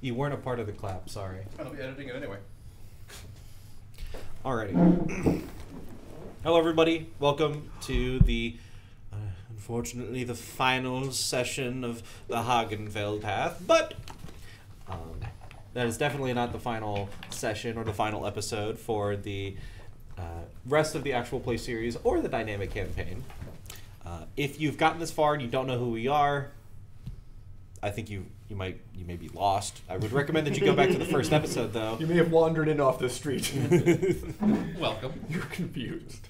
You weren't a part of the clap, sorry. I'll be editing it anyway. Alrighty. Hello, everybody. Welcome to the, unfortunately, the final session of the Hargonfel Path. But that is definitely not the final session or the final episode for the rest of the actual play series or the dynamic campaign. If you've gotten this far and you don't know who we are, I think you may be lost. I would recommend that you go back to the first episode, though. You may have wandered in off the street. Welcome. You're confused.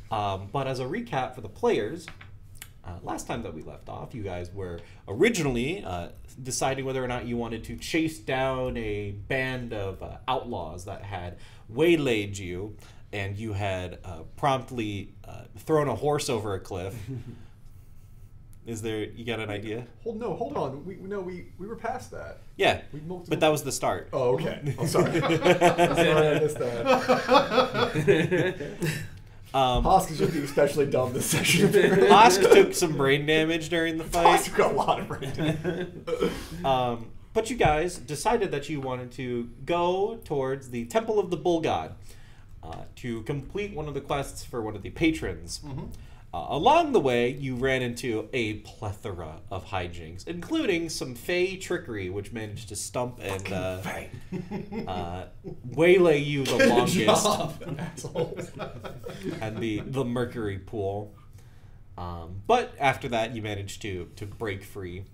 But as a recap for the players, last time that we left off, you guys were originally deciding whether or not you wanted to chase down a band of outlaws that had waylaid you, and you had promptly thrown a horse over a cliff. Is there? You got an idea? Hold on. We were past that. Yeah, but that was the start. Oh, okay. I'm sorry. Sorry, I missed that. Hassk is looking especially dumb this session. Hassk took some brain damage during the fight. Hassk got a lot of brain damage. But you guys decided that you wanted to go towards the Temple of the Bull God to complete one of the quests for one of the patrons. Mm-hmm. Along the way, you ran into a plethora of hijinks, including some fey trickery, which managed to stump and waylay you the longest, and the mercury pool. But after that, you managed to break free,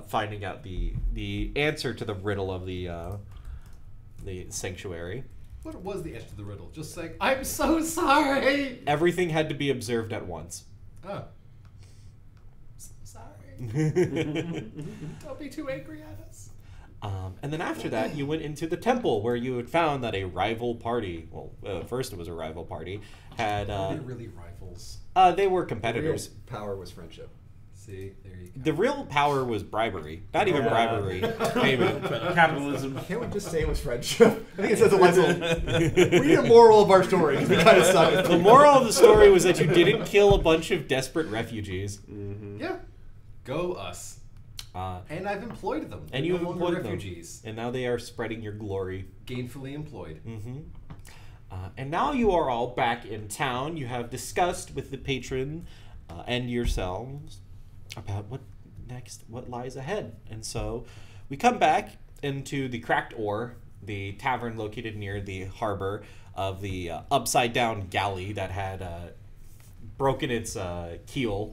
finding out the answer to the riddle of the sanctuary. What was the answer to the riddle? Just saying, I'm so sorry! Everything had to be observed at once. Oh. Sorry. Don't be too angry at us. And then after that, you went into the temple where you had found that a rival party, well, first it was a rival party, had... Are they really rivals? They were competitors. The real power was friendship. See, there you go. The real power was bribery. Not even bribery. Payment. Capitalism. Can't we just say it was friendship? I think it says a lesson. We need a moral of our story because we kind of suck. The moral of the story was that you didn't kill a bunch of desperate refugees. Mm-hmm. Yeah. Go us. And I've employed them. And They're you've no longer employed refugees. them. And now they are spreading your glory. Gainfully employed. Mm-hmm. And now you are all back in town. You have discussed with the patron and yourselves about what lies ahead. And so we come back into the Cracked Oar, the tavern located near the harbor of the upside down galley that had broken its keel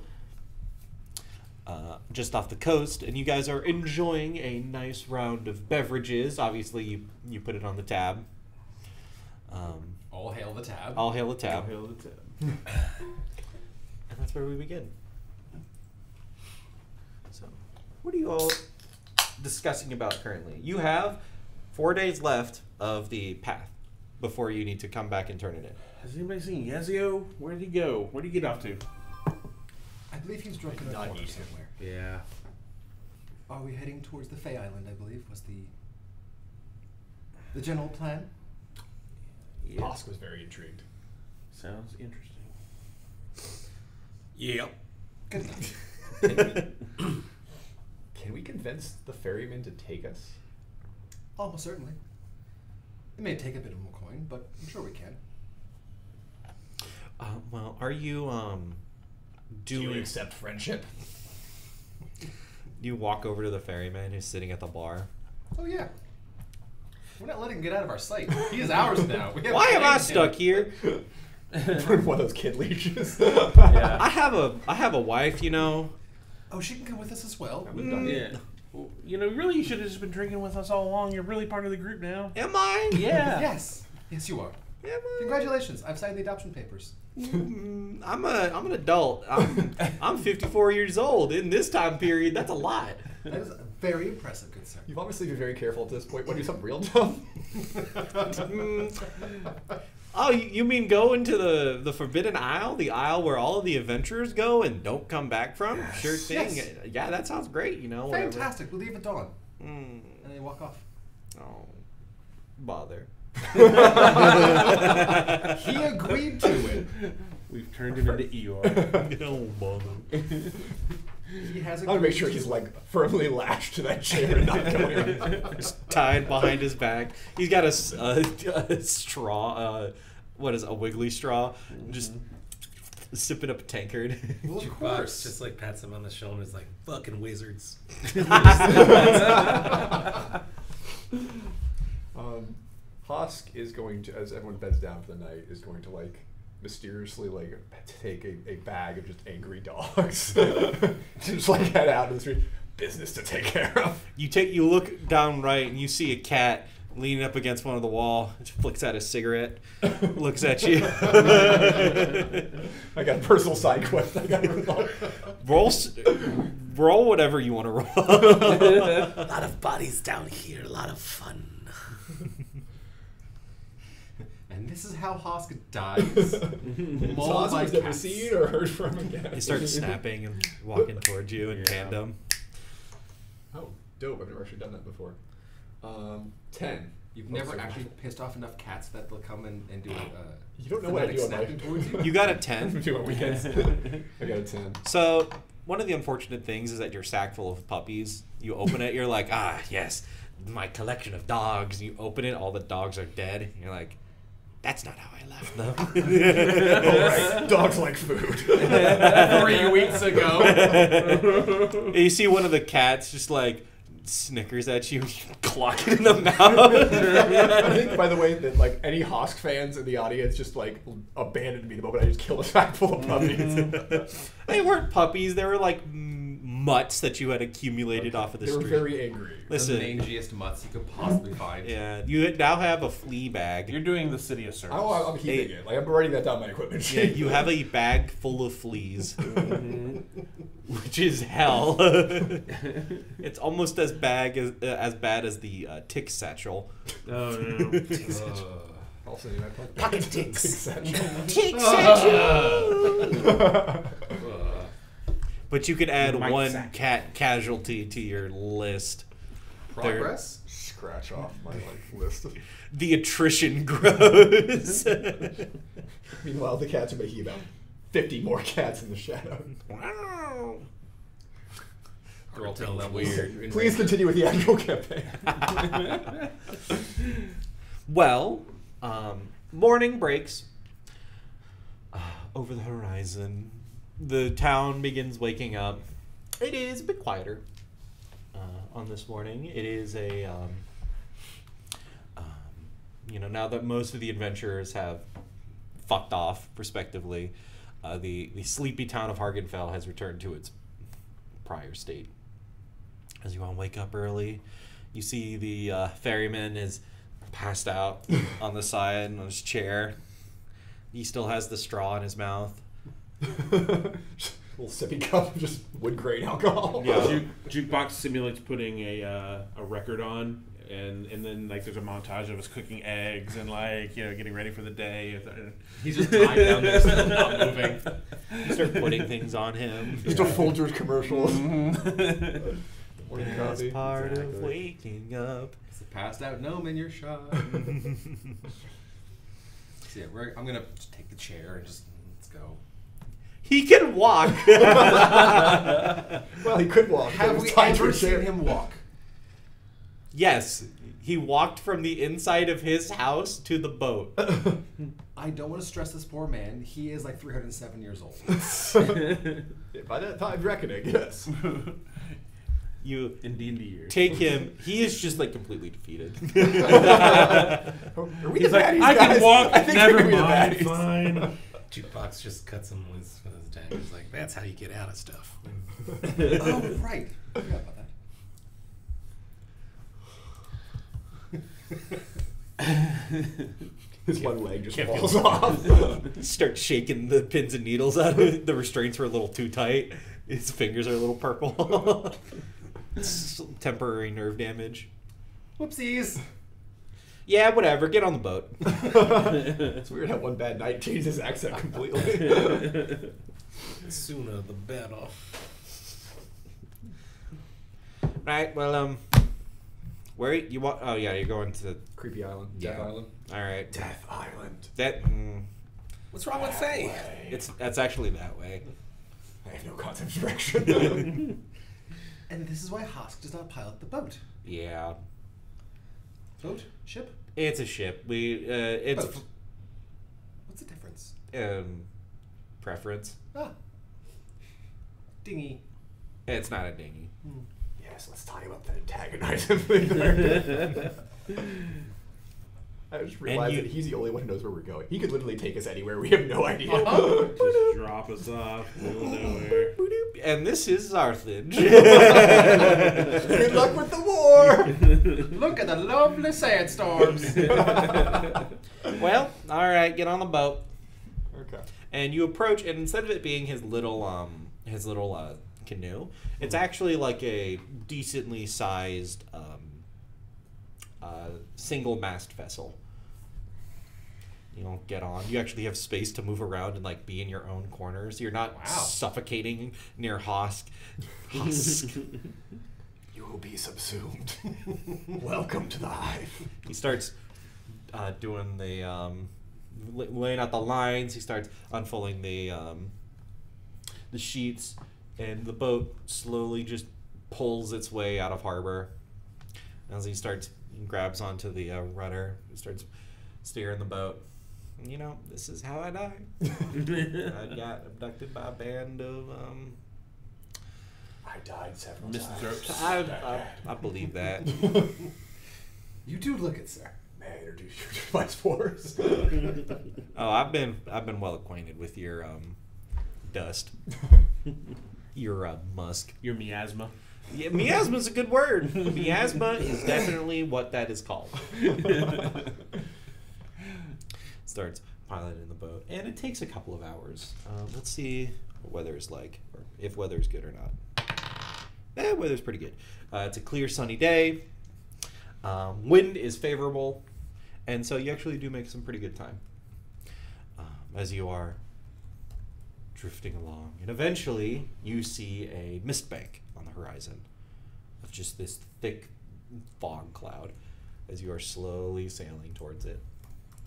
just off the coast, and you guys are enjoying a nice round of beverages. Obviously you put it on the tab. All hail the tab. All hail the tab. All hail the tab. And that's where we begin. So, what are you all discussing about currently? You have 4 days left of the path before you need to come back and turn it in. Has anybody seen Yazio? Where did he go? Where did he get off to? I believe he's drunk in a corner somewhere. Yeah. Are we heading towards the Fey Island, I believe, was the general plan? Yeah. Hassk was very intrigued. Sounds interesting. Yep. Good enough. Can we convince the ferryman to take us? Almost certainly. It may take a bit of more coin, but I'm sure we can. Well, are you Do you accept friendship? you walk over to the ferryman who's sitting at the bar? Oh yeah. We're not letting him get out of our sight. He is ours now. Why am I stuck here? Put in one of those kid leashes. Yeah. I have a wife, you know. Oh, she can come with us as well. Yeah. Well, you know, really, you should have just been drinking with us all along. You're really part of the group now. Am I? Yeah. Yes. Yes, you are. Am I? Congratulations. I've signed the adoption papers. I'm an adult. I'm 54 years old. In this time period, that's a lot. That is very impressive, good sir. You've obviously been very careful at this point. Want to do something real dumb? Oh, you mean go into the Forbidden Isle? The isle where all of the adventurers go and don't come back from? Yes. Sure thing. Yes. Yeah, that sounds great, you know. Whatever. Fantastic. We'll leave at dawn. Mm. And then walk off. Oh, bother. He agreed to it. We've turned him into Eeyore. Don't bother. He has a I want to make sure he's like firmly lashed to that chair and not going. Just tied behind his back. He's got a straw. What is it, a wiggly straw? Just sipping up a tankard. Well, of Jukebox course. just like pats him on the shoulder and is like, fucking wizards. Hassk is going to, as everyone beds down for the night, is going to like mysteriously like take a bag of just angry dogs, just like head out to the street. Business to take care of. You look down right and you see a cat leaning up against one of the wall. It flicks out a cigarette, looks at you. I got a personal side quest. I got roll whatever you want to roll. A lot of bodies down here, a lot of fun. And this is how Hassk dies. Hassk by was never cats. seen or heard from again. He starts snapping and walking towards you in tandem. Oh, dope! I've never actually done that before. 10. You've never actually pissed off enough cats that they'll come and do You don't know what I do on my snapping towards you. You got a I'm 10. doing weekends. I got a 10. So one of the unfortunate things is that your sack full of puppies. You open it, you're like, yes, my collection of dogs. You open it, all the dogs are dead. You're like, that's not how I left them. Oh, right. Dogs like food. 3 weeks ago. And you see one of the cats just like snickers at you, clock it in the mouth. I think, by the way, that like any Hassk fans in the audience just like abandoned me the moment I just killed a sack full of puppies. They weren't puppies; they were like mutts that you had accumulated off of the They were street. very angry. Listen, The mangiest mutts you could possibly find. yeah, you now have a flea bag. You're doing the city a service. I'm heaving it. Like I'm writing that down on my equipment Yeah, sheet. you have a bag full of fleas, which is hell. It's almost as bad as the tick satchel. Oh no. Also, you know, pocket ticks. Tick satchel. But you could add Mike one sack. cat casualty to your list. Progress? Scratch off my list. The attrition grows. Meanwhile, the cats are making about 50 more cats in the shadow. They're all taking That levels. weird. Please continue with the actual campaign. Well, morning breaks. Over the horizon, the town begins waking up. It is a bit quieter on this morning. It is a, now that most of the adventurers have fucked off, respectively, the sleepy town of Hargonfel has returned to its prior state. As you all wake up early, you see the ferryman is passed out on the side on his chair. He still has the straw in his mouth. Little sippy cup of just wood grain alcohol. Yeah. Jukebox simulates putting a record on, and then like there's a montage of us cooking eggs and like getting ready for the day. He's just tied down there, still not moving. You start putting things on him. Just a Folgers commercial. Mm-hmm. Morning As coffee. part of Exactly. waking up. It's a passed out gnome in your shot. So yeah, I'm gonna just take the chair and just let's go. He can walk. Well, he could walk. but it Have was we tied to ever a chair. seen him walk? Yes, he walked from the inside of his house to the boat. I don't want to stress this poor man. He is like 307 years old. By that time reckoning, yes. You in D&D years. take him. He is just like completely defeated. Are we He's the like, baddies, I can guys? walk. I think Never we're gonna be the mind. baddies. Fine. Jukebox just cuts him with his dagger. He's like, that's how you get out of stuff. Oh, right. I forgot about that. His one leg just Can't falls feel off. Start shaking the pins and needles out of it. The restraints were a little too tight. His fingers are a little purple. It's temporary nerve damage. Whoopsies. Yeah, whatever. Get on the boat. It's weird how one bad night changed his accent completely. Sooner the better. Right. Well, where you want? Oh yeah, you're going to. Creepy Island. Yeah. Death Island. All right. Death Island. That. What's wrong with Faye? That's actually that way. I have no concept of direction. And this is why Hassk does not pilot the boat. Yeah. Boat? Ship? It's a ship. It's Boat. What's the difference? Preference. Ah. Dinghy. It's not a dinghy. Yes, let's talk about that antagonizing thing. I just realized that he's the only one who knows where we're going. He could literally take us anywhere. We have no idea. Just drop us off. Middle of nowhere. And this is Arthage. Good luck with the war. Look at the lovely sandstorms. Well, all right, get on the boat. Okay. And you approach, and instead of it being his little canoe, it's actually like a decently sized single mast vessel. You don't get on. You actually have space to move around and like be in your own corners. You're not suffocating near Hassk. You will be subsumed. Welcome to the hive. He starts doing the laying out the lines. He starts unfolding the sheets, and the boat slowly just pulls its way out of harbor. As he grabs onto the rudder, he starts steering the boat. You know, this is how I die. I got abducted by a band of I died several Misanthropes. times. I believe that. You do look it, sir. May I introduce you to my spores? Oh, I've been well acquainted with your dust. Your musk. Your miasma. Yeah, miasma's a good word. Miasma is definitely what that is called. Starts piloting the boat, and it takes a couple of hours. Let's see what weather is like, or if weather's good or not. Weather's pretty good. It's a clear, sunny day. Wind is favorable, and so you actually do make some pretty good time as you are drifting along. And eventually, you see a mist bank on the horizon of just this thick fog cloud as you are slowly sailing towards it.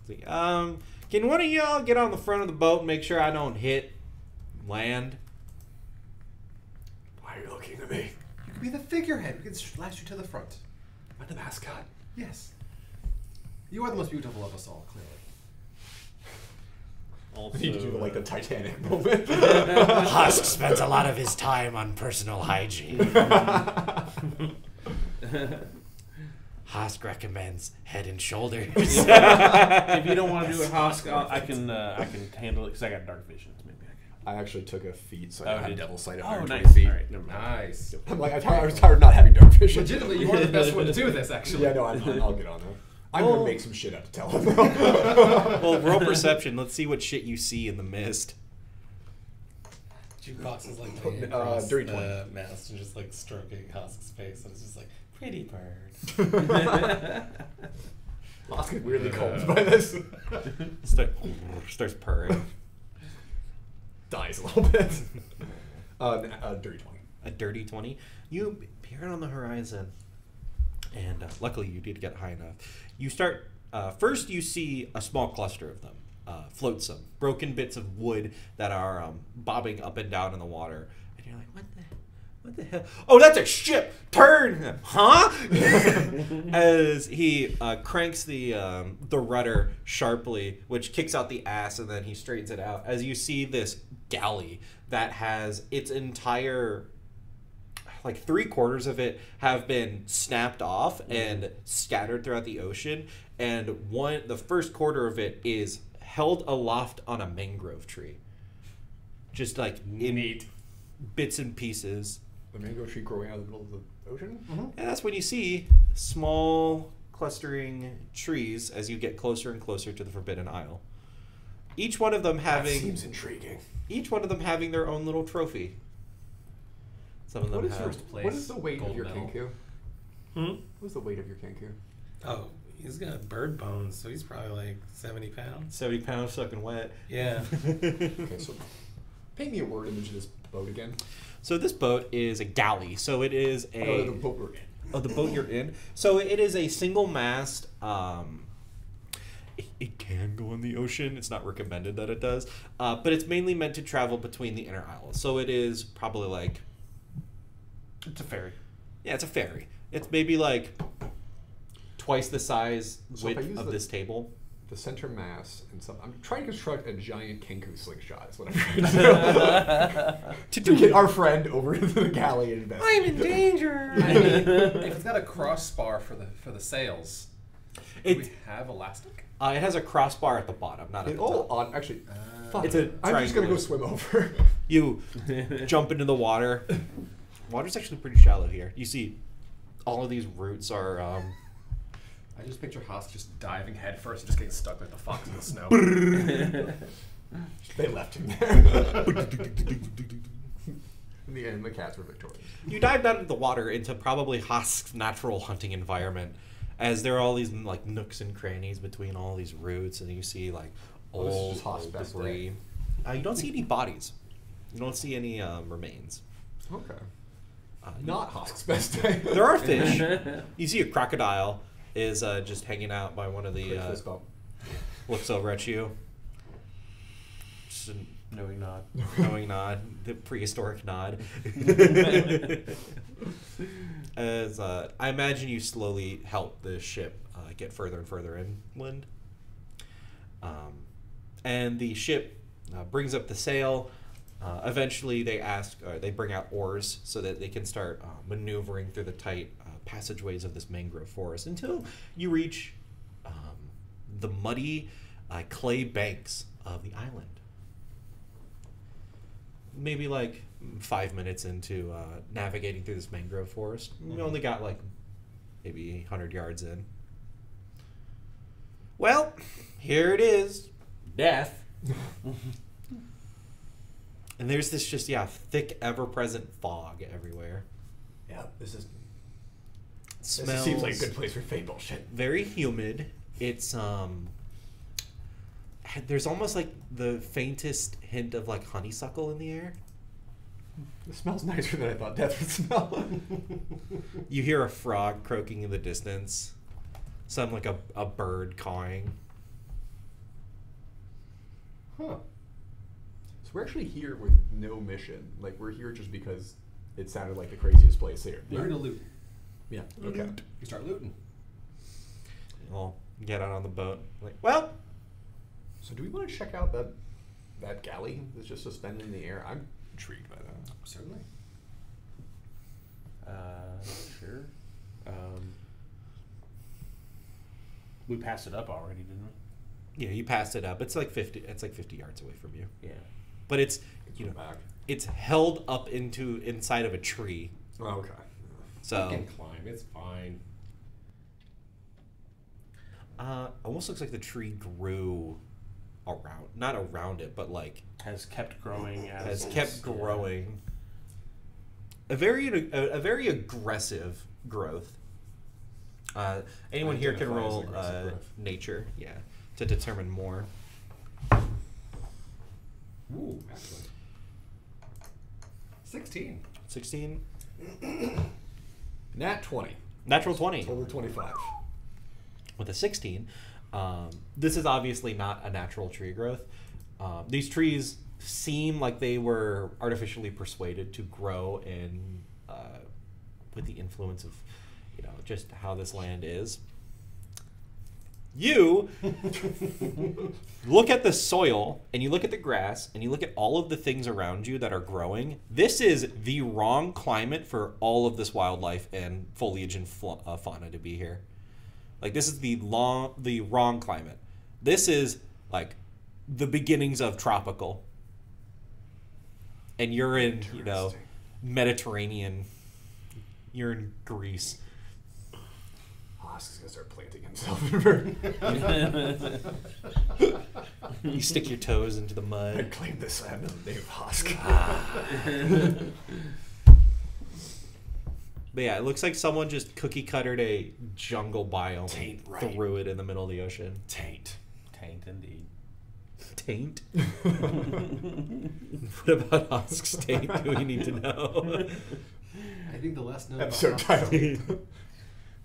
Can one of y'all get on the front of the boat and make sure I don't hit land? Why are you looking at me? You could be the figurehead. We can lash you to the front. I'm the mascot. Yes. You are the most beautiful of us all, clearly. Also, I need to do like the Titanic moment. Hassk spends a lot of his time on personal hygiene. Hassk recommends Head and Shoulders. if you don't want to do it, Hassk, I can handle it because I got dark vision. Maybe I can. I actually took a feat, so Oh, I had did- devil sight at Oh, 120 nice. feet. All right, never mind. Nice. I'm like, I was tired of not having dark vision. Legitimately, you are the best one to do this, actually. Yeah, no, I'll get on that. I'm Well- gonna make some shit up to tell him. Well, roll perception. Let's see what shit you see in the mist. Jukebox is like laying across dirty the 20. mast and just like stroking Hassk's face, and it's just like, pretty bird. Lost get weirdly cold by this. Starts purring. Dies a little bit. Dirty 20. A dirty 20. You appear on the horizon, and luckily you did get high enough. You start. First, you see a small cluster of them, flotsam, broken bits of wood that are bobbing up and down in the water, and you're like, what the hell? Oh, that's a ship! Turn! Huh? As he cranks the rudder sharply, which kicks out the ass, and then he straightens it out. As you see this galley that has its entire, like 3/4 of it have been snapped off and scattered throughout the ocean, and the first quarter of it is held aloft on a mangrove tree, just like in bits and pieces. The mango tree growing out of the middle of the ocean? Mm-hmm. And that's when you see small clustering trees as you get closer and closer to the Forbidden Isle. Each one of them That having seems intriguing. their own little trophy. Some of them have. First place, What is the weight of gold your medal. kenku? What's the weight of your kenku? Oh, he's got bird bones, so he's probably like 70 pounds. 70 pounds soaking wet. Yeah. Okay, so paint me a word image of this boat again. So this boat is a galley. So it is The boat we're in. the boat you're in. So it is a single mast. it can go in the ocean. It's not recommended that it does. But it's mainly meant to travel between the inner isles. So it is probably like... It's a ferry. Yeah, it's a ferry. It's maybe like twice the size So if I width use of the- this table. The center mass and some. I'm trying to construct a giant Kenku slingshot. Is what I'm trying to do. To get our friend over to the galley and invest. I'm in danger! I mean, if it's got a crossbar for the sails, do we have elastic? It has a crossbar at the bottom, not at the top. Actually, It's a I'm just gonna go triangular- swim over. You jump into the water. Water's actually pretty shallow here. You see all of these roots are... I just picture Hassk just diving headfirst and just getting stuck like the fox in the snow. They left him there. In the end, the cats were victorious. You dive down into the water into probably Hassk's natural hunting environment, as there are all these like nooks and crannies between all these roots, and you see like Oh, this is old, just Hassk's old best debris. You don't see any bodies. You don't see any remains. Okay. You- Not Hassk's best day. There are fish. You see a crocodile is just hanging out by one of the. Quick fist bump. Looks over at you. Just a Knowing not. knowing nod, the prehistoric nod. As I imagine you slowly help the ship get further and further inland. And the ship brings up the sail. Eventually, they bring out oars so that they can start maneuvering through the tight passageways of this mangrove forest until you reach the muddy clay banks of the island. Maybe like 5 minutes into navigating through this mangrove forest, we only got like maybe 100 yards in. Well, here it is, death. And there's this just thick, ever-present fog everywhere. Yeah, this Smells seems like a good place for fate bullshit. very humid. It's there's almost like the faintest hint of like honeysuckle in the air. It smells nicer than I thought death would smell. You hear a frog croaking in the distance. Some like a bird cawing. Huh. So we're actually here with no mission. Like, we're here just because it sounded like the craziest place here. We're to loot. Yeah. Okay. You start looting. I'll get out on the boat. Like, well, So do we want to check out that galley that's just suspended in the air? I'm intrigued by that. Certainly. Sure. We passed it up already, didn't we? yeah, you passed it up. It's like 50. It's like 50 yards away from you. Yeah. But it's Back. it's held up inside of a tree. Oh, okay. I So can climb. It's fine. almost looks like the tree grew around, not around it, but like Has kept growing has as kept growing. A very aggressive growth. Anyone here can Identify as roll aggressive growth. nature, to determine more. Ooh, actually. 16. 16, Nat 20. natural 20 Total 25. with a 16. This is obviously not a natural tree growth. These trees seem like they were artificially persuaded to grow in with the influence of just how this land is. You look at the soil and you look at the grass and you look at all of the things around you that are growing. This is the wrong climate for all of this wildlife and foliage and fauna to be here. Like, this is the wrong climate. This is like the beginnings of tropical. And you're in, Interesting. Mediterranean. You're in Greece. Hassk's gonna start planting himself. You stick your toes into the I mud. claim this land in the name of Hassk. But yeah, it looks like someone just cookie cuttered a jungle biome Taint and right. threw it in the middle of the ocean. Taint. taint indeed. Taint? What about Hassk's taint do we need to know? I think the less known Episode about Hassk- title.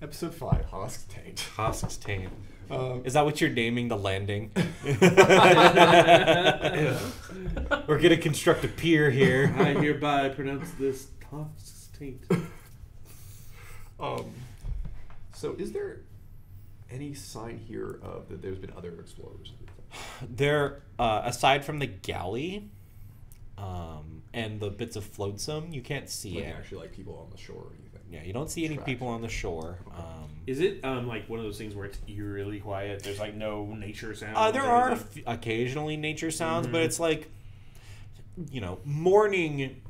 Episode 5, Hassk's Taint. Hassk's taint. Is that what you're naming the landing? We're gonna construct a pier here. I hereby pronounce this Hask's taint. So is there any sign here of that there's been other explorers? There, aside from the galley, and the bits of flotsam, you can't see Like it. actually like people on the shore or anything? Yeah, you don't see any Trash. people on the shore. Is it like one of those things where it's eerily quiet? There's like no nature sounds. There or are anything? occasionally nature sounds, but it's like, morning.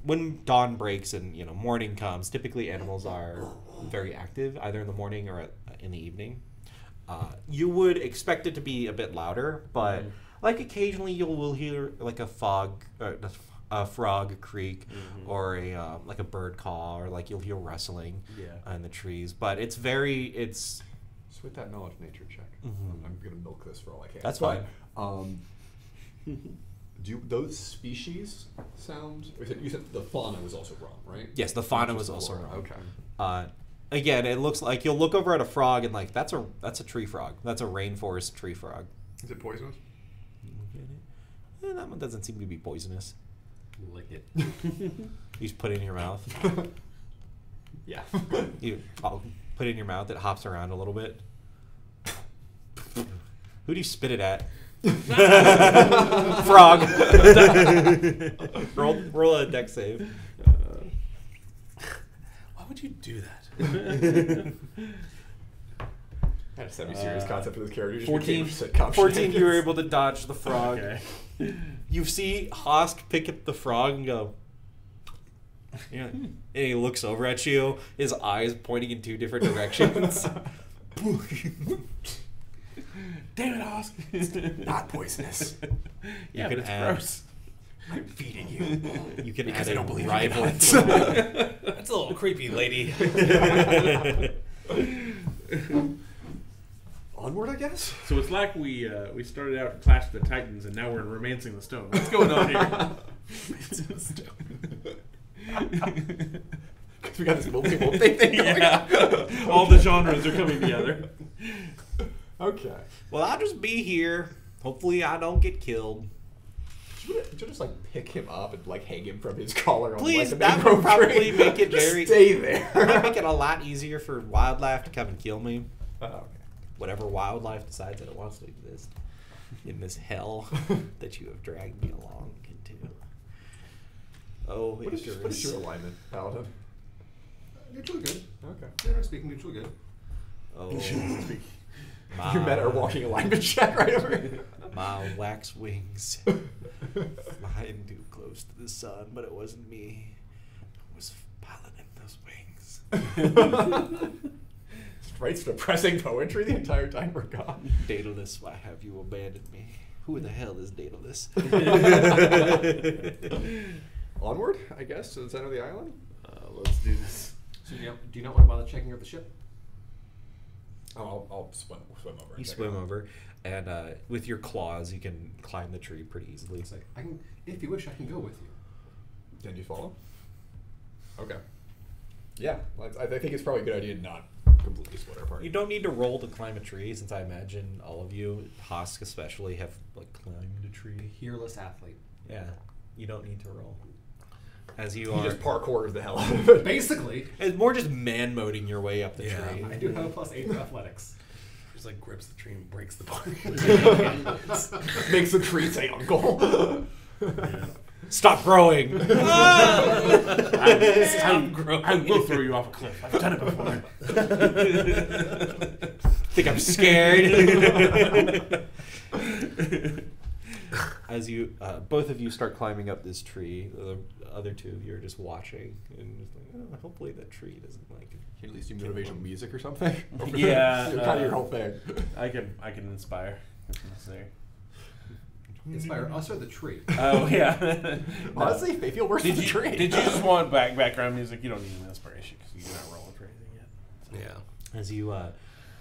When dawn breaks and morning comes, typically animals are very active, either in the morning or in the evening. You would expect it to be a bit louder, but like occasionally you will hear like a frog creak, or a bird call, or like you'll hear rustling in the trees. But it's So with that knowledge nature check, I'm gonna milk this for all I can. That's fine. Do those species sound? You said the fauna was also wrong, right? yes, the fauna was also wrong. Okay. Again, it looks like you'll look over at a frog and like that's a tree frog. That's a rainforest tree frog. Is it poisonous? That one doesn't seem to be poisonous. Lick it. You just put it in your mouth. Yeah. I'll put it in your mouth. It hops around a little bit. Who do you spit it at? Frog. roll a deck save. Why would you do that? I had a semi-serious concept for this character. 14, you were able to dodge the frog. Okay. You see Hassk pick up the frog and go, and he looks over at you, his eyes pointing in two different directions. Damn it, Hassk. Not poisonous. Yeah, can but it's add- gross. I'm feeding you. You can Because add I a don't believe in rival. nuts. That's a little creepy, lady. Onward, I guess. So it's like we started out in Clash of the Titans, and now we're in Romancing the Stone. What's going on here? Because we got this multi-wolf thing going on. All the genres are coming together. Okay. Well, I'll just be here. Hopefully, I don't get killed. Should you just like pick him up and like hang him from his collar on Please, like, a that mangrove would probably tree? make it Just very. stay It there. might make it a lot easier for wildlife to come and kill me. Okay. Whatever wildlife decides that it wants to exist in this hell that you have dragged me along into. Oh, What is your alignment, Paladin? Mutually good. Okay. Generally speaking, mutually good. Oh, You met our walking alignment check right over here. my wax wings. Flying too close to the sun, but it wasn't me. It was piloting those wings. Writes depressing poetry the entire time we're gone. Daedalus, why have you abandoned me? Who the hell is Daedalus? Onward, I guess, to the center of the island. Let's do this. So do you not want to bother checking out the ship? Oh, I'll swim over. You swim over, and with your claws, you can climb the tree pretty easily. It's like I can, if you wish, I can go with you. Then you follow. Okay. Yeah, I think it's probably a good idea to not completely split our party. You don't need to roll to climb a tree, since I imagine all of you, Hassk especially, have like climbed a tree. Peerless athlete. Yeah, you don't need to roll. As you He are, just parkours the hell out of it. Basically, it's more just man-moding your way up the Yeah, tree. I do have a +8 for athletics. Just like grips the tree and breaks the bark. Makes the tree say uncle. Stop growing! I will throw you off a cliff. I've done it before. Think I'm scared? As you, both of you start climbing up this tree, the other two of you are just watching, and just like, oh, hopefully that tree doesn't like. Can you at least do motivational music or something? Yeah, Kind of your whole thing. I can inspire if necessary. Inspire us or the tree? Oh yeah. Honestly, they feel worse Did than you the tree. did you just want background music? You don't need an inspiration because you're not rolling for anything yet. Yeah. As you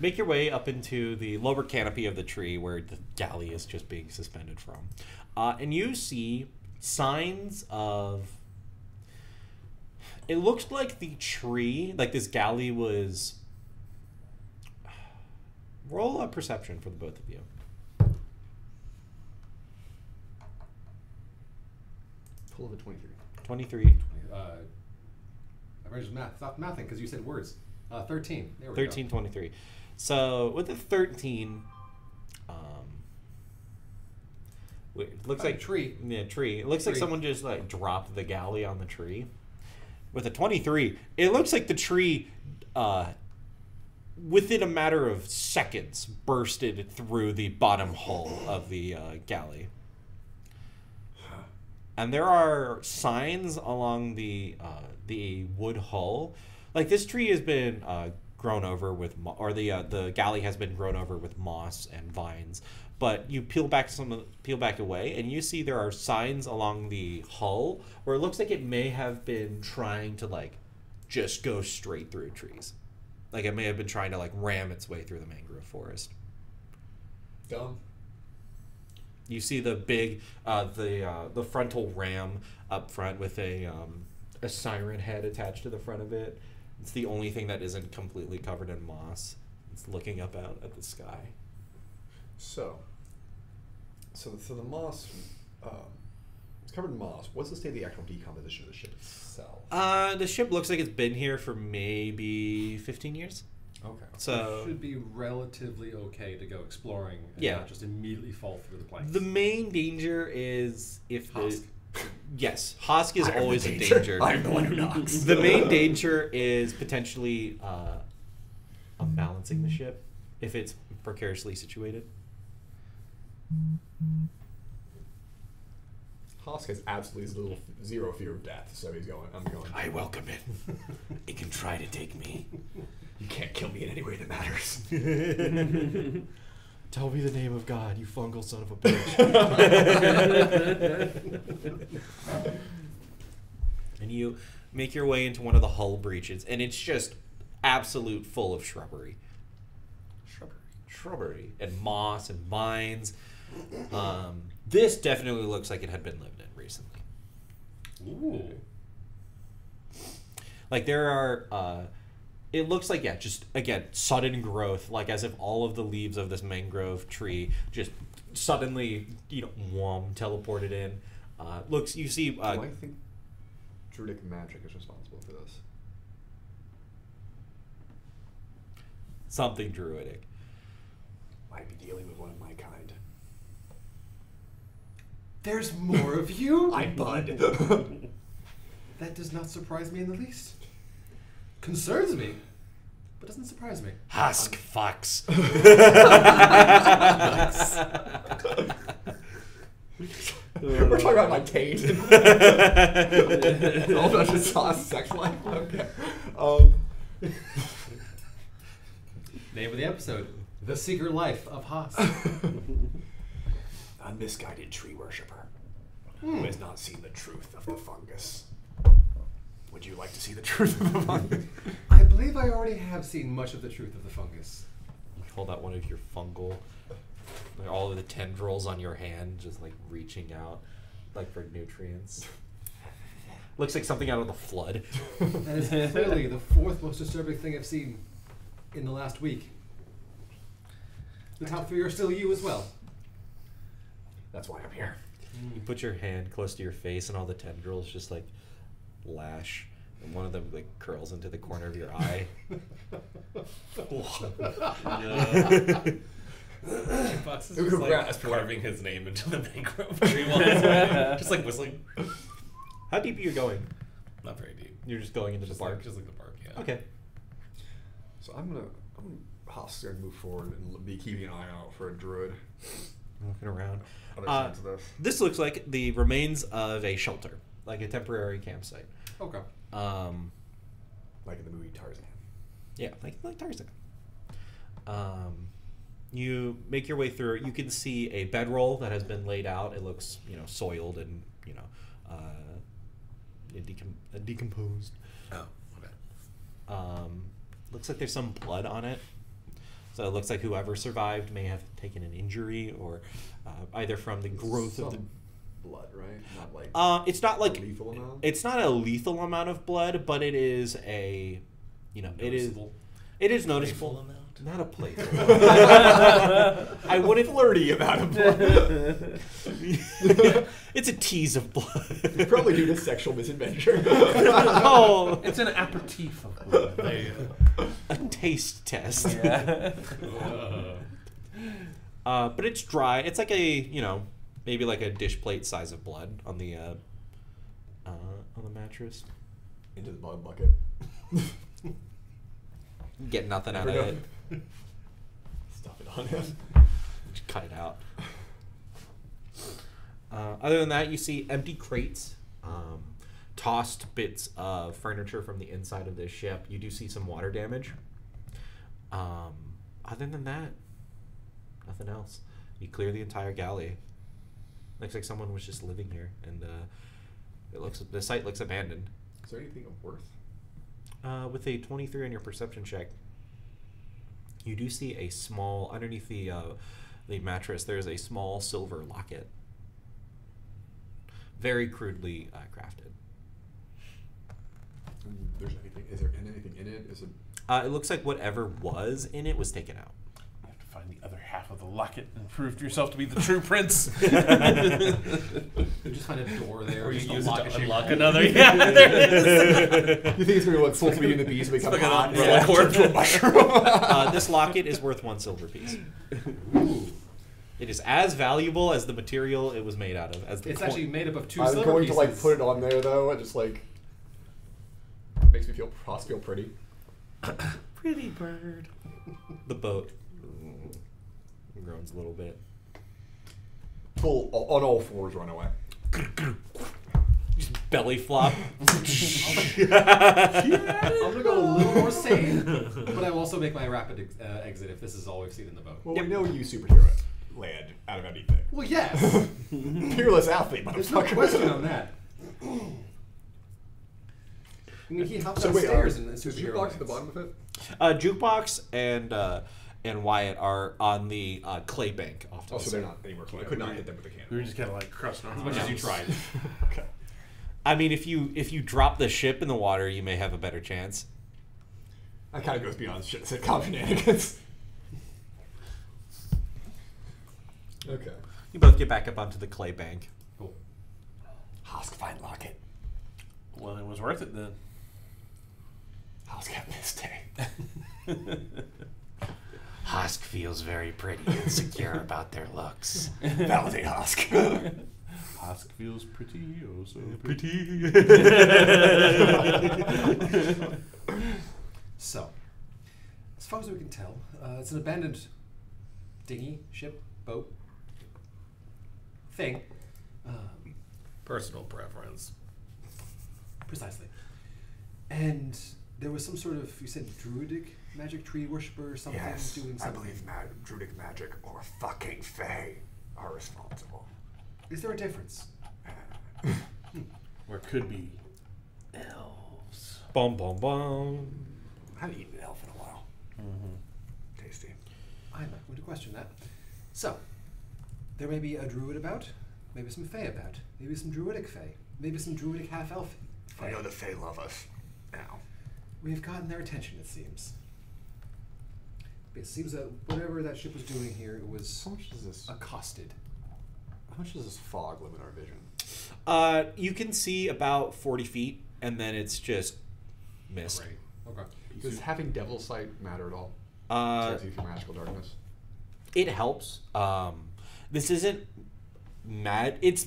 make your way up into the lower canopy of the tree where the galley is just being suspended from, and you see signs of. It looks like the tree, like this galley was Roll a perception for the both of you. Pull of a 23. 23. I math. Stop mathing because you said words. 13. There we 13, go. 23. So with the 13, it looks like tree. Yeah, tree. It looks like Tree. someone just like dropped the galley on the tree. With a 23, it looks like the tree, within a matter of seconds, bursted through the bottom hull of the galley. And there are signs along the wood hull. Like this tree has been grown over with, the galley has been grown over with moss and vines. But you peel back away, and you see there are signs along the hull where it looks like it may have been trying to like just go straight through trees. Like it may have been trying to like ram its way through the mangrove forest. Dumb. You see the big, the frontal ram up front with a siren head attached to the front of it. It's the only thing that isn't completely covered in moss. It's looking up out at the sky. So the moss, it's covered in moss. What's the state of the actual decomposition of the ship itself? The ship looks like it's been here for maybe 15 years. Okay. So It should be relatively okay to go exploring and Yeah. not just immediately fall through the planks. the main danger is if the Hassk. yes, Hassk is I am always the a danger. danger. I'm the one who knocks. The main danger is potentially unbalancing the ship if it's precariously situated. Hassk has absolutely zero fear of death, so I'm going. I welcome it. It can try to take me. You can't kill me in any way that matters. Tell me the name of God, you fungal son of a bitch. And you make your way into one of the hull breaches, and it's just absolute full of shrubbery. Shrubbery and moss and vines. This definitely looks like it had been lived in recently. Ooh. Like there are, it looks like, yeah, just again, sudden growth, like as if all of the leaves of this mangrove tree just suddenly, teleported in. You see. Do I think Druidic magic is responsible for this? Something druidic. Might be dealing with one of my kind. There's more of you? I bud. That does not surprise me in the least. Concerns me, but doesn't surprise me. Hassk fucks. We're talking about my taint. All about just Hassk's sex life. Okay. Name of the episode: The Secret Life of Hassk. A misguided tree worshipper who has not seen the truth of the fungus. Would you like to see the truth of the fungus? I believe I already have seen much of the truth of the fungus. Hold out one of your fungal, like all of the tendrils on your hand, just like reaching out, like for nutrients. Looks like something out of the flood. That is clearly the fourth most disturbing thing I've seen in the last week. The top three are still you as well. That's why I'm here. You put your hand close to your face, and all the tendrils just like lash, and one of them like curls into the corner of your eye. Fox is just like carving his name into the mangrove tree while he's just like whistling. How deep are you going? Not very deep. You're just going into the bark. Just like the bark, yeah. Okay. So Hassk's gonna move forward and be keeping an eye out for a druid. Looking around. Other sides of this. This looks like the remains of a shelter, like a temporary campsite. Okay. Like in the movie Tarzan. Yeah, like Tarzan. You make your way through. You can see a bedroll that has been laid out. It looks, soiled and decomposed. Oh, okay. Looks like there's some blood on it. So it looks like whoever survived may have taken an injury, or either from the growth of the blood, right? Not like it's not like a lethal amount. It's not a lethal amount of blood, but it is a, it is Noticeable. it is noticeable. Playful amount? Not a playful. I wouldn't Flirty about a blood. It's a tease of blood. Probably due to sexual misadventure. Oh, It's an aperitif of blood. There you a taste test. Yeah. But it's dry. It's like a maybe like a dish plate size of blood on the mattress. Into the blood bucket. Get nothing out Never of know. it. Stuff it on him. Just cut it out. Other than that, you see empty crates, tossed bits of furniture from the inside of this ship. You do see some water damage. Other than that, nothing else. You clear the entire galley. Looks like someone was just living here, and the site looks abandoned. Is there anything of worth? With a 23 on your perception check, you do see a small underneath the mattress. There's a small silver locket, very crudely crafted. There's anything? Is there anything in it? Is it? It looks like whatever was in it was taken out. You have to find the other half of the locket and prove to yourself to be the true prince. You just find a door there. Or you just use lock it a to shape. unlock another. Yeah, there it is. You think it's gonna be like full Beauty and the Beast become like an hot? umbrella Yeah. cord. Turn to a mushroom. This locket is worth 1 silver piece. It is as valuable as the material it was made out of. As the It's coin. actually made up of 2 I'm silver going pieces. to like put it on there though. It just like makes me feel pretty. Pretty bird. The boat groans a little bit. Full on all fours, run away. Just belly flop. I'm gonna go a little more sane, but I will also make my rapid exit if this is all we've seen in the boat. Well, we know you superhero land out of anything. Well, yes. Fearless athlete, There's no motherfucker. question on that. I mean, he hops upstairs in the is superhero jukebox at the lands. bottom of it? Jukebox and Wyatt are on the clay bank off to the Also, they're side. not anywhere close. I could not hit them with a We cannon. were just kind of like crossing our As much as you arms. tried. Okay. I mean, if you drop the ship in the water, you may have a better chance. That kind of goes beyond shit sitcom shenanigans. Okay. You both get back up onto the clay bank. Cool. Hassk, find locket. Well, it was worth it then. Hassk have this day. Hassk feels very pretty and secure about their looks. Validate Hassk. Hassk feels pretty, oh so pretty. So, as far as we can tell, it's an abandoned dinghy, ship, boat thing. Personal preference. Precisely. And there was some sort of, you said, druidic magic tree worshiper or something doing I something. believe druidic magic or fucking fae are responsible. Is there a difference? Or it could be elves. Bum bum bum. I haven't eaten an elf in a while. Tasty. I'm not going to question that. So, there may be a druid about, maybe some fae about, maybe some druidic fae, maybe some druidic half-elf fae. I know the fae love us now. We've gotten their attention, it seems. It seems that whatever that ship was doing here, it was How much does this? accosted. How much does this fog limit our vision? You can see about 40 feet, and then it's just mist. Great. Okay. Does having devil sight matter at all? To see through magical darkness. It helps. This isn't mad. It's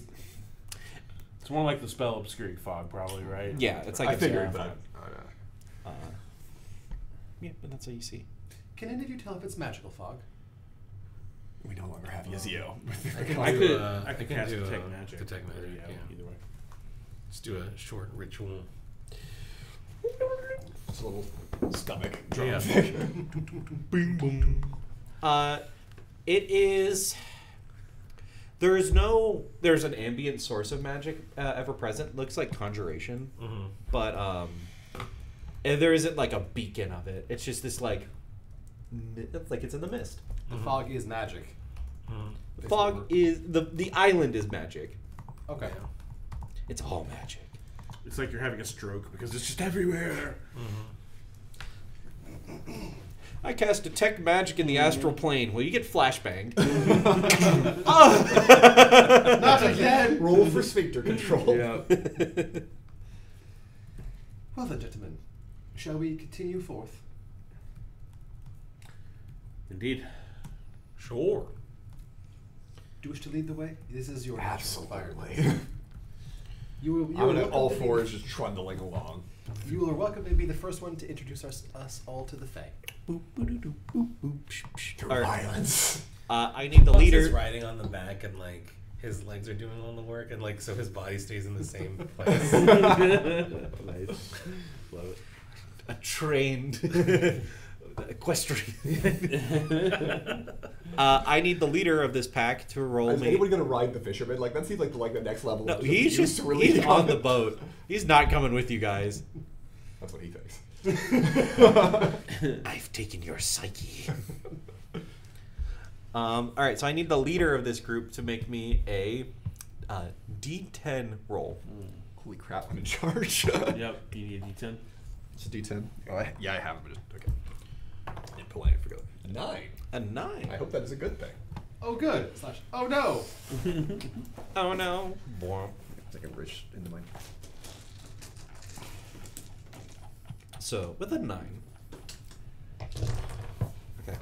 more like the spell obscuring fog, probably, right? yeah. It's like I a figured, small but fog. Yeah, but that's what you see. Can any of you tell if it's magical fog? we no longer have Yazio. I can I do, could, I I could can cast do detect magic. Detect magic, yeah. Either way. Let's do a short ritual. It's a little stomach Yeah. drum thing. Bing boom. It is. There's an ambient source of magic ever present. Looks like conjuration, but and there isn't like a beacon of it. It's just this like it's in the mist. The fog is magic. The fog is the island is magic. Okay. It's all magic. It's like you're having a stroke because it's just everywhere. I cast Detect Magic in the astral plane. Will you get flashbanged? Not again! Roll for sphincter control. Yeah. Well then, gentlemen, shall we continue forth? Indeed. Sure. Do you wish to lead the way? This is your natural environment. Absolutely. You I'm are gonna all welcome to fours just trundling along. You are welcome to be the first one to introduce us all to the Fae. Through All right. violence. I need the Plus leader. he's riding on the back and like his legs are doing all the work and like so his body stays in the same place. Nice. Love it. A trained equestrian. I need the leader of this pack to roll Is me. anybody gonna ride the fisherman? Like that seems like the next level. No, of he's abuse just to really he's on the come. boat. He's not coming with you guys. That's what he thinks. I've taken your psyche. All right, so I need the leader of this group to make me a D10 roll. Holy crap! I'm in charge. Yep. You need a D10. It's a D10. Oh, I have them. Okay. Impolite, I forgot. 9. A 9. I hope that is a good thing. Oh good! Oh no! Oh no. Boom. It's like a rich into mine. So with a 9. Okay.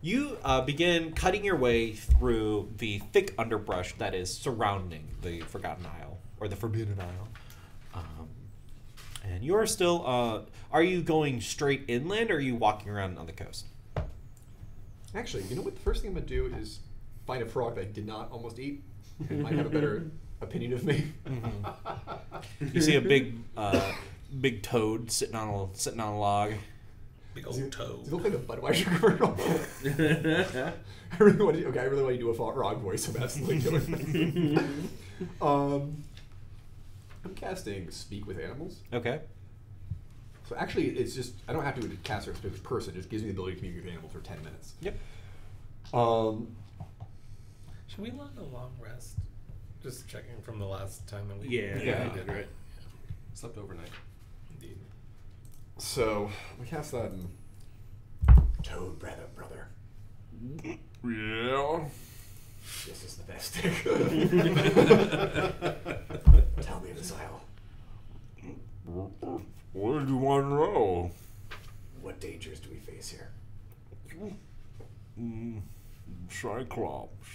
You begin cutting your way through the thick underbrush that is surrounding the Forgotten Isle, or the Forbidden Isle. And you're still, are you going straight inland, or are you walking around on the coast? Actually, you know what? The first thing I'm gonna do is find a frog that I did not almost eat, and might have a better opinion of me. You see a big toad sitting on a log. Big Does he old toe. look like a Budweiser commercial? I really want to do a frog voice. I'm absolutely doing it. I'm casting Speak with Animals. Okay. So actually, it's just I don't have to cast a specific person. It just gives me the ability to communicate with animals for 10 minutes. Yep. Should we log a long rest? Just checking from the last time that we Yeah. Yeah. You did right. Slept overnight. Indeed. So we cast that in Toad brother. Yeah. This is the best thing. Tell me, Messiah, What do you want to know? what dangers do we face here? Cyclops.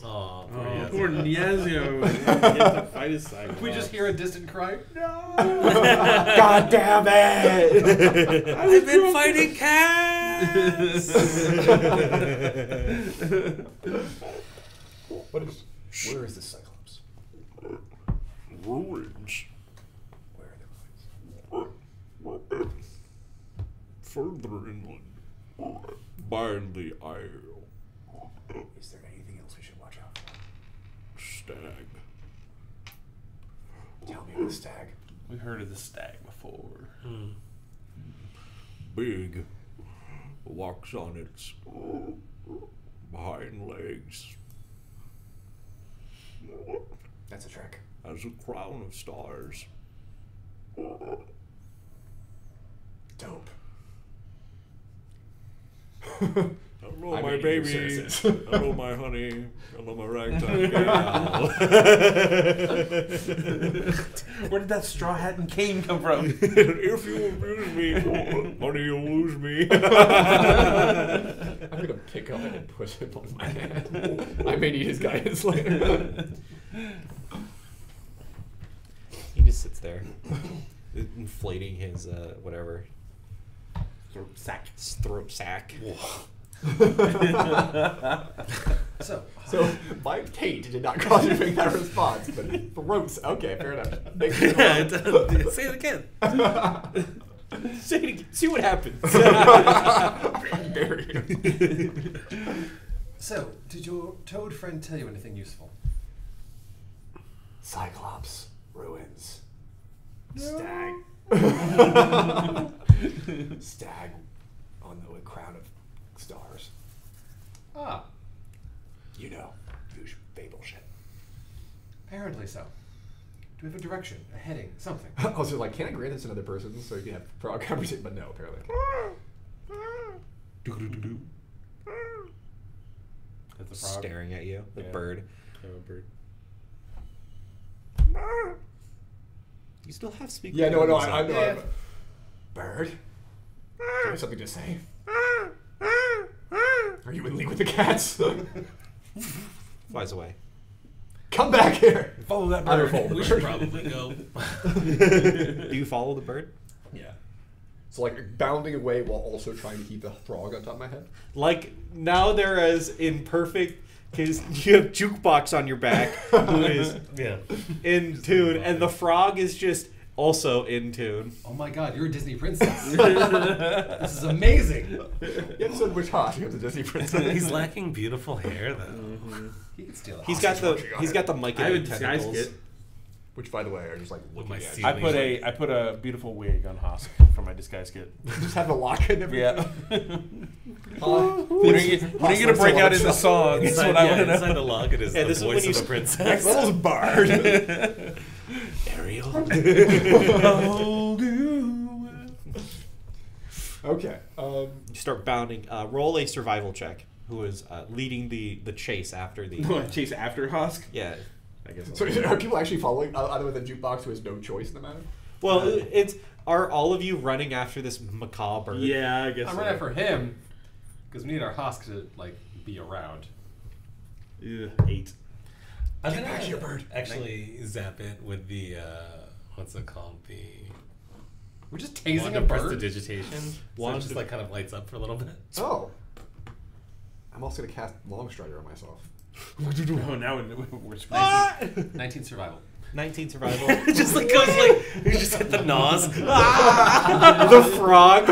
Oh, Poor Niazio. He gets to fight his cyclops. We just hear a distant cry. God damn it! I've been fighting cats. Where is the Cyclops? Ruins. Where are the ruins? Further inland. By the Isle. Is there anything else we should watch out for? Stag. Tell me of the stag. We heard of the stag before. Big. Walks on its hind legs. That's a trick. Has a crown of stars. Dope. Hello, I my mean, baby. services. Hello, my honey. Hello, my ragtime gal. Where did that straw hat and cane come from? If you abuse me, honey, you'll lose me. I'm gonna pick up and put him on my hand. I may need his guidance later. He just sits there, inflating his whatever. Throat sack. His throat sack. So, So my taint did not cause you to make that response, but throats. Okay, fair enough. Thank you. Say it again. Say it again. See what happens. so did your toad friend tell you anything useful? Cyclops, ruins, stag, stag on the crown of stars. Ah, You know, huge fable shit. apparently so. Do we have a direction, a heading, something? I was just like, can I grant this to another person so you can have frog conversation? But no, apparently. That's a frog. Staring at you. The Yeah. bird. Oh, a bird. You still have speak. Yeah, no, abilities, I though. know. Bird? Do you have something to say? Are you in league with the cats? Flies away. Come back here! Follow that I bird. revolt. We should probably go. Do you follow the bird? Yeah. So like bounding away while also trying to keep the frog on top of my head? Like, now there is in perfect case, you have Jukebox on your back, who is Yeah. in tune, and the frog is just also in tune. Oh my god, you're a Disney princess. This is amazing. The episode in which Hassk becomes a Disney princess. He's lacking beautiful hair, though. He can steal it. He's got the working on he's it. got the mic I have a in disguise tentacles. kit. Which, by the way, are just like looking My at seat. you. I put a beautiful wig on Hassk for my disguise kit. Just have the lock and everything. Yeah. When When are you gonna break out into song? That's what I want to inside know. the locket is Yeah, the this is when voice you of the s- princess. Next level's Bard. Ariel. Okay. You start bounding. Roll a survival check. Who is leading the chase after the? Chase after Hassk? Yeah. I guess. So are people actually following other than the jukebox who has no choice in the matter? Well, are all of you running after this macabre bird? Yeah, I guess. I'm running for him because we need our Hassk to like be around. 8. I'm Get gonna back here, bird. actually zap it with the what's it called? The We're just tasing wand a of bird. prestidigitation. So Wand it just of- like kind of lights up for a little bit. Oh. I'm also going to cast Longstrider on myself. Oh, now we're screaming. 19 survival. 19 survival. It just like goes like you just hit the nose. The frog.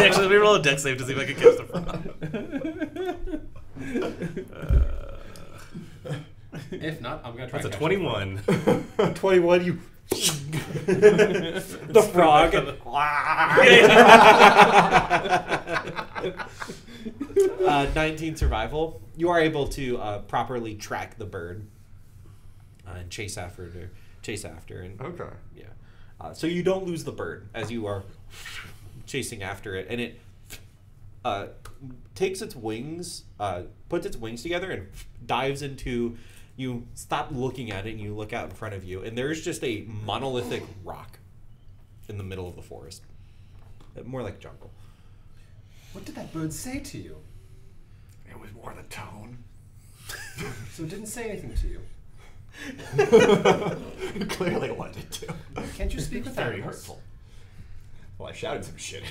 Actually, let me roll a dex save to see if I can catch the frog. If not, I'm gonna try. That's a and catch 21. 21. You. The frog. 19 survival. You are able to properly track the bird and chase after it. And Okay. yeah. So you don't lose the bird as you are chasing after it, and it takes its wings, puts its wings together, and dives into. You stop looking at it, and you look out in front of you, and there's just a monolithic rock in the middle of the forest, more like jungle. What did that bird say to you? It was more the tone. So it didn't say anything to you. Clearly wanted to. Can't you speak with Very animals? hurtful. Well, I shouted some shit.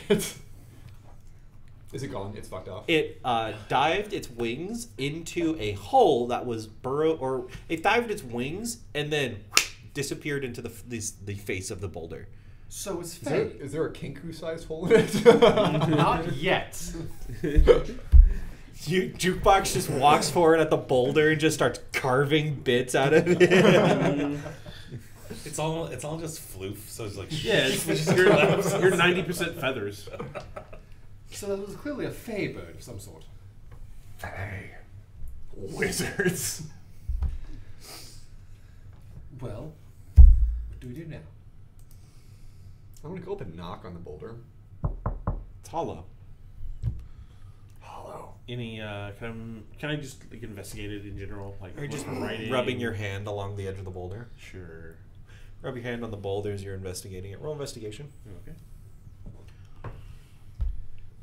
Is it gone? It's fucked off. It dived its wings into a hole that was it dived its wings and then disappeared into the face of the boulder. So it's Is there a kinku-sized hole in it? Not yet. Jukebox just walks forward at the boulder and just starts carving bits out of it. It's all just floof. So it's like Yeah, you're 90% feathers. So that was clearly a fey bird of some sort. Hey, wizards. Well, what do we do now? I'm gonna go up and knock on the boulder. It's hollow. Hollow. Any can I just like investigate it in general, like Or just writing, rubbing your hand along the edge of the boulder. Sure. Rub your hand on the boulder as you're investigating it. Roll investigation. Okay.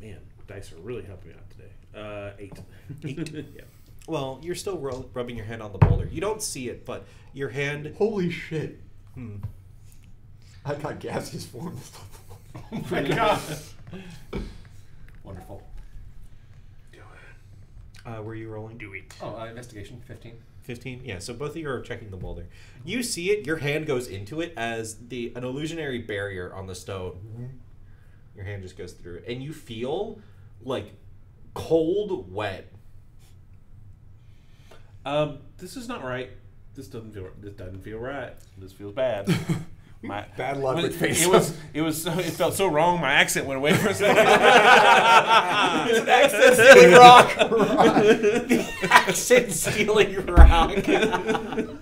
Man, dice are really helping me out today. 8. 8. Yeah. Well, you're still rubbing your hand on the boulder. You don't see it, but your hand. Holy shit. Hmm. I got gaseous form. Oh my god! Wonderful. Were you rolling? Do it. Oh, investigation 15. 15? Yeah, so both of you are checking the boulder. You see it, your hand goes into it as an illusionary barrier on the stone. Your hand just goes through it, and you feel like cold wet. This is not right. This doesn't feel right. This feels bad. My Bad luck with face. It felt so wrong. My accent went away for a second. Accent stealing rock. The accent stealing rock.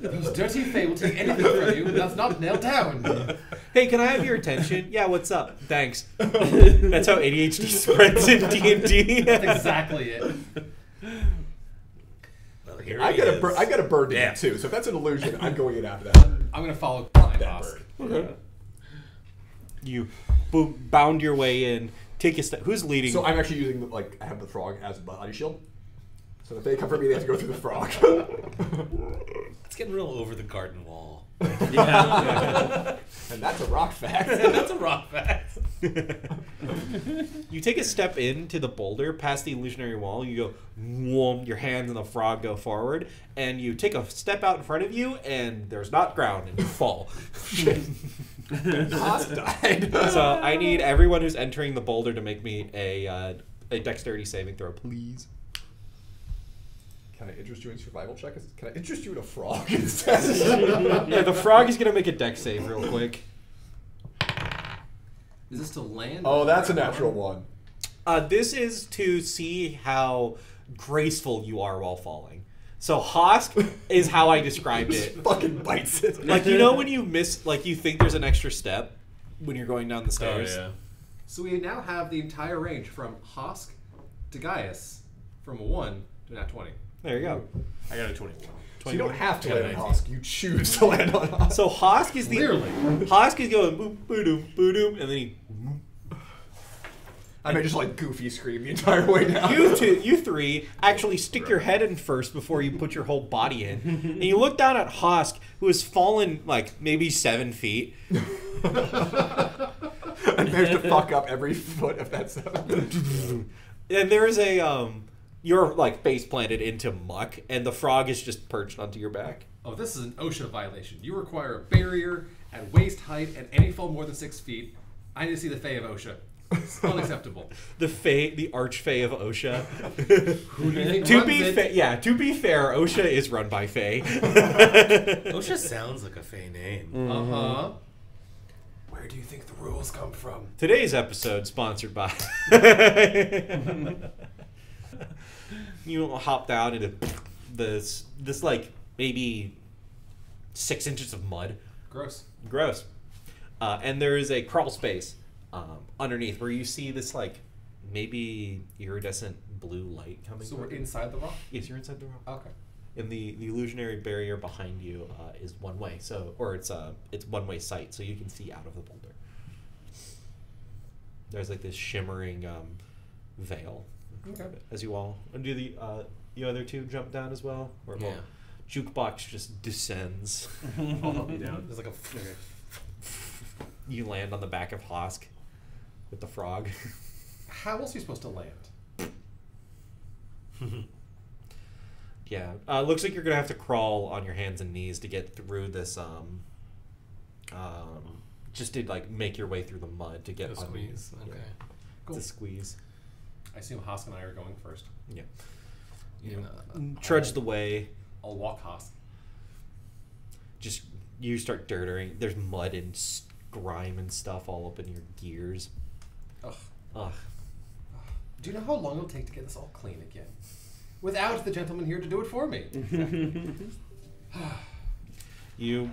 Those dirty fey will take anything from you that's not nailed down. Hey, can I have your attention? Yeah, what's up? Thanks. That's how ADHD spreads in D&D. That's exactly it. Well, here I he got is. I got a bird to Yeah. get too. So if that's an illusion, I'm going in after that. I'm gonna follow behind That Hassk. bird. You bound your way in. Take a step. Who's leading? So I'm actually using I have the frog as a body shield. So if they come for me, they have to go through the frog. It's getting real over the garden wall. Yeah. And that's a rock fact. That's a rock fact. You take a step into the boulder, past the illusionary wall. You go, whoom, your hands and the frog go forward, and you take a step out in front of you, and there's not ground, and you fall. Hassk died. So I need everyone who's entering the boulder to make me a dexterity saving throw, please. Can I interest you in survival check? Can I interest you in a frog instead? Yeah, the frog is gonna make a dex save real quick. Is this to land? Oh, that's a natural one. This is to see how graceful you are while falling. So Hassk is how I described it. Fucking bites it. Like, you know when you miss, like, you think there's an extra step when you're going down the Oh, stairs? yeah. So we now have the entire range from Hassk to Gaius, from a 1 to nat 20. There you go. I got a 21. So you don't have to Yeah, land on 19. Hassk. You choose to land on Hassk. So Hassk is the... Clearly. Hassk is going boom, boom, boom, and then he... I may just goofy scream the entire way down. You three actually stick your head in first before you put your whole body in. And you look down at Hassk, who has fallen, maybe 7 feet. I managed to fuck up every foot of that stuff. And there is a... You're, face planted into muck, and the frog is just perched onto your back. Oh, this is an OSHA violation. You require a barrier at waist height and any fall more than 6 feet. I need to see the Fae of OSHA. It's unacceptable. The archfey of OSHA. Who do you think To runs be it? to be fair, OSHA is run by Fae. OSHA sounds like a Fae name. Uh-huh. Where do you think the rules come from? Today's episode sponsored by. You hop down into this maybe 6 inches of mud. Gross. Gross. And there is a crawl space underneath where you see this maybe iridescent blue light coming. So we're from it. inside the rock? Yes, you're inside the rock. Okay. And the illusionary barrier behind you is one way, it's one way sight, so you can see out of the boulder. There's this shimmering veil. Okay. As you all do you other two jump down as well, or Yeah. jukebox just descends. I'll help you down. There's like a. You land on the back of Hassk with the frog. How else are you supposed to land? Yeah, looks like you're gonna have to crawl on your hands and knees to get through this. Just to make your way through the mud to get A on- squeeze. yeah, Okay. Cool. to squeeze. I assume Hassk and I are going first. Yeah, You trudge the way. I'll walk Hassk. Just you start dirtering. There's mud and grime and stuff all up in your gears. Ugh. Ugh. Do you know how long it'll take to get this all clean again? Without the gentleman here to do it for me. You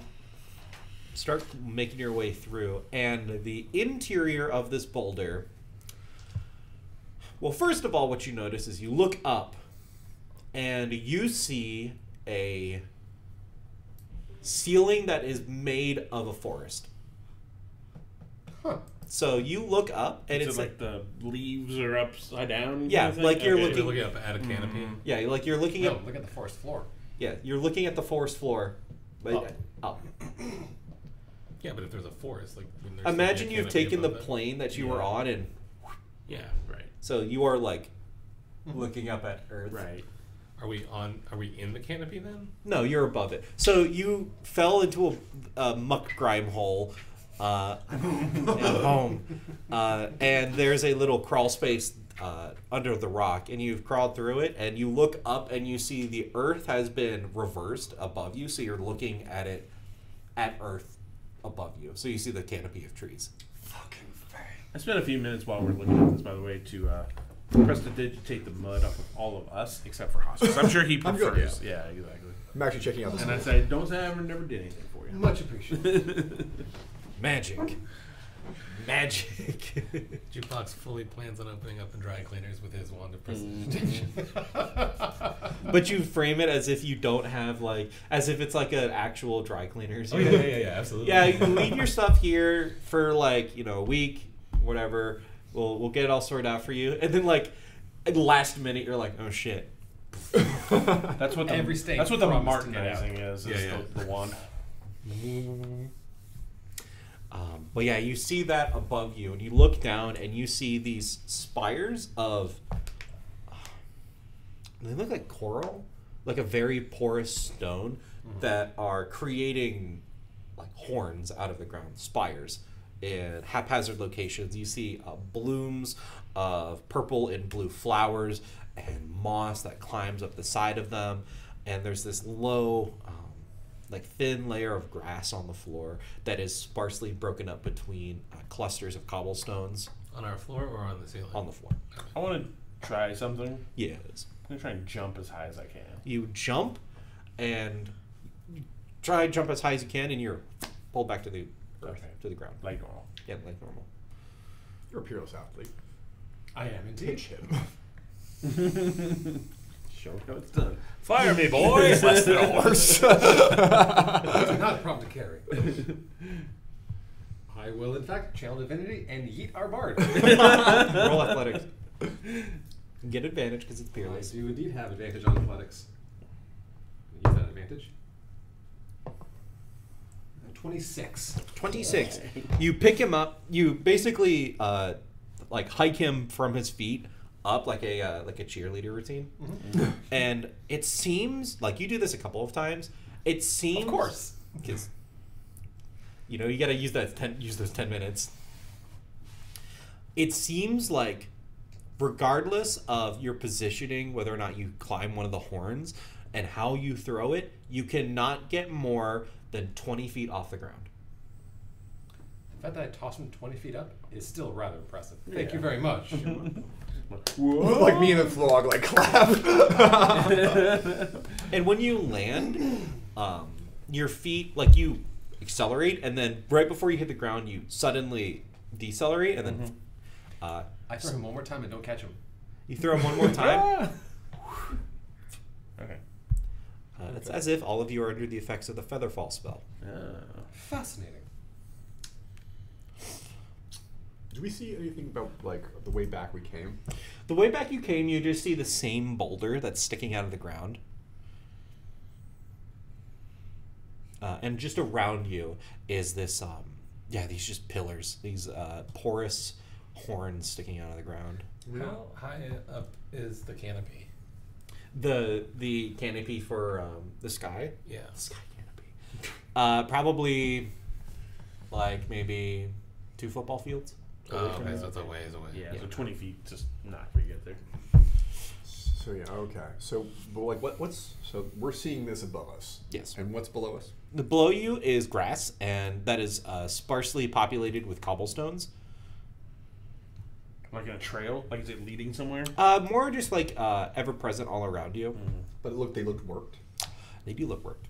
start making your way through, and the interior of this boulder. Well, first of all, what you notice is you look up, and you see a ceiling that is made of a forest. Huh. So you look up, and So it's the leaves are upside down. Yeah, kind of thing? like you're Okay. looking- You're looking up at a canopy. yeah, you're looking No, at look at the forest floor. you're looking at the forest floor. But up. Yeah, but if there's a forest, there's Imagine a you've canopy taken the above it. plane that you were Yeah. on, and Yeah, right. so you are looking up at Earth. Right. Are we in the canopy then? No, you're above it. So you fell into a muck grime hole at home, and there's a little crawl space under the rock, and you've crawled through it, and you look up, and you see the Earth has been reversed above you, so you're looking at it at Earth above you. So you see the canopy of trees. Fucking fang. I spent a few minutes while we're looking at this, by the way, to prestidigitate the mud off of all of us except for Hassk. I'm sure he I'm good, prefers. Yeah, exactly. I'm actually checking out this. And I say, don't say I never did anything for you. Much appreciated. Magic. Magic. Jukebox fully plans on opening up the dry cleaners with his wand of precision. But you frame it as if you don't have as if it's like an actual dry cleaners. Oh yeah, absolutely. Yeah, you leave your stuff here for a week, whatever. We'll get it all sorted out for you, and then at the last minute you're like, oh shit. That's what Every state That's what the promised to get Martinizing is. The wand. But yeah, you see that above you, and you look down, and you see these spires of. They look like coral, like a very porous stone that are creating horns out of the ground, spires in haphazard locations. You see blooms of purple and blue flowers and moss that climbs up the side of them, and there's this low thin layer of grass on the floor that is sparsely broken up between clusters of cobblestones. On our floor or on the ceiling? On the floor. I want to try something. Yeah, it is. I'm going to try and jump as high as I can. You jump and try and jump as high as you can, and you're pulled back to the earth, to the ground. Like normal. Yeah, like normal. You're a peerless athlete. I am indeed. Pitch him. Show how it's done. Fire me, boys! Less than a horse. Not a problem to carry. I will, in fact, channel divinity and yeet our bard. Roll athletics. Get advantage because it's I peerless. do indeed have advantage on athletics. Use that advantage. 26. 26. You pick him up. You basically hike him from his feet up like a cheerleader routine. Mm-hmm. And it seems like you do this a couple of times. It seems, Of course, because you got to use those 10 minutes. It seems like, regardless of your positioning, whether or not you climb one of the horns and how you throw it, you cannot get more than 20 feet off the ground. the fact that I tossed him 20 feet up is still rather impressive. Thank you very much. Whoa. Like me and the frog, clap. And when you land, your feet, you accelerate, and then right before you hit the ground, you suddenly decelerate, and then I throw him one more time and don't catch him. you throw him one more time. Okay. It's as if all of you are under the effects of the Featherfall spell. Fascinating. Do we see anything about the way back we came? The way back you came, you just see the same boulder that's sticking out of the ground. And just around you is this, these just pillars, these porous horns sticking out of the ground. How high up is the canopy? The canopy for the sky? Yeah. The sky canopy. Probably maybe 2 football fields. Oh, okay, so it's a ways away. Yeah, Yeah. so 20 feet, just not where you get there. So yeah, okay. So, but what's so we're seeing this above us. Yes. And what's below us? Below you is grass, and that is sparsely populated with cobblestones. Like in a trail? Like is it leading somewhere? More just ever present all around you. Mm-hmm. But they looked worked. They do look worked.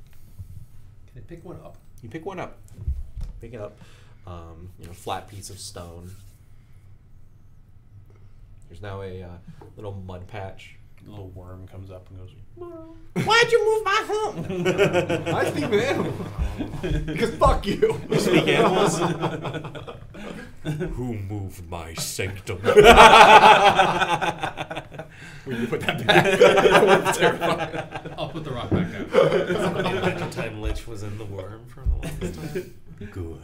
Can I pick one up? You pick one up. Pick it up. Flat piece of stone. There's now a little mud patch. A little worm comes up and goes, Why'd you move my hump? I speak with animals. Because fuck you. You speak animals? Who moved my sanctum? When you put that back, I was terrified. I'll put the rock back down. The Adventure Time Lich was in the worm for the longest time. Good.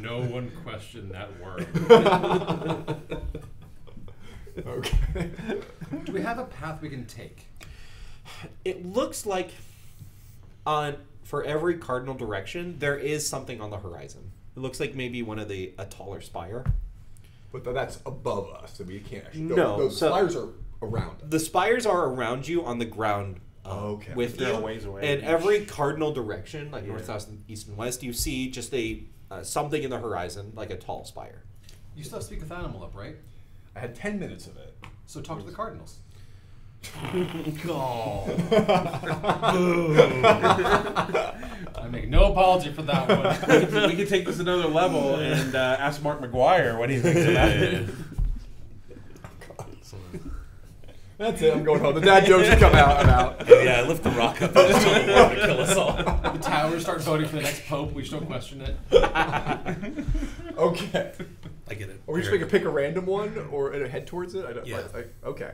No one questioned that worm. Okay. Do we have a path we can take? It looks like for every cardinal direction, there is something on the horizon. It looks like maybe a taller spire. But that's above us, so we can't actually. No, those so- spires are around us. The spires are around you on the ground Okay. with They're you. a ways away. And every cardinal direction, like Yeah. north, south, east, and west, you see just something in the horizon, like a tall spire. You still have Speak with Animal up, right? I had 10 minutes of it. So talk to the Cardinals. Oh. I make no apology for that one. We could take this another level and ask Mark McGuire what he thinks about it. That's it. I'm going home. The dad jokes have come out. I'm out. Yeah, I lift the rock up and just tell the war to kill us all. The tower starts voting for the next pope. We just don't question it. Okay. I get it. Are we just going to pick a random one or head towards it? I don't. Yeah. Okay.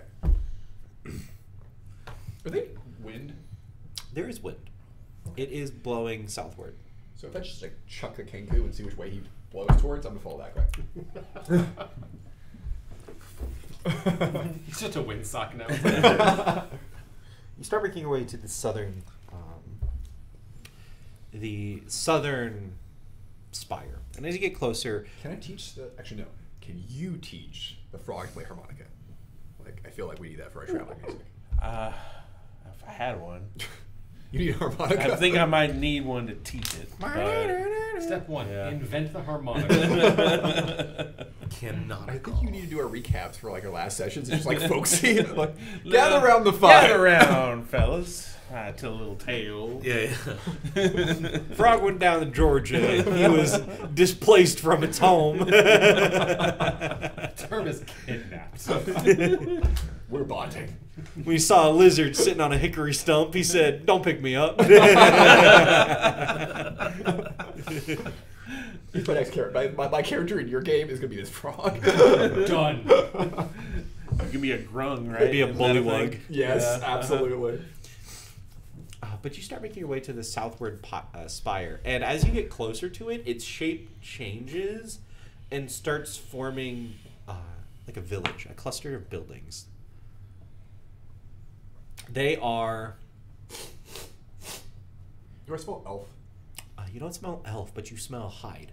Are they wind? There is wind. It is blowing southward. So if I just like chuck the Kenku and see which way he blows towards, I'm gonna follow that way. He's such a windsock now. You start making your way to the southern spire, and as you get closer, Can I teach the? Actually, no. Can you teach the frog to play harmonica? Like, I feel like we need that for our traveling music. If I had one, You need a harmonica. I think I might need one to teach it. But Step 1, Yeah. invent the harmonica. Cannot. I think you need to do our recaps for like our last sessions and just like folksy. Like, gather around the fire. Gather around, fellas. I tell a little tale. Yeah. Frog went down to Georgia. He was displaced from its home. Term is kidnapped. We're bonding. We saw a lizard sitting on a hickory stump. He said, "Don't pick me up." He's my next character. My character in your game is gonna be this frog. Done. Give me a grung, right? Be a Isn't that bullywug. thing? Yes, Yeah. absolutely. But you start making your way to the southward spire, and as you get closer to it, its shape changes and starts forming like a village, a cluster of buildings. They are. Do I smell elf? You don't smell elf, but you smell hide,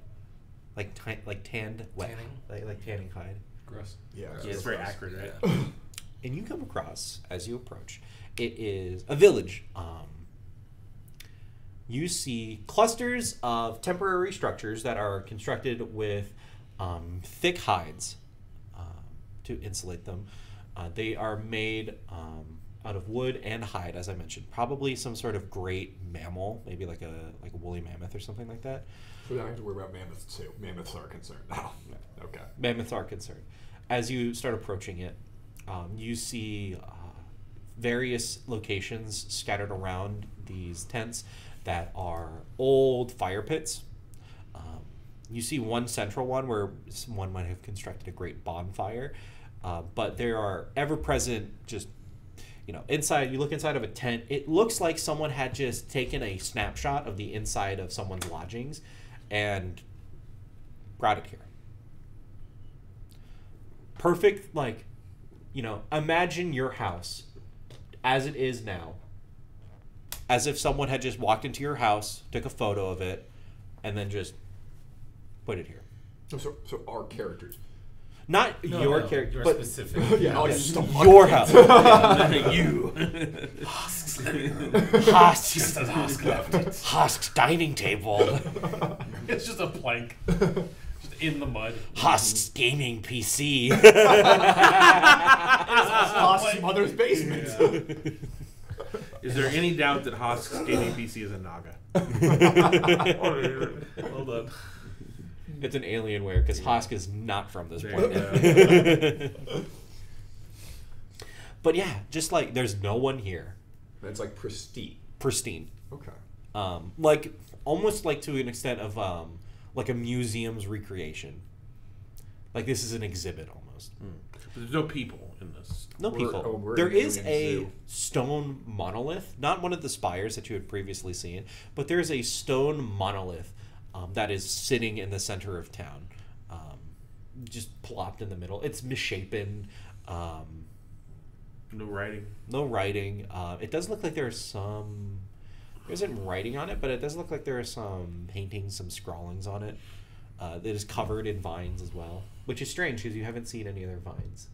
like tanned wet, Tanning? like tanning hide. Gross. Yeah. Yeah, it's very accurate, right? And you come across, as you approach, it is a village. You see clusters of temporary structures that are constructed with thick hides to insulate them. They are made out of wood and hide, as I mentioned. Probably some sort of great mammal, maybe like a woolly mammoth or something like that. So we don't have to worry about mammoths too. Mammoths are concerned now. Okay. Mammoths are concerned. As you start approaching it, you see various locations scattered around these tents that are old fire pits. You see one central one where someone might have constructed a great bonfire, but there are ever-present just, inside, you look inside of a tent, it looks like someone had just taken a snapshot of the inside of someone's lodgings and brought it here. Perfect, imagine your house as it is now, as if someone had just walked into your house, took a photo of it, and then just put it here. So our characters. Not your character, but specific. Yeah, your house. You. Hassk's dining table. It's just a plank. Just in the mud. Hassk's gaming PC. Hassk's mother's basement. Is there any doubt that Hassk's gaming PC is a Naga? Hold up. It's an Alienware because Hassk is not from this There planet. But yeah, just like there's no one here. It's like pristine. Pristine. Okay. Almost like to an extent of like a museum's recreation. Like this is an exhibit almost. There's no people in this. No people. We're There in the is alien a zoo. stone monolith, not one of the spires that you had previously seen, but there is a stone monolith that is sitting in the center of town, just plopped in the middle. It's misshapen. No writing. No writing. It does look like there isn't writing on it, but it does look like there are some paintings, some scrawlings on it. That is covered in vines as well, which is strange because you haven't seen any other vines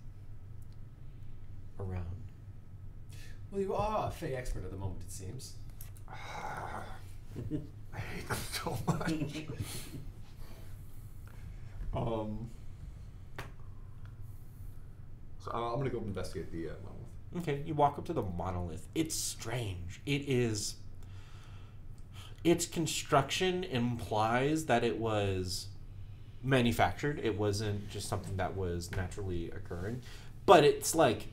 around. Well, you are a Fey expert at the moment, it seems. I hate them so much. So I'm gonna go investigate the monolith. Okay, you walk up to the monolith. It's strange. It is its construction implies that it was manufactured. It wasn't just something that was naturally occurring. But it's like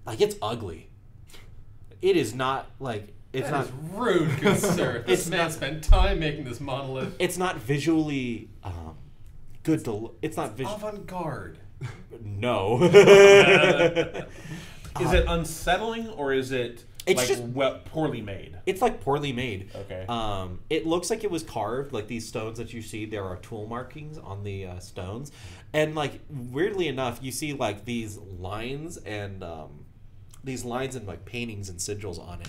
it's ugly. It is not like it's That not is rude, good sir. This man spent time making this monolith. it's not visually good to. It's not visual. Avant-garde. No. Is it unsettling or is it It's like just- poorly made? It's like poorly made. Okay. It looks like it was carved. Like these stones that you see, there are tool markings on the stones, and like weirdly enough, you see like these lines and like paintings and sigils on it.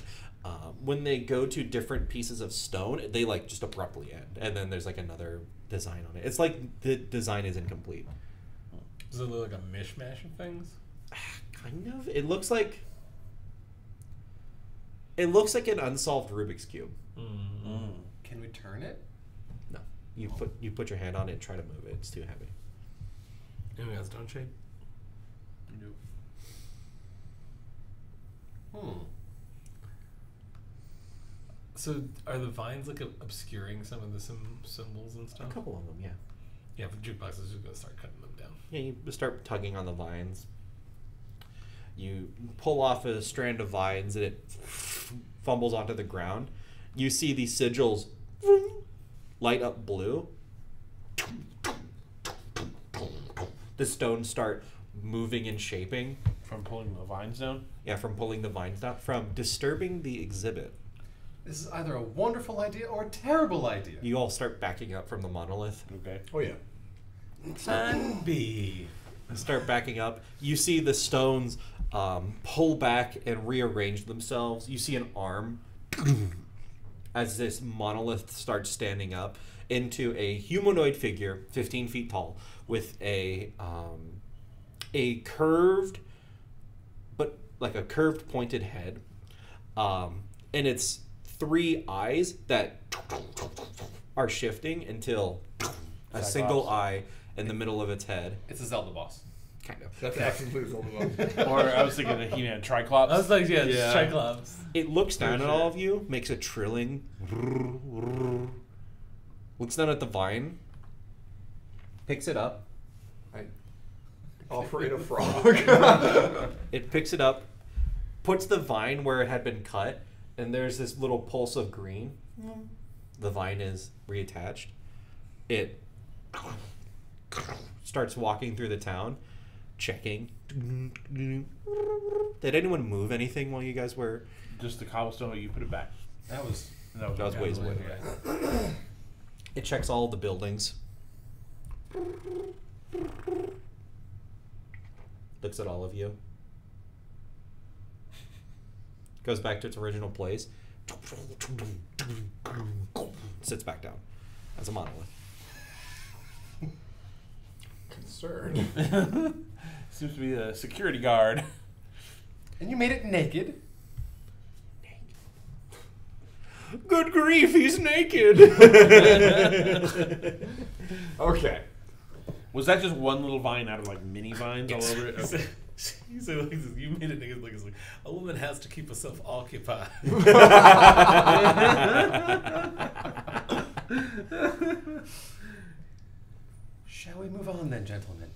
When they go to different pieces of stone, they like just abruptly end, and then there's like another design on it. It's like the design is incomplete. Does it look like a mishmash of things? Kind of. It looks like an unsolved Rubik's cube. Can we turn it? No, you put your hand on it and try to move it. It's too heavy. Anyone got stone shape? Nope. So are the vines like obscuring some of the symbols and A stuff? couple of them, yeah. Yeah, for jukebox is just gonna start cutting them down. Yeah, you start tugging on the vines. You pull off a strand of vines and it fumbles onto the ground. You see these sigils light up blue. The stones start moving and shaping. From pulling the vines down? Yeah, from pulling the vines down. From disturbing the exhibit. This is either a wonderful idea or a terrible idea. You all start backing up from the monolith. Okay. Oh yeah. Plan B. Start backing up. You see the stones pull back and rearrange themselves. You see an arm as this monolith starts standing up into a humanoid figure, 15 feet tall, with a curved, but like a curved pointed head, and it's 3 eyes that are shifting until a single eye in the middle of its head. It's a Zelda boss. Kind of. That's absolutely Zelda. Or I was thinking of He-Man Triclops. I was like, yeah, Yeah. Triclops. It looks down For at sure. all of you, makes a trilling. Looks down at the vine, picks it up. I offer it a frog. It picks it up, puts the vine where it had been cut, and there's this little pulse of green. The vine is reattached. It starts walking through the town, checking. Did anyone move anything while you guys were? Just the cobblestone, you put it back. That was That was ways away. It checks all of the buildings. Looks at all of you. Goes back to its original place. Sits back down as a monolith. Concerned. Seems to be a security guard. And you made it naked? Good grief, he's naked! Okay. Was that just one little vine out of like mini vines all over it? He Okay. said, he said, like, you made it niggas like it's like a woman has to keep herself occupied. Shall we move on then, gentlemen?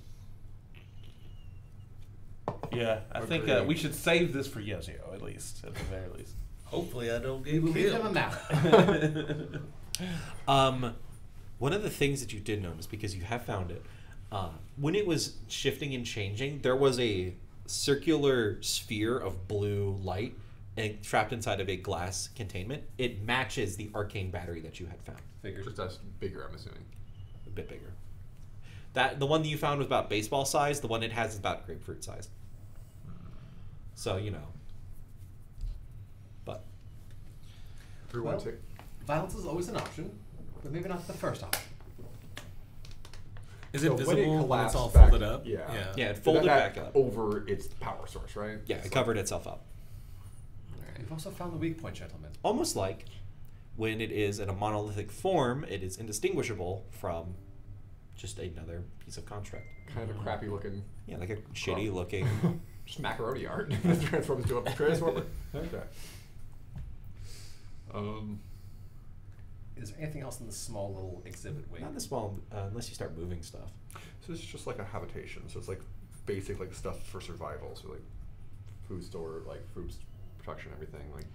Yeah, I think Agreed. we should save this for Yozio, at least, at the very least. Hopefully, I don't We get will leave him a killed. map. One of the things that you did notice, because you have found it, when it was shifting and changing, there was a circular sphere of blue light trapped inside of a glass containment. It matches the arcane battery that you had found. Figured. Just us bigger, I'm assuming. A bit bigger. The one that you found was about baseball size. The one it has is about grapefruit size. So, you know. But Everyone Well, take. Violence is always an option, but maybe not the first option. Is So it when it visible when it's collapsed all back- folded up? yeah. yeah, it Did folded that back up. over its power source, right? Yeah, It's it covered itself up. We've also found the weak point, gentlemen. Almost like when it is in a monolithic form, it is indistinguishable from just another piece of construct. kind of a crappy looking, Yeah, like a shitty looking. just macaroni art that transforms into a transformer. Okay. Is there anything else in the small little exhibit wing? Not the small, unless you start moving stuff. So it's just like a habitation. So it's like basic like stuff for survival. So like food store, like food production, everything. Like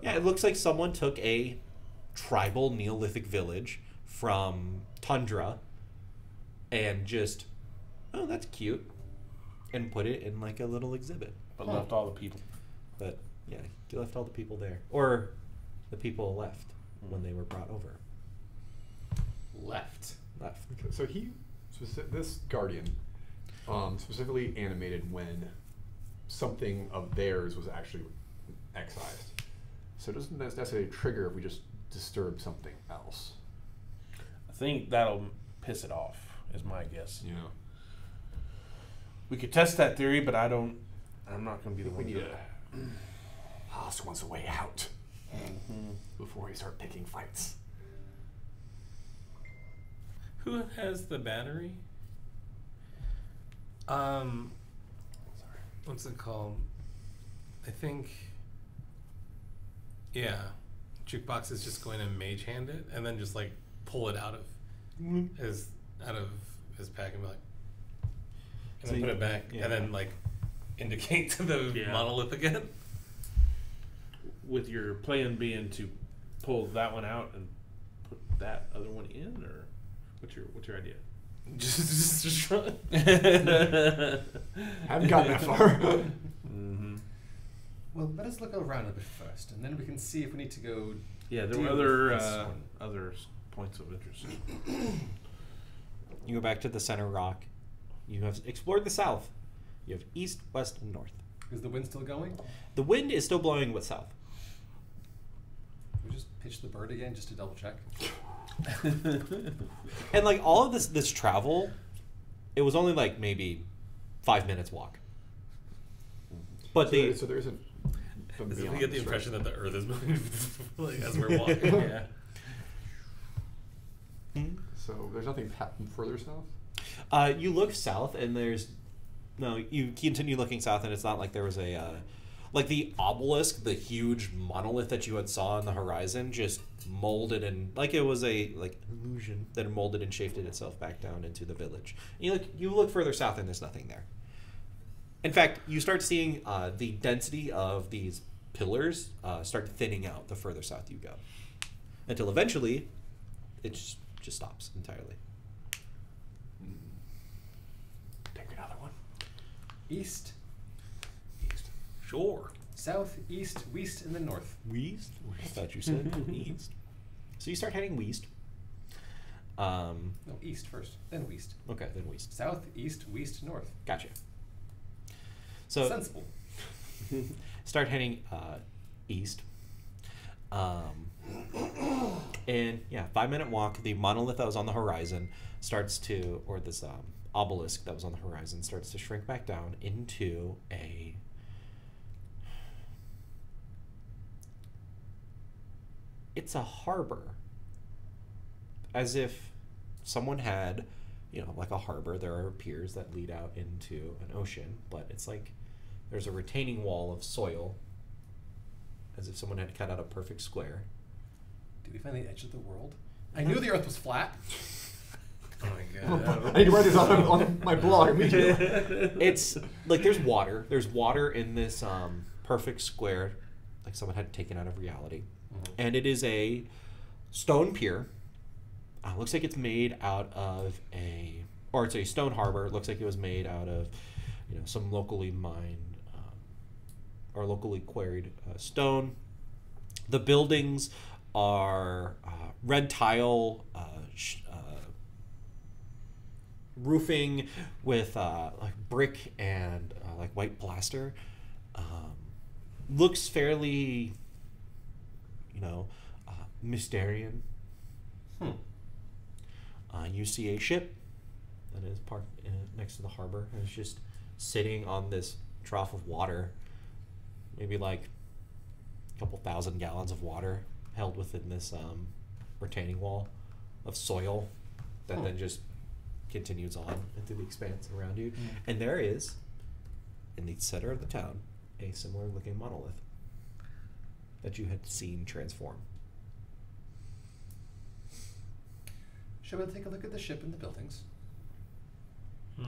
Yeah, it looks like someone took a tribal Neolithic village from Tundra and just, oh, that's cute, and put it in like a little exhibit. But left all the people. But yeah, you left all the people there, or the people left when they were brought over. Left. Okay, so this guardian, specifically animated when something of theirs was actually excised. So it doesn't necessarily trigger if we just disturb something else. I think that'll piss it off, is my guess. You know. We could test that theory, but I'm not going to be the We one need to a Hassk wants a way out before we start picking fights. Who has the battery? What's it called? I think. Yeah, Jukebox is just going to mage hand it and then just like pull it out of his pack and be like, and So then put you- it back yeah. and then like indicate to the Yeah. monolith again. With your plan being to pull that one out and put that other one in, or what's your idea? just run. Haven't gotten that far. Mm-hmm. Well, let us look around a bit first, and then we can see if we need to go. Yeah, there deal were with this one. other points of interest. You go back to the center rock. You have explored the south. You have east, west, and north. Is the wind still going? The wind is still blowing with south. Can we just pitch the bird again just to double check? And like all of this travel, it was only like maybe 5 minutes walk. But So there isn't. As if we get the impression that the earth is moving like, as we're walking. Yeah. So there's nothing further south. You look south, and you continue looking south, and it's not like there was a like the obelisk, the huge monolith that you had saw on the horizon, just molded and like it was a like illusion that molded and shaped itself back down into the village. And you look further south, and there's nothing there. In fact, you start seeing the density of these pillars start thinning out the further south you go, until eventually it just stops entirely. Take another one. East, Sure. south, east, west, and then north. West? I thought you said east. So you start heading west. No, east first, then west. Okay, then west. South, east, west, north. Gotcha. So Sensible. start heading east. And yeah, 5-minute walk. The monolith that was on the horizon starts to, or this obelisk that was on the horizon starts to shrink back down into a. It's a harbor. As if someone had, like a harbor. There are piers that lead out into an ocean, but it's like there's a retaining wall of soil, as if someone had cut out a perfect square. Did we find the edge of the world? I knew the earth was flat. Oh my god. I need to write this on my blog immediately. It's like there's water. There's water in this perfect square, like someone had taken out of reality. And it is a stone pier. Looks like it's made out of it's a stone harbor. It looks like it was made out of, some locally mined or locally quarried stone. The buildings are red tile roofing with like brick and like white plaster. Looks fairly, Mysterian. You see a ship that is parked next to the harbor, and it's just sitting on this trough of water, maybe like a couple thousand gallons of water held within this retaining wall of soil that then just continues on into the expanse around you. And there is, in the center of the town, a similar looking monolith that you had seen transform. Shall we take a look at the ship and the buildings? We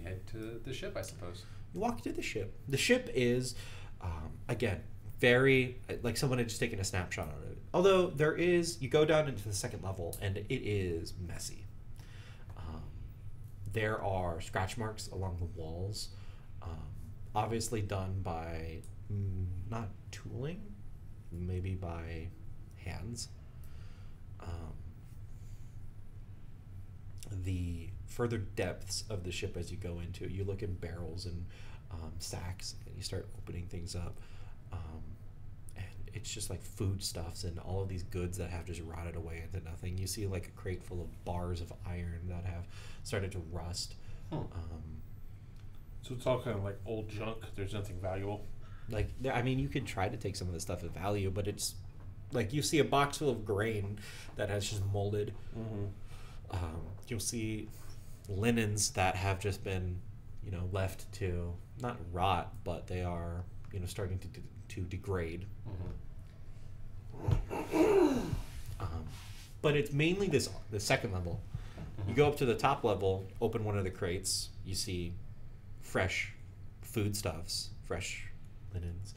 head to the ship, I suppose. You walk to the ship. The ship is, again, very, like someone had just taken a snapshot of it. Although there is, you go down into the second level and it is messy. There are scratch marks along the walls, obviously done by, not tooling, maybe by hands. The further depths of the ship as you go into it, you look in barrels and sacks, and you start opening things up, and it's just like foodstuffs and all of these goods that have just rotted away into nothing. You see like a crate full of bars of iron that have started to rust. So it's all kind of like old junk. There's nothing valuable. Like, I mean, you could try to take some of the stuff of value, but it's like you see a box full of grain that has just molded. You'll see linens that have just been, left to not rot, but they are, starting to degrade. But it's mainly the second level. You go up to the top level, open one of the crates, you see fresh foodstuffs, fresh linens.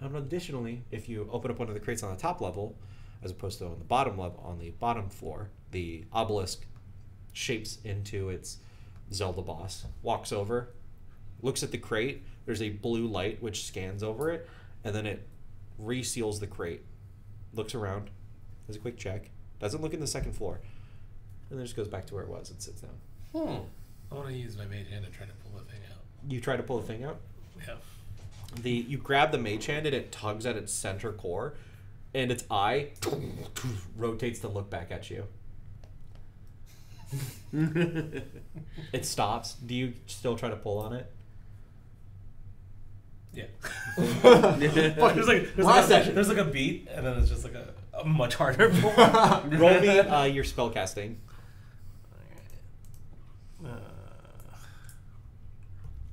And additionally, if you open up one of the crates on the top level, as opposed to on the bottom level, on the bottom floor, the obelisk shapes into its Zelda boss, walks over, looks at the crate. There's a blue light which scans over it, and then it reseals the crate, looks around, does a quick check, doesn't look in the second floor, and then just goes back to where it was and sits down. I want to use my mage hand to try to pull the thing out. You try to pull the thing out? Yeah. You grab the mage hand and it tugs at its center core, and its eye rotates to look back at you. It stops. Do you still try to pull on it? Yeah. there's like a beat, and then it's just like a much harder pull. Roll me your spell casting.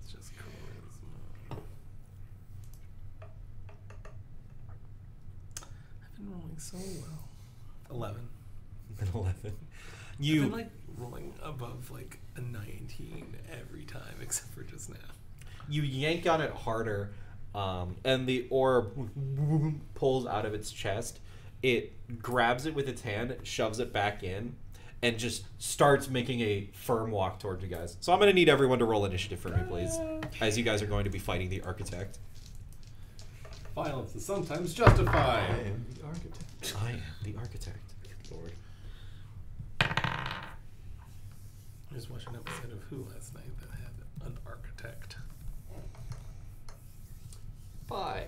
It's just charisma. I've been rolling so well. 11. An 11. I've been like rolling above like a 19 every time except for just now. You yank on it harder, and the orb pulls out of its chest. It grabs it with its hand, shoves it back in, and just starts making a firm walk towards you guys. So I'm going to need everyone to roll initiative for me, please, as you guys are going to be fighting the architect. Violence is sometimes justified. I am the architect. I am the architect. Lord. I was watching an episode of Who last night that had an architect. 5.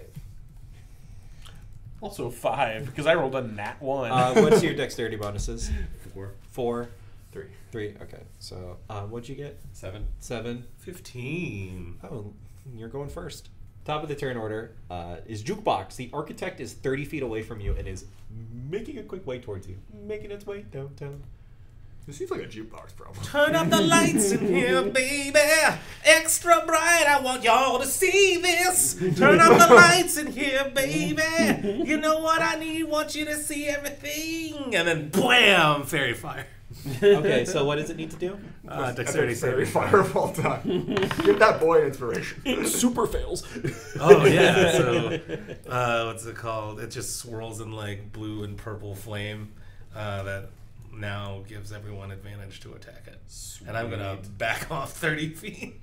Also 5, because I rolled a nat 1. What's your dexterity bonuses? 4. 4. 3. 3. Okay. So what'd you get? 7. 7. 15. Oh, you're going first. Top of the turn order is Jukebox. The architect is 30 feet away from you and is making a quick way towards you. Making its way downtown. This seems like a jukebox problem. Turn up the lights in here, baby. Extra bright, I want y'all to see this. Turn up the lights in here, baby. You know what I need? Want you to see everything. And then, blam, fairy fire. Okay, so what does it need to do? Dexterity saving fireball time. Give that boy inspiration. Super fails. Oh, yeah. So, what's it called? It just swirls in like blue and purple flame that now gives everyone advantage to attack it. Sweet. And I'm going to back off 30 feet.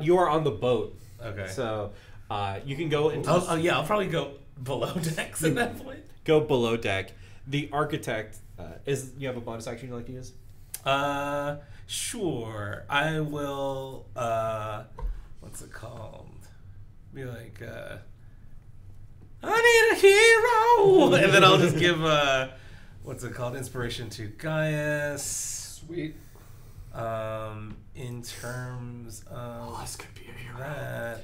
You are on the boat. Okay. So you can go into... I'll probably go below decks at that point. Go below deck. The architect... you have a bonus action you'd like to use? Sure. I will... what's it called? Be like... I need a hero! And then I'll just give... what's it called? Inspiration to Gaius. Sweet. In terms of this could be a hero. that,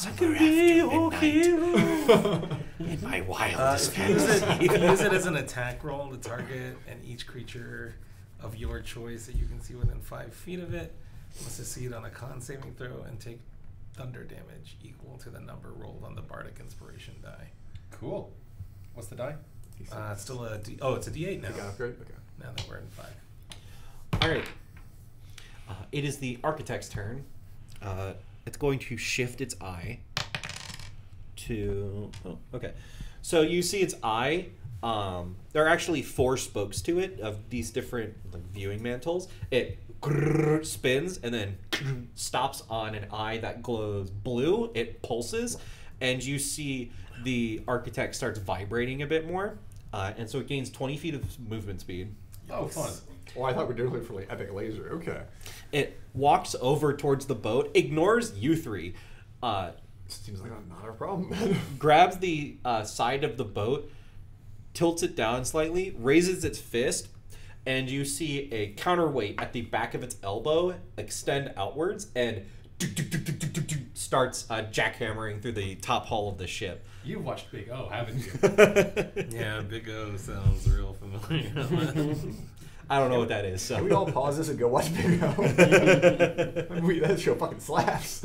I could be your hero in my wildest fantasy. use it as an attack roll to target, and each creature of your choice that you can see within 5 feet of it must succeed on a con saving throw and take thunder damage equal to the number rolled on the bardic inspiration die. Cool. What's the die? It's still a D. Oh, it's a D8 now. You got upgrade? Okay. Now that we're in 5. All right. It is the architect's turn. It's going to shift its eye to... Oh, okay. So you see its eye. There are actually 4 spokes to it of these different viewing mantles. It spins and then stops on an eye that glows blue. It pulses, and you see the architect starts vibrating a bit more. And so it gains 20 feet of movement speed. Oh, fun. Well, I thought we were doing it for like epic laser. Okay. It walks over towards the boat, ignores you 3, Seems like not a problem. grabs the side of the boat, tilts it down slightly, raises its fist, and you see a counterweight at the back of its elbow extend outwards and starts jackhammering through the top hull of the ship. You've watched Big O, haven't you? Yeah, Big O sounds real familiar. I don't know what that is. So Can we all pause this and go watch Big O? That show fucking slaps.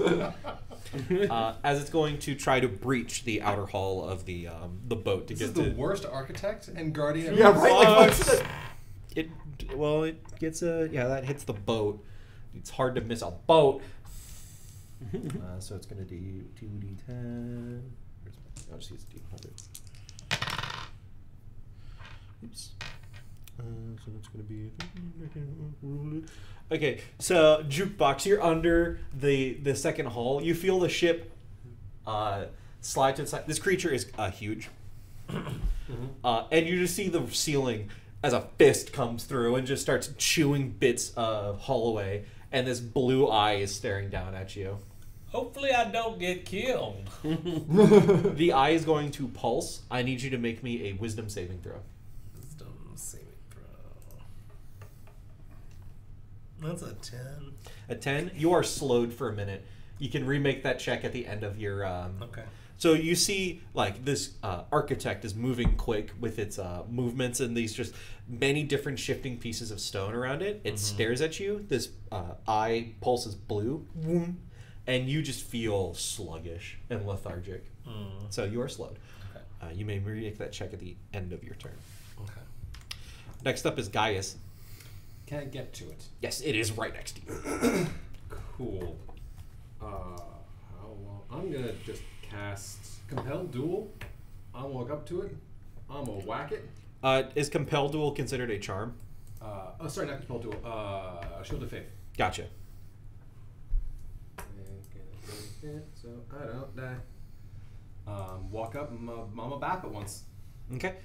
as it's going to try to breach the outer hull of the boat to This get is to the worst architect and guardian. Yeah, right. Like, what's the... it. Well, it gets that hits the boat. It's hard to miss a boat. So it's gonna do 2d10. I'll just use d100. Oops. So that's gonna be okay. So jukebox, you're under the second hull. You feel the ship slide to the side. This creature is huge, and you just see the ceiling as a fist comes through and just starts chewing bits of hull away. And this blue eye is staring down at you. Hopefully I don't get killed. The eye is going to pulse. I need you to make me a wisdom saving throw. Wisdom saving throw. That's a 10. At 10, you are slowed for a minute. You can remake that check at the end of your... Okay. So you see, like, this architect is moving quick with its movements and these just many different shifting pieces of stone around it. It stares at you. This eye pulses blue. And you just feel sluggish and lethargic. So you are slowed. Okay. You may remake that check at the end of your turn. Okay. Next up is Gaius. Can I get to it? Yes, it is right next to you. Cool. How long? I'm gonna just cast Compel Duel. I'll walk up to it. I'm gonna whack it. Is Compel Duel considered a charm? Oh, sorry, not Compel Duel. Shield of Faith. Gotcha. So I don't die. Walk up, and I'm gonna bap it once. Okay.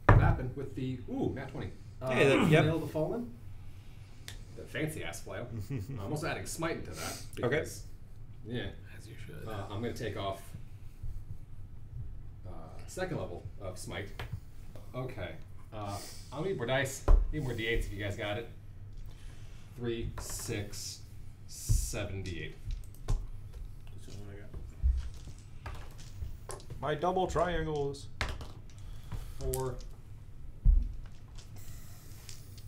Bapping with the nat 20. Yep. Nail the Fallen. The fancy ass flail. I'm almost adding smite into that. Okay. Because, yeah. As you should. I'm gonna take off second level of smite. Okay. I'll need more dice. Need more d8s if you guys got it. 3, 6, 7 d8. That's what I got. My double triangles. 4.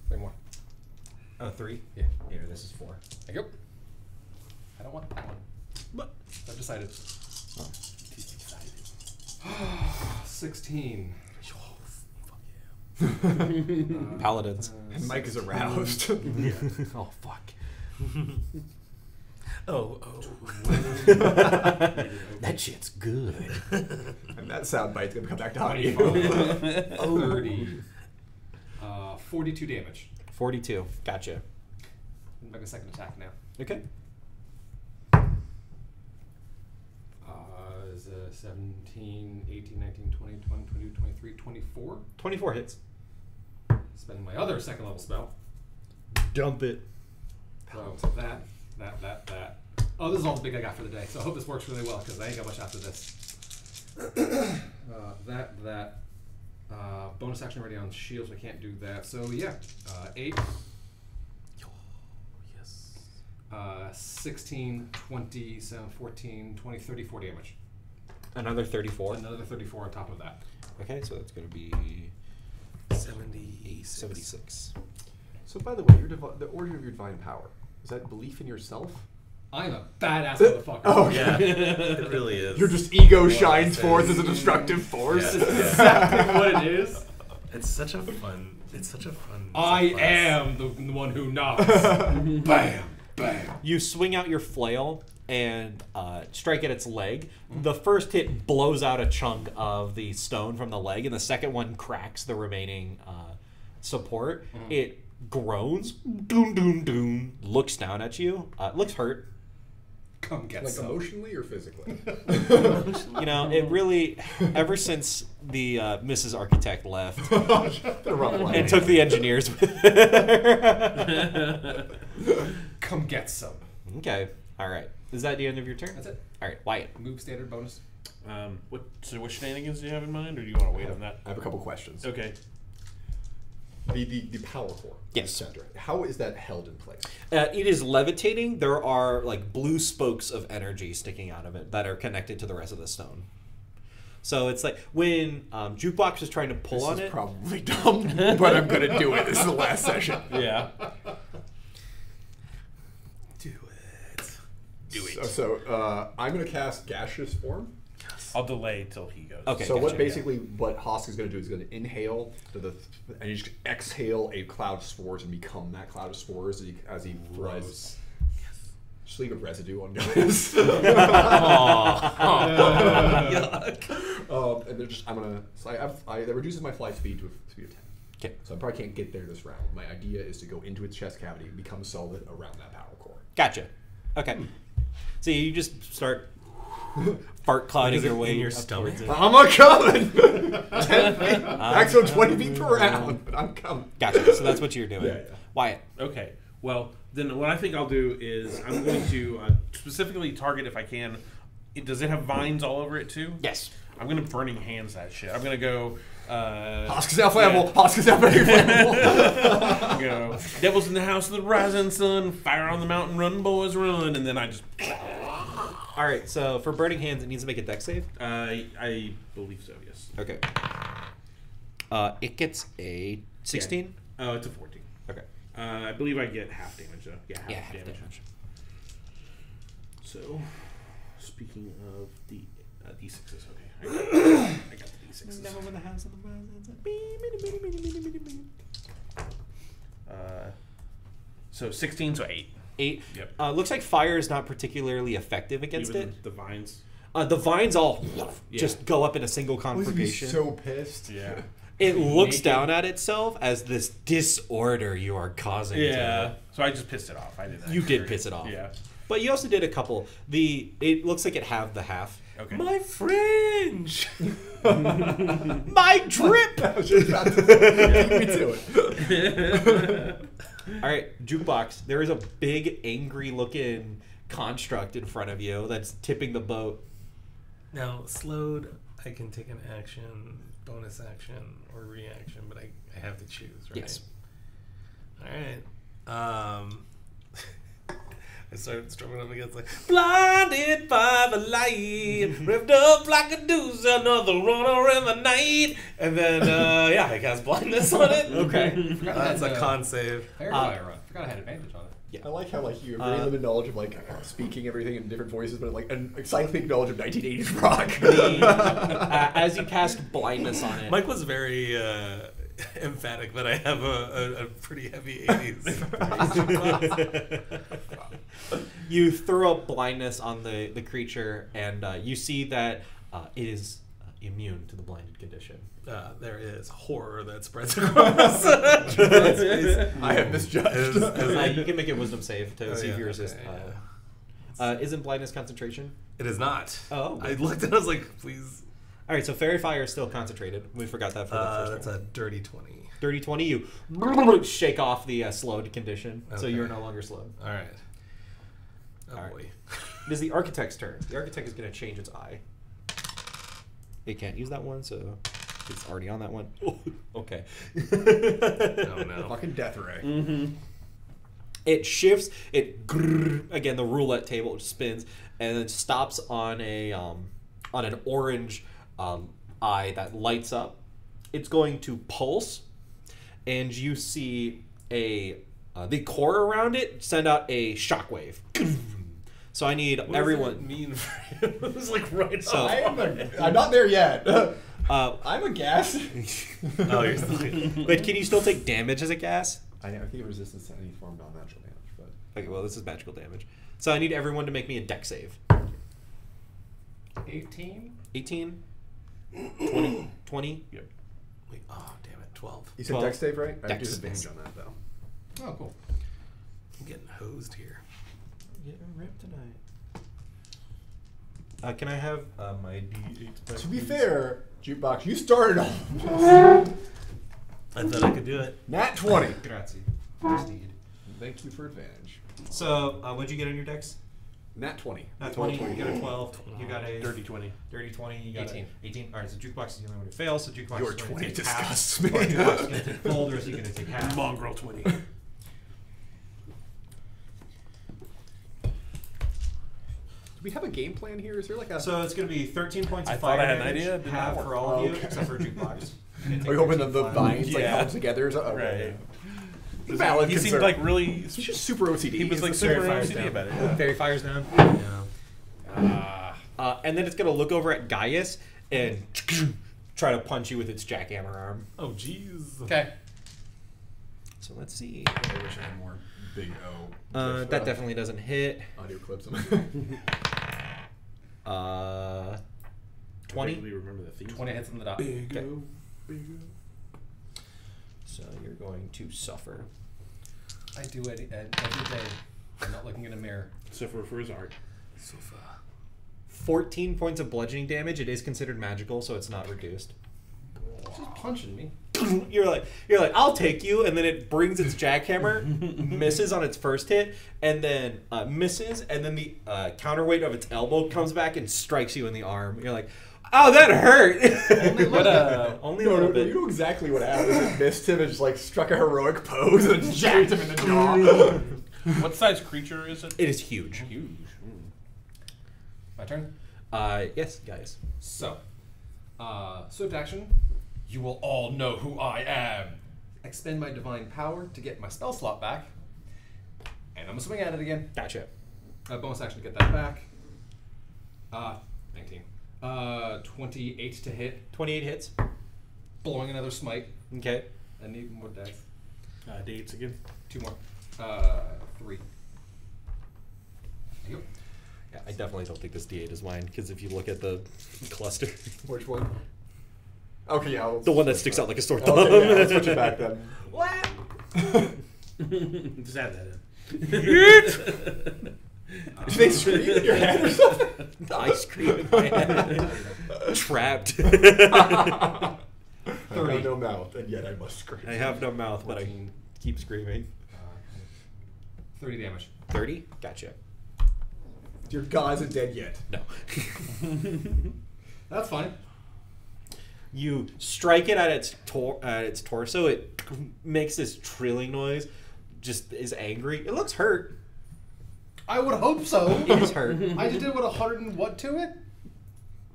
3 more. 3? Yeah. Here, this is 4. There you go. I don't want that one. But I've decided. 16. Paladins. And Mike is aroused. Oh, fuck. Oh. That shit's good. And that sound bite's gonna come back to haunt you. 30. 42 damage. 42. Gotcha. Make a second attack now. Okay. Is 17, 18, 19, 20, 20, 22, 23, 24. 24 hits. Spending my other second level spell. Dump it. So that. Oh, this is all the big I got for the day. So I hope this works really well because I ain't got much after this. Bonus action already on shields. I can't do that. So yeah, 8. Yes. 16, 20, 7, 14, 20, 34 damage. Another 34. Another 34 on top of that. Okay, so that's going to be 76. So by the way, the origin of your divine power, is that belief in yourself? I'm a badass motherfucker. Oh, Yeah, it really is. Your just ego shines forth as a destructive force. Yeah. Exactly what it is. It's such a fun. I class. am the one who knocks. Bam, bam. You swing out your flail and strike at its leg. The first hit blows out a chunk of the stone from the leg, and the second one cracks the remaining support. It groans, doom, doom, doom, looks down at you, looks hurt. Come get Like some. emotionally or physically? You know, it really, ever since the Mrs. Architect left The rough life. and took the engineers with her. Come get some. Okay, all right. Is that the end of your turn? That's it. All right, Wyatt. Move standard bonus. What shenanigans do you have in mind, or do you want to wait on that? I have a couple questions. Okay. The power core. Yes. Center. How is that held in place? It is levitating. There are like blue spokes of energy sticking out of it that are connected to the rest of the stone. So it's like when Jukebox is trying to pull on This is it. probably dumb, but I'm gonna do it. This is the last session. Yeah. Do it. So I'm gonna cast gaseous form. I'll delay till he goes. Okay. So gotcha, what basically what Hassk is going to do is going to inhale and you just exhale a cloud of spores and become that cloud of spores as he flies. Just leave a residue on guys. And they're just I'm gonna so that reduces my flight speed to a speed of 10. Okay. So I probably can't get there this round. My idea is to go into its chest cavity and become solid around that power core. Gotcha. Okay. So you just start fart clouding your way in your up stomach? towards it. I'm a coming. 10 feet, maximum 20 feet per round, but I'm coming. Gotcha. So that's what you're doing. Yeah. Wyatt. Okay. Well, then what I think I'll do is I'm going to specifically target if I can. Does it have vines all over it too? Yes. I'm going to burning hands that shit. I'm going to go. Hassk is now flammable. Hassk is now very flammable. Go. Devils in the house of the rising sun. Fire on the mountain. Run, boys, run. And then I just. All right. So for burning hands, it needs to make a dex save. I believe so. Yes. Okay. It gets a 16. Oh, it's a 14. Okay. I believe I get half damage though. Yeah, half Yeah, half damage. So, speaking of the D6s, okay. I got the D6s. So 16, so 8. 8. Yep. Looks like fire is not particularly effective against Even it. the vines. The vines all Yeah. just go up in a single He's gonna be conflagration. so pissed. Yeah. It looks Naked. down at itself as this disorder you are causing. to Yeah. it. So I just pissed it off. I did that. You did piss it off. Yeah. But you also did a couple. It looks like it halved the half. Okay. My fringe. My drip. I was just about to beat me to it. All right, Jukebox. There is a big, angry-looking construct in front of you that's tipping the boat. Now, slowed, I can take an action, bonus action, or reaction, but I have to choose, right? Yes. All right. I started strumming up against like blinded by the light, ripped up like a deuce, another runner in the night, and then I cast blindness on it. Okay. That's a con save. Fire run. Forgot I had advantage on it. I like how you have very limited knowledge of speaking everything in different voices, but and encyclopedic knowledge of 1980s rock. As you cast blindness on it, Mike was very emphatic that I have a pretty heavy 80s. you throw up blindness on the creature, and you see that it is immune to the blinded condition. There is horror that spreads across. I have misjudged. You can make a wisdom save to see if you resist. Okay, Isn't blindness concentration? It is not. Oh. I looked and I was like, please. All right, so fairy fire is still concentrated. We forgot that for the first That's one. a dirty 20. Dirty 20, you shake off the slowed condition, so Okay. you're no longer slowed. All right. Oh All right. boy. It is the architect's turn. The architect is going to change its eye. It can't use that one, so it's already on that one. Okay. Oh no. Fucking death ray. Mm-hmm. It shifts. Again, the roulette table spins and then stops on an orange eye that lights up. It's going to pulse, and you see the core around it send out a shockwave. So I need What everyone. does that mean for him? It was like right So- I'm not there yet. Uh, I'm a gas. Oh, you're still. but can you still take damage as a gas? I think it resistance to any form of non-natural damage, but Okay, well this is magical damage. So I need everyone to make me a dex save. 18. 18, 20, 20. Yep. Wait, oh, damn it. 12. you said 12. dex save, right? I Dex. do advantage on that though. Oh, cool. I'm getting hosed here. Getting ripped tonight. Can I have my D8? To be fair, Jukebox, you started off. I thought I could do it. Nat 20. Grazie. Indeed. Thank you for advantage. So what'd you get on your dex? Nat 20. Not 20. You got a 12. You got a Dirty 20. Dirty 20. You got 18. 18. All right. So jukebox is the only one who fails. So jukebox Your is going 20 to take half. disgusts me. Or jukebox is going to take full, or is he going to take half? Mongrel 20. Do we have a game plan here? Is there like a... So it's going to be 13 points of I fire thought I had an damage, idea, did half not for work. all of you, Okay. except for jukebox. Are you hoping that the vines like Yeah. held together? So, Right. Valid He concern. seemed like really. He's just super OCD. He was He's like the super fires OCD down. about it. Yeah. Fairy fires down. Yeah. And then it's going to look over at Gaius and try to punch you with its jackhammer arm. Oh, jeez. Okay. So let's see. I wish I had more big O. That definitely doesn't hit. Audio clips. 20. Vaguely remember the theme. 20 hits on the dot. Big Okay. O. Big O. So you're going to suffer. I do it every day. I'm not looking in a mirror. Except for his art. So far. 14 points of bludgeoning damage. It is considered magical, so it's not reduced. It's just punching me. You're like, I'll take you, and then it brings its jackhammer, misses on its first hit, and then misses, and then the counterweight of its elbow comes back and strikes you in the arm. You're like, oh, that hurt. But only a No, little no, bit. you know exactly what happened. It missed him and just like struck a heroic pose and jacked him in the jaw. What size creature is it? It is huge. Huge. My turn. Yes, guys. So, swift action. You will all know who I am. Expend my divine power to get my spell slot back. And I'm gonna swing at it again. Gotcha. Bonus action to get that back. 19. 28 to hit. 28 hits. Blowing another smite. Okay. I need more dice. Dates again. 2 more. 3. There you go. Yeah, I definitely don't think this D8 is mine, because if you look at the cluster, Which one? Okay, yeah. the one that sticks out like a sore thumb. Okay, yeah, let's switch it back then. Just add that in. Did they scream in your head or something? I scream in my head. Trapped. I have no mouth, and yet I must scream. I have no mouth, but I 14. keep screaming. 30 damage. 30? Gotcha. Your god isn't dead yet. No. That's fine. You strike it at its torso. It makes this trilling noise. Just is angry. It looks hurt. I would hope so. It is hurt. I just did what 100 and what to it?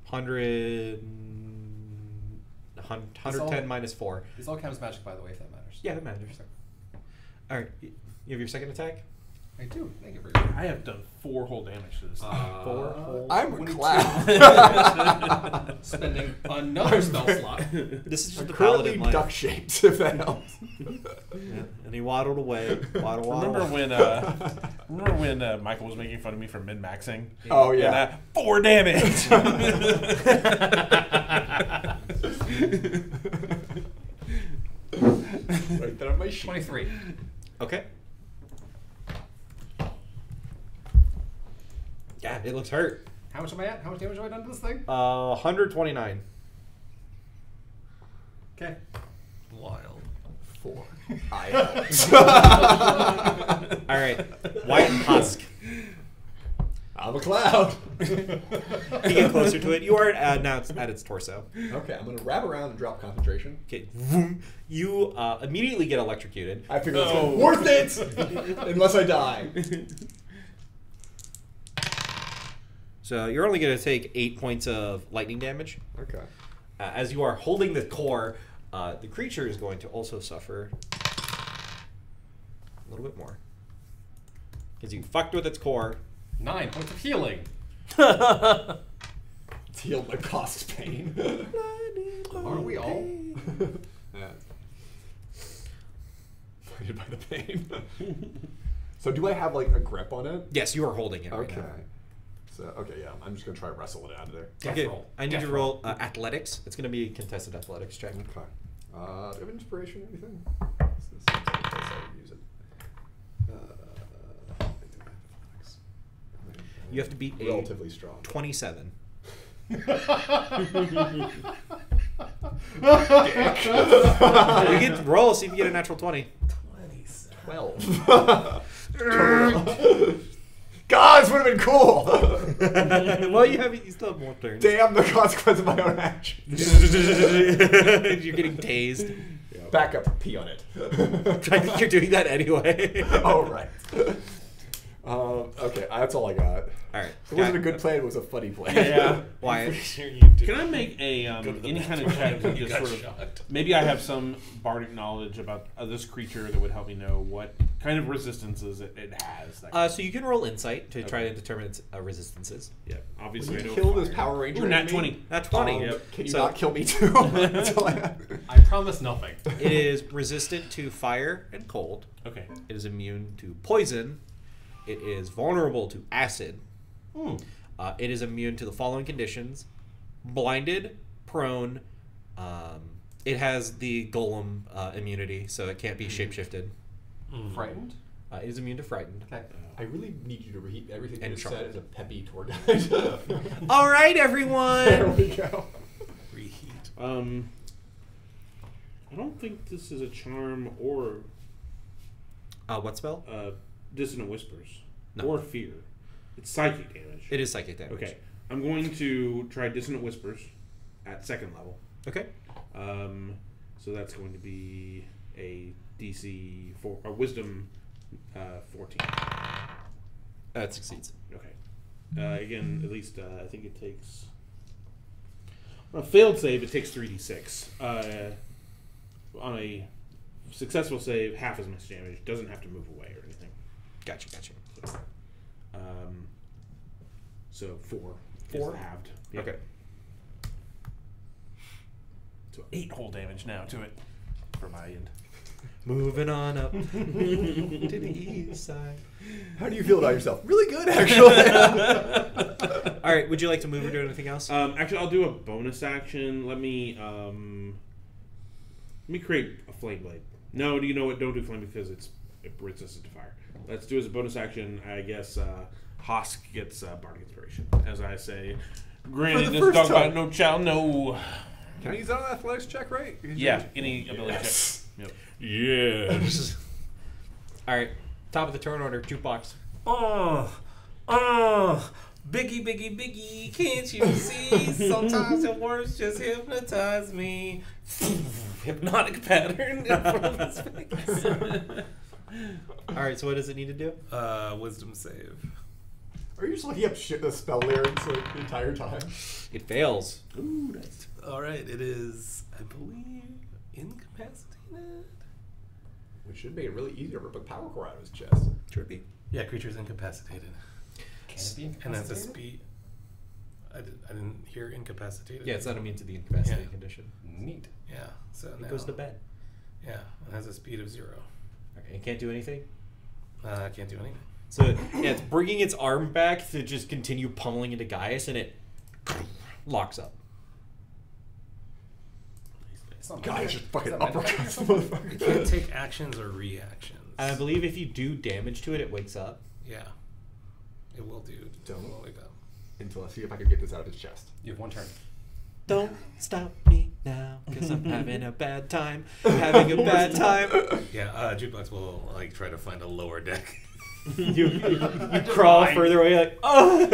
110 minus 4. This all counts magic, by the way, if that matters. Yeah, that matters. All right. You have your second attack? I do. Thank you very much. I have done 4 whole damage to this thing. 4 whole. I'm a 22. clown. Spending another spell slot. This is just I'm the currently paladin life. duck-shaped, if that helps. Yeah. And he waddled away. Waddle. Remember when Michael was making fun of me for min-maxing? Oh, yeah. And, 4 damage. Right there on my sheet. 23. Okay. Yeah, it looks hurt. How much am I at? How much damage have I done to this thing? 129. Okay. Wild. 4. All right. Wyatt and Hassk. I'm a cloud. You get closer to it. You are now at its torso. Okay, I'm gonna wrap around and drop concentration. Okay. Vroom. You immediately get electrocuted. I figure it's worth it, unless I die. So you're only going to take 8 points of lightning damage. Okay. As you are holding the core, the creature is going to also suffer a little bit more. Because you fucked with its core, 9 points of healing. Heal my cost pain. Aren't we all? Yeah. Blinded by the pain. So do I have like a grip on it? Yes, you are holding it right Okay. now. So okay, yeah, I'm just gonna try to wrestle it out of there. Death Okay, roll. I need Death to roll athletics. It's going to be a contested athletics check. Okay. Do you have inspiration or anything? This seems like a place I would use it. I do have athletics. You have to beat a relatively strong. 27. You get roll, see if you get a natural 20. 12. God, this would have been cool. Well, you still have more turns. Damn the consequence of my own action. You're getting tased. Back up, pee on it. I think you're doing that anyway. Oh, right. Okay, that's all I got. All right. It wasn't a good plan, it was a funny plan. Yeah. Wyatt. Can I make a any kind of check to just sort of maybe I have some bardic knowledge about this creature that would help me know what kind of resistances it has. That So you can roll insight to try to determine its resistances. yeah, obviously Will I you know kill this fire. Power Ranger? Ooh, nat enemy? 20. Not 20. Yep. Can you So- not kill me too? That's all I have. I promise nothing. It is resistant to fire and cold. Okay. It is immune to poison. It is vulnerable to acid. It is immune to the following conditions: blinded, prone. It has the golem immunity, so it can't be shapeshifted. Frightened? It is immune to frightened. Okay. I really need you to repeat everything And you just said as a peppy tour guide. All right, There everyone. we go. Reheat. I don't think this is a charm or What spell? dissonant whispers No. or fear. It's psychic damage. It is psychic damage. Okay. I'm going to try dissonant whispers at second level. Okay. So that's going to be a DC 4 or wisdom 14. That succeeds. Okay. Again, at least I think it takes on a failed save. It takes 3d6. On a successful save, half as much damage. Doesn't have to move away or anything. Gotcha. So 4. Four? Is halved. Yep. Okay. So 8 whole damage now to it for my end. Moving on up to the east side. How do you feel about yourself? Really good, actually. All right. Would you like to move or do anything else? Actually, I'll do a bonus action. Let me create a flame blade. No, you know what? Don't do flame because it resistant to fire. Let's do as a bonus action. I guess Hassk gets bardic inspiration, as I say. Granted, the this first dog time. bite no child, no. Can I use that on an athletics check, right? Yeah, any ability Yes. check. Yep. Yes. All right. Top of the turn order. Jukebox. Oh, Biggie, Biggie, Biggie, can't you see? Sometimes your words just hypnotize me. Hypnotic pattern in front of his face. All right. So what does it need to do? Wisdom save. Are you just looking up shit the spell lyrics like, the entire time? It fails. Ooh, that's all right. It is, I believe, incapacitated. Which should make it really easy to rip a power core out of his chest. Trippy. Yeah, creature's incapacitated. Can it be And that's a incapacitated? speed. I didn't hear incapacitated. Yeah, it's not immune to the incapacitated Yeah. condition. Neat. Yeah, so It now, goes to bed. Yeah, it has a speed of 0. Okay. It can't do anything. I can't do anything. So yeah, it's bringing its arm back to just continue pummeling into Gaius, and it locks up. It's not God, my it's just fucking is that my uppercuts the It motherfucker. can't take actions or reactions. I believe if you do damage to it, it wakes up. Yeah, it will do. Don't. It will wake up. Until I see if I can get this out of his chest. You have 1 turn. Don't stop me now, cause I'm having a bad time. Having a bad time. Yeah, Jukebox will like try to find a lower deck. You crawl further away, like oh.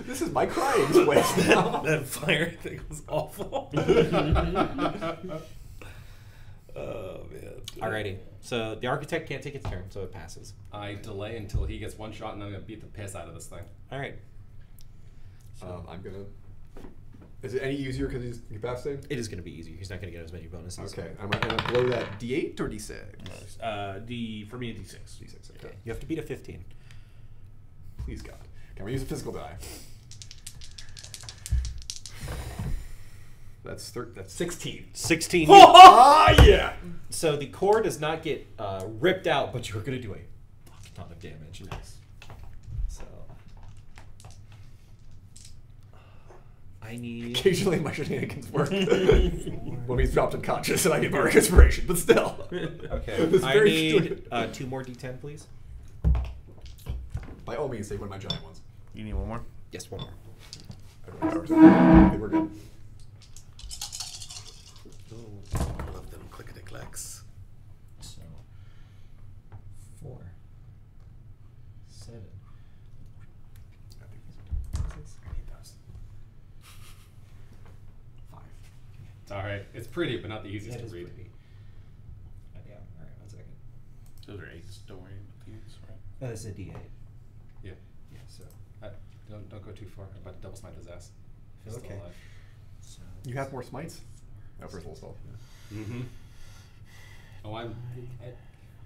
This is my crying space now. That fire thing was awful. Oh man. Alrighty. So the architect can't take its turn, so it passes. I delay until he gets 1 shot, and I'm gonna beat the piss out of this thing. All right. I'm gonna. Is it any easier because he's incapacitated? It is going to be easier. He's not going to get as many bonuses. Okay, I'm gonna blow that D8 or D6. For me, a D6. D6. Okay. Okay. You have to beat a 15. Please God. Can we use a physical die? That's 16. 16. Ah, yeah. So the core does not get ripped out, but you're going to do a fuck ton of damage. Nice. So I need. Occasionally my shenanigans work. When he's dropped unconscious and I get bardic inspiration, but still. Okay. It's I very need stupid. 2 more D10, please. By all means, take one of my giant ones. You need one more? Yes, 1 more. Okay, we're good. I love them clickety clacks. So 4, 7. I need those. 5. It's all right. It's pretty, but not the easiest That to is read. pretty. Yeah. All right. 1 second. Those are 8s. Don't worry about the 8s, right? Oh, that's a D8. Yeah. Yeah. So Don't go too far. I'm about to double smite his ass. He's still Okay. alive. So You have more smites? No, first level spell. Mm-hmm. Oh,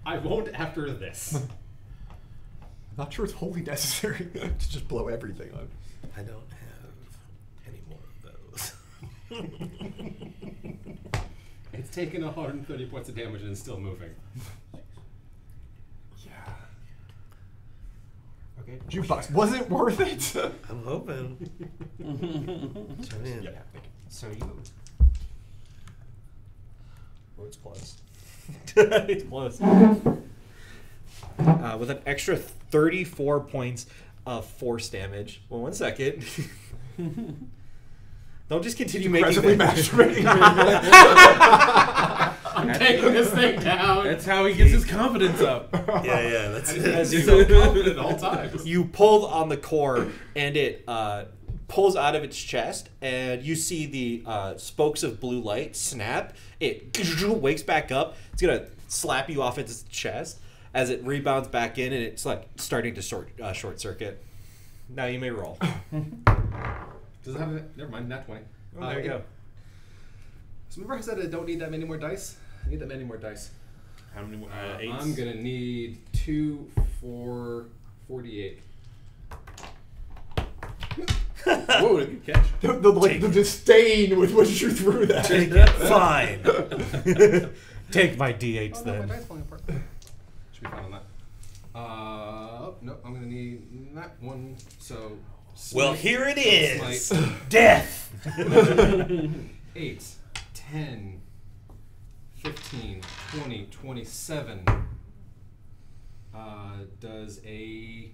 I won't after this. I'm not sure it's wholly necessary to just blow everything on. I don't have any more of those. It's taken 130 points of damage and is still moving. Yeah. okay. Jukebox, was it worth it? I'm hoping. Tune in. Yeah. So you. Oh, it's close. It's close. With an extra 34 points of force damage. Well, 1 second. Don't just continue making Aggressively that. masturbating. I'm taking this thing down. That's how he gets his confidence up. Yeah, that's As it. you so confident all times. You pull on the core, and it pulls out of its chest, and you see the spokes of blue light snap. It wakes back up. It's gonna slap you off its chest as it rebounds back in, and it's like starting to short circuit. Now you may roll. Does it have a... Never mind, nat 20. Oh, there you go. So remember I said I don't need that many more dice? I need that many more dice. How many more? 8s? I'm going to need 2 for 48. Whoa, good catch. The disdain with which you threw that. Fine. Take my d8s Oh, no, my then. dice falling apart. Should be fine on that. No, I'm going to need that one, so... Well, smite, here it is. smite. Death. 8, 10, 15, 20, 27. Does a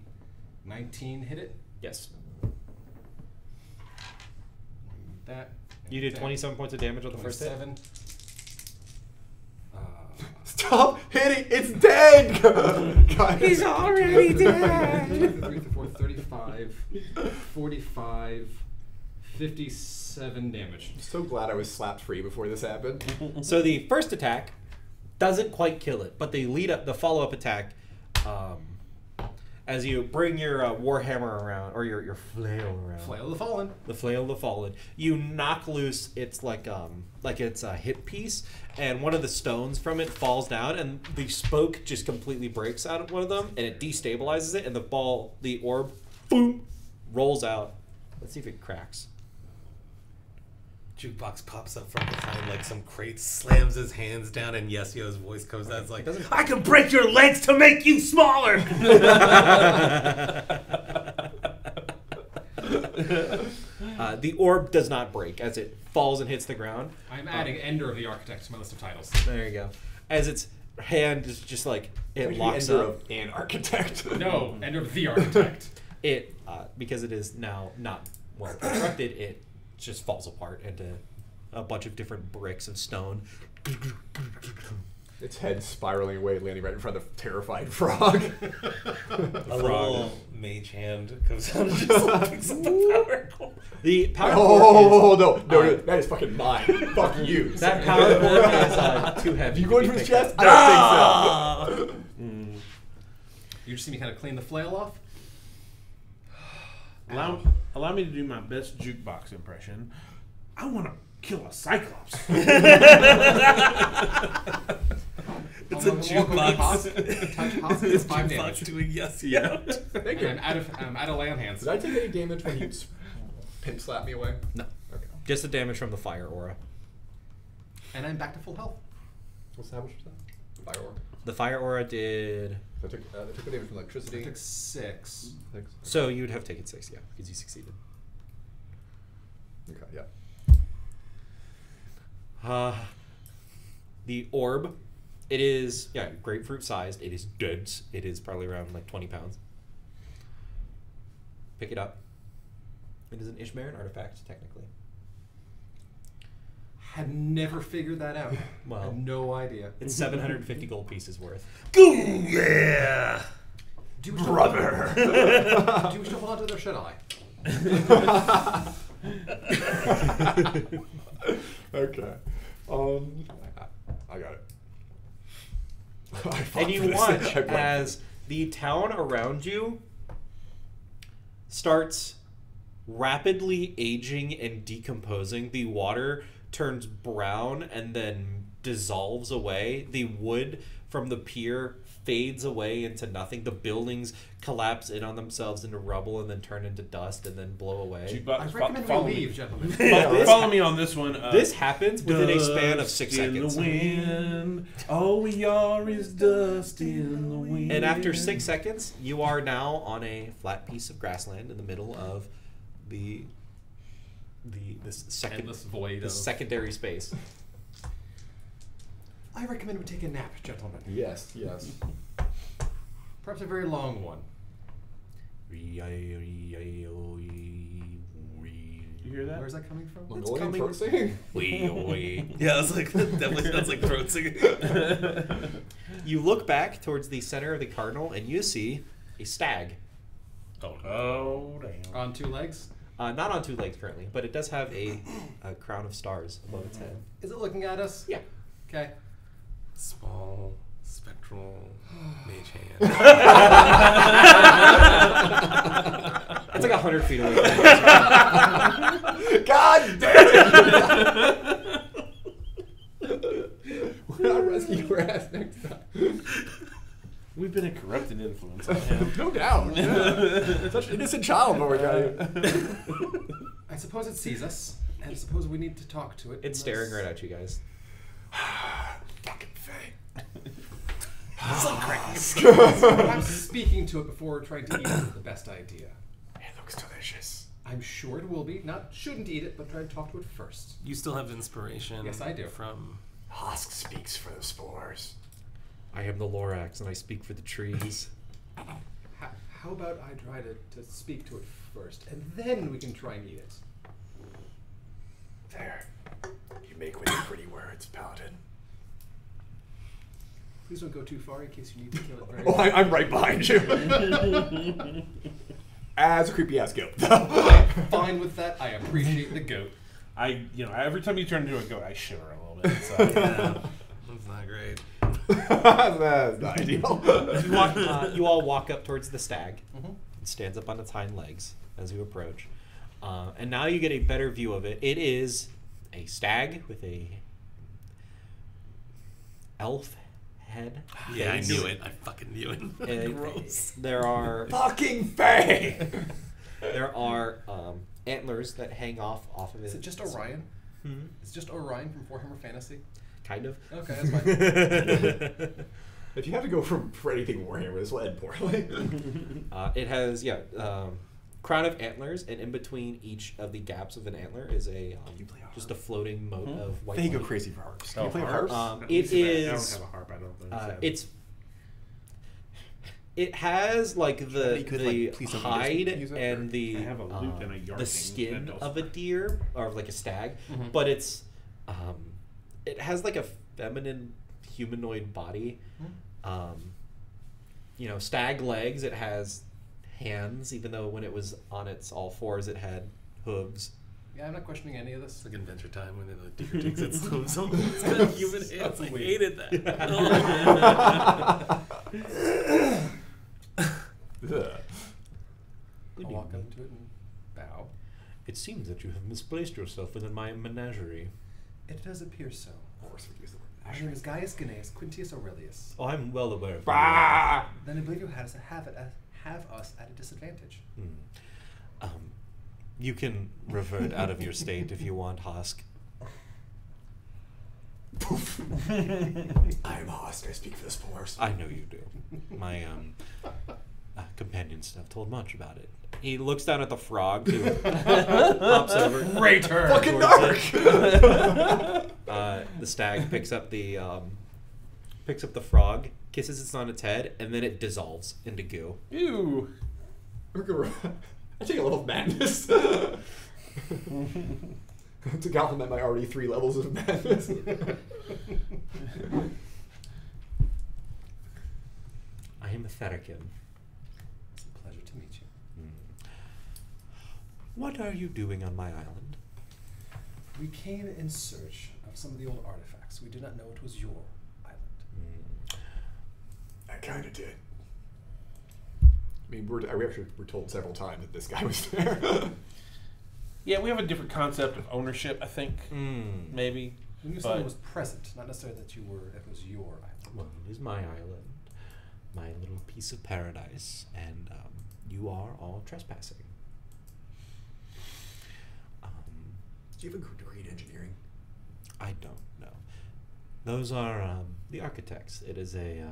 19 hit it? Yes. That. You did 27 points of damage on the first hit. 27. Stop hitting! It's dead! God. He's already dead. 3, 4, 35, 45, 57 damage. I'm so glad I was slapped free before this happened. So the first attack doesn't quite kill it, but the follow-up attack, as you bring your warhammer around, or your flail around, Flail of the Fallen. the flail of the fallen, you knock loose its like it's a hip piece, and one of the stones from it falls down, and the spoke just completely breaks out of one of them, and it destabilizes it, and the orb, boom, rolls out. Let's see if it cracks. Jukebox pops up from behind like some crate, slams his hands down, and Yesio's voice comes out. It's like, I can break your legs to make you smaller. The orb does not break as it falls and hits the ground. I'm adding Ender of the Architect to my list of titles. There you go. As its hand is just like it Maybe locks Ender up. of an architect. No, Ender of the Architect. It because it is now not well constructed, it just falls apart into a bunch of different bricks of stone. Its head spiraling away, landing right in front of the terrified frog. A little mage hand comes out and just picks up the power core. The power Oh, cord no, that is fucking mine. Fuck you. is that power cord is too heavy. You to going be for his picked chest? up. I don't think so. You just see me kind of clean the flail off. Allow me to do my best jukebox impression. I want to kill a cyclops. It's a jukebox. Touch Hassk is 5 damage. Jukebox doing yes. Yeah. Thank you. And I'm out of land hands. Did I take any damage when you pin slap me away? No. Okay. Just the damage from the fire aura. And I'm back to full health. How much was that? Fire aura. The fire aura did. So I took the damage from I electricity. took 6. So you would have taken 6, yeah, because you succeeded. Okay, yeah. The orb, it is grapefruit sized. It is dense. It is probably around like 20 pounds. Pick it up. It is an Ishmael artifact, technically. Had never figured that out. Well, Had no idea. It's 750 gold pieces worth. Ooh, yeah. Do you still Brother. Do you still hold on to it or should I? Okay. I got it. And you watch as the town around you starts rapidly aging and decomposing. The water turns brown and then dissolves away. The wood from the pier fades away into nothing. The buildings collapse in on themselves into rubble and then turn into dust and then blow away. I recommend we leave, gentlemen. Follow me on this one. This happens within a span of 6 Dust seconds. in the wind. All we are is dust in the wind. And after 6 seconds, you are now on a flat piece of grassland in the middle of this Endless void of... secondary space. I recommend we take a nap, gentlemen. Yes, yes. Perhaps a very long one. You You hear that? Where's that coming from? Mongolian throat singing? Yeah, it's like definitely sounds like throat singing. You look back towards the center of the cardinal and you see a stag. Oh, damn. On 2 legs? Not on 2 legs currently, but it does have a crown of stars above its head. Is it looking at us? Yeah. Okay. Small, spectral, mage hand. It's like 100 feet away. God damn it! We're not rescuing your ass next time. We've been a corrupted influence on him. No doubt. Yeah. Such an innocent child, but we got I suppose it sees us, and I suppose we need to talk to it. It's staring right at you guys. fucking Faye. Perhaps speaking to it before trying to eat it is the best idea. It looks delicious. I'm sure it will be. Not shouldn't eat it, but try to talk to it first. You still have inspiration. Yes, I do. From Hassk speaks for the spores. I am the Lorax and I speak for the trees. How about I try to speak to it first, and then we can try and eat it. There. You make with your pretty words, Paladin. Please don't go too far in case you need to kill it very Oh, I'm right behind you. As a creepy ass goat. I'm fine with that. I appreciate the goat. Every time you turn into a goat, I shiver a little bit. So. that's not great. That's not ideal. You all walk up towards the stag. Mm-hmm. It stands up on its hind legs as you approach. And now you get a better view of it. It is a stag with a elf head. Yeah, I face. knew it. I fucking knew it. And Gross. There are Fucking Faye! there are antlers that hang off of it. Is it just Orion? Hmm? Is it just Orion from Warhammer Fantasy? Kind of. Okay, that's fine. If you have to go for anything Warhammer, this will end poorly. It has crown of antlers, and in between each of the gaps of an antler is a just a floating moat of white. They go light. crazy for harps. Can Oh, you play harps? harps? It I don't is. have a harp. I don't know. It has like You the could, like, please don't hide use it, and or- the I have a lute and a yarking the skin that does of a work. deer or like a stag, Mhm. but it's it has like a feminine humanoid body. Stag legs. It has hands, even though when it was on its all fours, it had hooves. Yeah, I'm not questioning any of this. It's like Adventure Time when the deer takes its hooves off. It's got human hands. I hated that. I'll walk up to it and bow. It seems that you have misplaced yourself within my menagerie. It does appear so. Of course, we use the word My name is Gaius Gnaeus Quintius Aurelius. Oh, I'm well aware of Bah! Then I believe you have us at a disadvantage. You can revert out of your state if you want, Hassk. Poof. I'm Hassk. I speak for the spores. I know you do. My companions have told much about it. He looks down at the frog who hops over. Traitor! Fucking towards dark! The stag picks up the frog, kisses it on its head, and then it dissolves into goo. Ew. I take a level of madness. To compliment my already 3 levels of madness. I am a Therikin. It's a pleasure to meet you. What are you doing on my island? We came in search of some of the old artifacts. We did not know it was your island. I kind of did. I mean, we actually were told several times that this guy was there. Yeah, we have a different concept of ownership, I think. Maybe. We knew someone was present, not necessarily that it was your island. Well, it is my island, my little piece of paradise, and you are all trespassing. Do you have a degree in engineering? I don't know. Those are the architects. It is a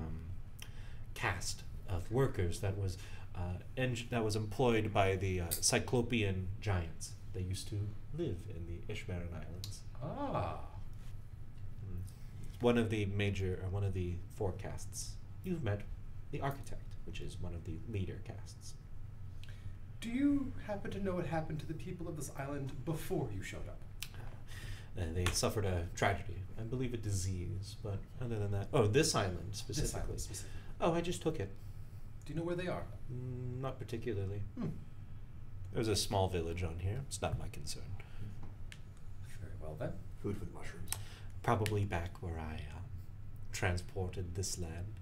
caste of workers that was employed by the Cyclopean giants. They used to live in the Ishmaran Islands. Ah. One of the 4 castes. You've met the architect, which is one of the leader castes. Do you happen to know what happened to the people of this island before you showed up? They suffered a tragedy, I believe a disease, but other than that... Oh, this island specifically. This island specifically. Oh, I just took it. Do you know where they are? Not particularly. There's a small village on here. It's not my concern. Very well then. Food with mushrooms. Probably back where I transported this land.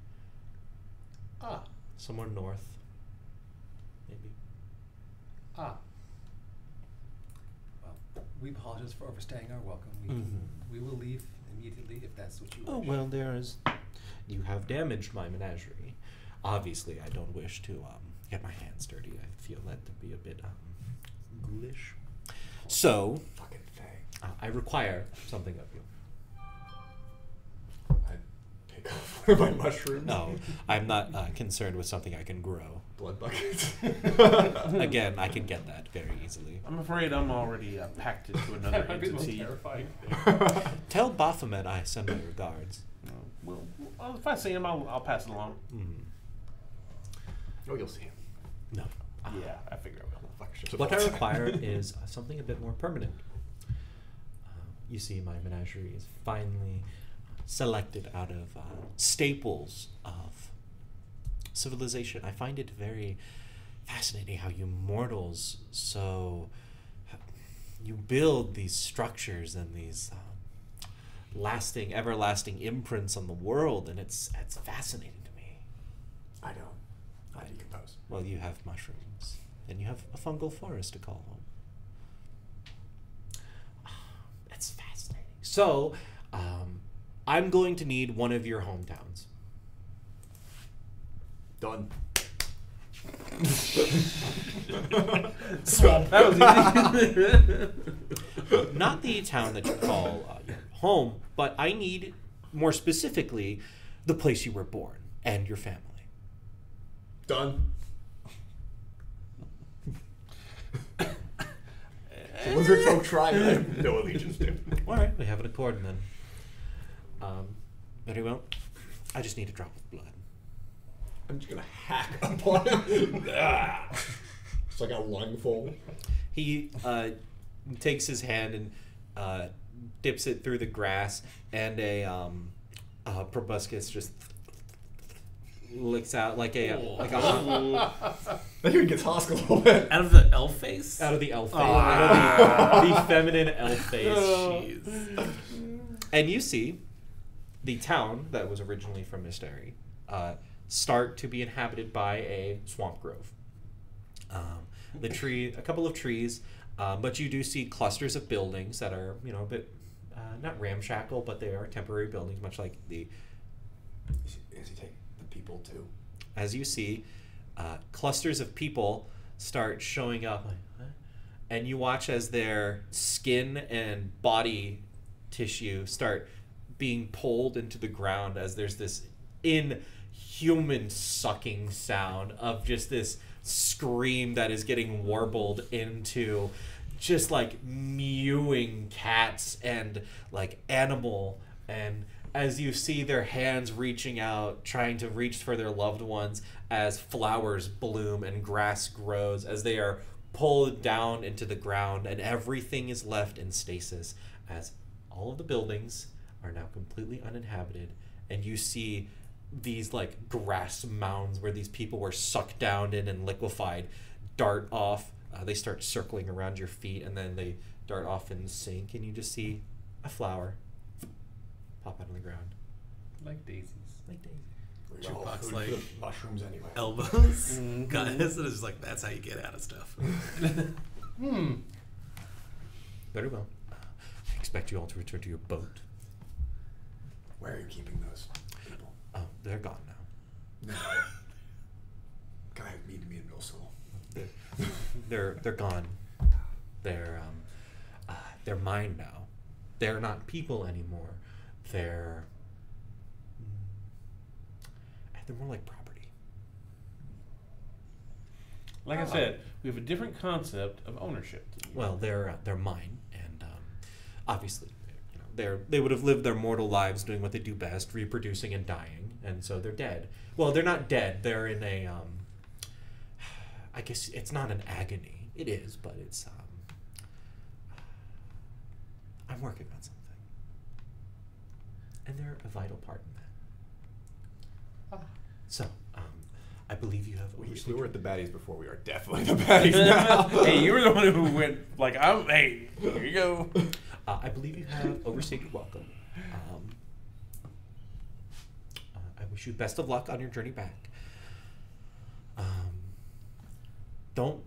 Ah. Somewhere north. Maybe. Ah. Well, we apologize for overstaying our welcome. We will leave immediately if that's what you wish. Oh, well, you have damaged my menagerie. Obviously, I don't wish to get my hands dirty. I feel that to be a bit ghoulish. So, Fucking thing. I require something of you. I take off my mushrooms. No, I'm not concerned with something I can grow. Blood buckets. Again, I can get that very easily. I'm afraid I'm already packed into another That might be the most entity. terrifying thing. Tell Baphomet I send my regards. Well, if I see him, I'll pass it along. Oh, you'll see him. No. Yeah, I figure I will. Fuck, ships of What I thoughts. require is something a bit more permanent. You see, my menagerie is finely selected out of staples of civilization. I find it very fascinating how you mortals you build these structures and these everlasting imprints on the world, and it's fascinating to me. I don't. I decompose. Well, you have mushrooms, and you have a fungal forest to call home. That's fascinating. So, I'm going to need one of your hometowns. Done. Swamp. That was easy. Not the town that you call your home, but I need, more specifically, the place you were born and your family. Done. The lizard folk tribe I have no allegiance to. All right, we have an accord then. Very well. I just need a drop of blood. I'm just gonna hack upon him. It's like a lungful. He takes his hand and dips it through the grass, and a proboscis just licks out like a That even gets Hassk a little bit. Out of the elf face? out of the elf face, out of the feminine elf face. Jeez. And you see the town that was originally from Mysteri start to be inhabited by a swamp grove. A couple of trees, but you do see clusters of buildings that are, a bit not ramshackle, but they are temporary buildings, much like the. Is he taking the people too? As you see, clusters of people start showing up, and you watch as their skin and body tissue start being pulled into the ground as there's this inhuman sucking sound of just this scream that is getting warbled into just like mewing cats and like animal. And as you see their hands reaching out, trying to reach for their loved ones, as flowers bloom and grass grows, as they are pulled down into the ground, and everything is left in stasis, as all of the buildings are now completely uninhabited, and you see these like grass mounds where these people were sucked down in and liquefied dart off. They start circling around your feet, and then they dart off and sink, and you just see a flower pop out of the ground. Like daisies. Like daisies. Jukebox, Food like, for the mushrooms anyway. elbows. Guys, it is like that's how you get out of stuff. Very well. I expect you all to return to your boat. Where are you keeping those people? Oh, they're gone now. No. Can I meet me in middle school? They're gone. They're mine now. They're not people anymore. They're more like property. Like I said, we have a different concept of ownership. Well, they're mine, and obviously, they would have lived their mortal lives doing what they do best, reproducing and dying, and so they're dead. Well, they're not dead. They're in a I guess it's not an agony. It is, but it's I'm working on something, and they're a vital part in that. So, I believe you have. We were at the baddies before. We are definitely the baddies now. Hey, you were the one who went like, hey, here you go. I believe you have overstayed your welcome. I wish you best of luck on your journey back. Don't.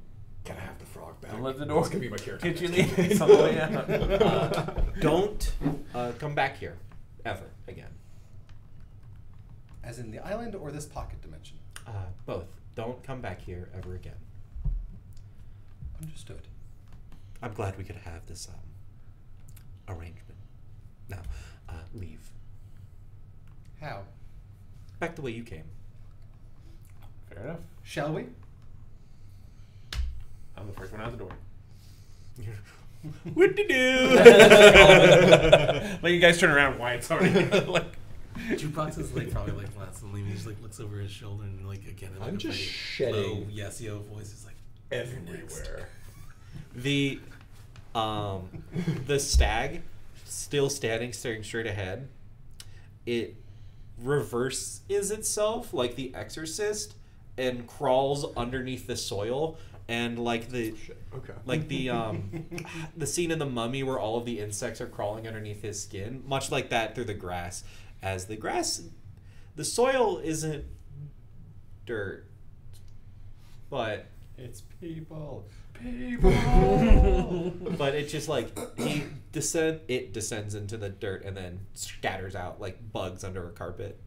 Can I have the frog back? Don't let the door That's gonna be my character. hit you in the face on the way out. Don't come back here ever again. As in the island or this pocket dimension? Both. Don't come back here ever again. Understood. I'm glad we could have this arrangement. Now, leave. How? Back the way you came. Fair enough. Shall we? I'm the first one out the door. What to do? Like you guys turn around, Wyatt's already like. Jukebox is like probably like last and he just like looks over his shoulder and like again. In, like, I'm a just very shedding low, yes, yo voice is like everywhere. The stag, still standing, staring straight ahead, it reverses itself like the Exorcist and crawls underneath the soil, and like the Okay. like the the scene in The Mummy where all of the insects are crawling underneath his skin, much like that through the grass. As the soil isn't dirt, but It's people. but it just like it descends into the dirt and then scatters out like bugs under a carpet.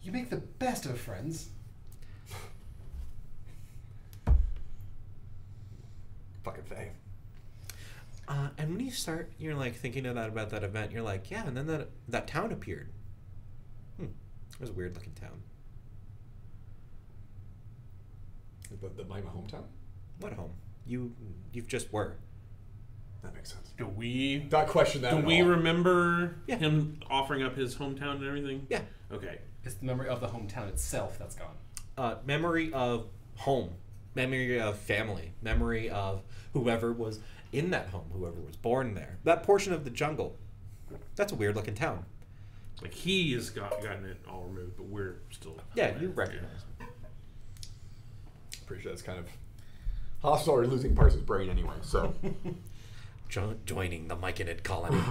You make the best of friends. Fucking thing. And when you start, you're like thinking about that event. You're like, yeah, and then that town appeared. It was a weird looking town. My hometown? What home? You've just were. That makes sense. Do we? Not question that. Do at we all. remember Yeah. him offering up his hometown and everything? Yeah. Okay. It's the memory of the hometown itself that's gone. Memory of home, memory of family, memory of whoever was in that home, whoever was born there. That portion of the jungle. That's a weird looking town. Like he has gotten it all removed, but we're still. Yeah, you recognize it. Pretty sure that's kind of. Hask's already losing parts of his brain anyway, so. Joining the Myconid colony.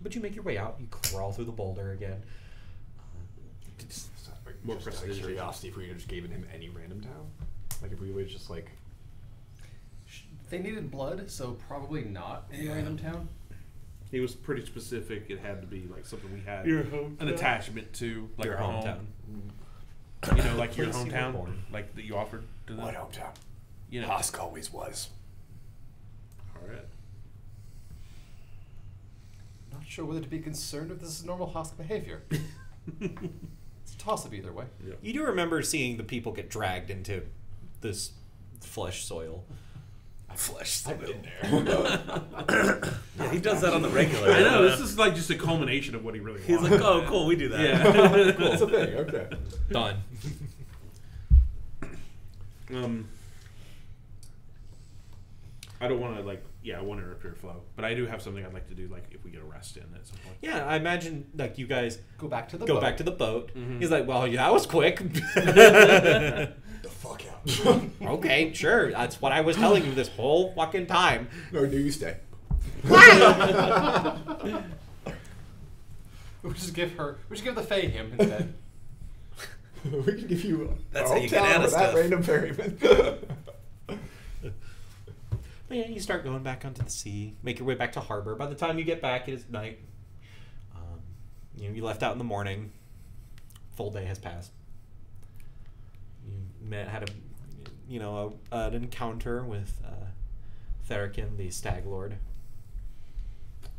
But you make your way out. You crawl through the boulder again. Just More out of prestidigitation. curiosity, if we just gave him any random town. Like if we would just like. They needed blood, so probably not in a random town. He was pretty specific. It had to be like something we had Your hometown. an attachment to, like Your our hometown. home. You know, like your Place you were hometown, born. like that you offered to them. What hometown? You know. Hassk always was. All right. Not sure whether to be concerned if this is normal Hassk behavior. It's a toss-up either way. Yeah. You do remember seeing the people get dragged into this flesh soil. Flesh. I've been there. Yeah, he does that on the regular. I know this is like just a culmination of what he really He's wants. like, oh, cool, we do that. Yeah. That's a thing. Okay. Done. I don't want to I want to interrupt your flow, but I do have something I'd like to do, like if we get a rest in at some point. Yeah, I imagine like you guys Go back to the go boat. back to the boat. Mhm. He's like, well, yeah, that was quick. The fuck out. Okay, sure. That's what I was telling you this whole fucking time. No, do you stay? We should give the Fae him instead. We can give you. That's our how you get hometown out of for that stuff. random ferryman. But yeah, you start going back onto the sea, make your way back to harbor. By the time you get back, it is night. You left out in the morning. Full day has passed. You had an encounter with Therakin, the Stag Lord.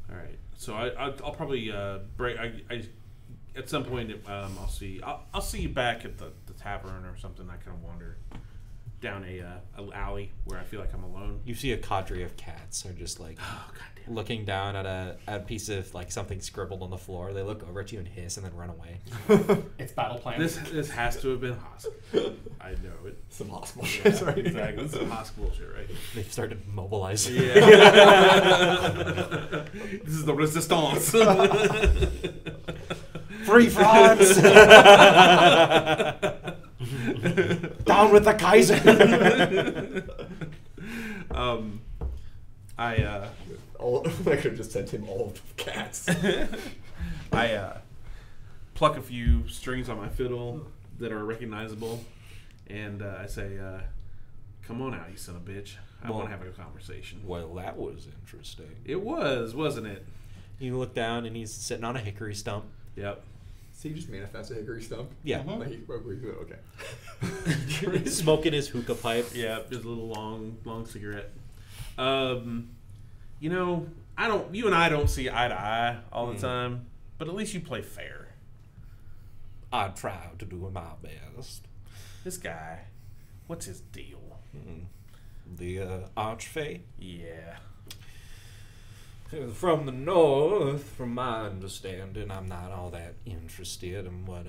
All right. So I'll probably break. I at some point I'll see you back at the tavern or something. I kind of wander down a alley where I feel like I'm alone. You see a cadre of cats are just like looking down at a piece of like something scribbled on the floor. They look over at you and hiss and then run away. It's battle plan. This has to have been Hassk. I know it. Some hospital Yeah, shit, right? exactly. This is Hassk bullshit, right? They've started mobilizing. Yeah. This is the resistance. Free France! Down with the Kaiser! I could have just sent him all of the cats. I pluck a few strings on my fiddle that are recognizable, and I say, "Come on out, you son of a bitch! I want to have a conversation." Well, that was interesting. It was, wasn't it? You look down and he's sitting on a hickory stump. Yep. So you just manifest a hickory stump? Yeah. Like, okay. Smoking his hookah pipe. Yeah, just a little long cigarette. You know, you and I don't see eye to eye all the time, but at least you play fair. I try to do my best. This guy, what's his deal? The Archfey? Yeah. From the north, from my understanding, I'm not all that interested in what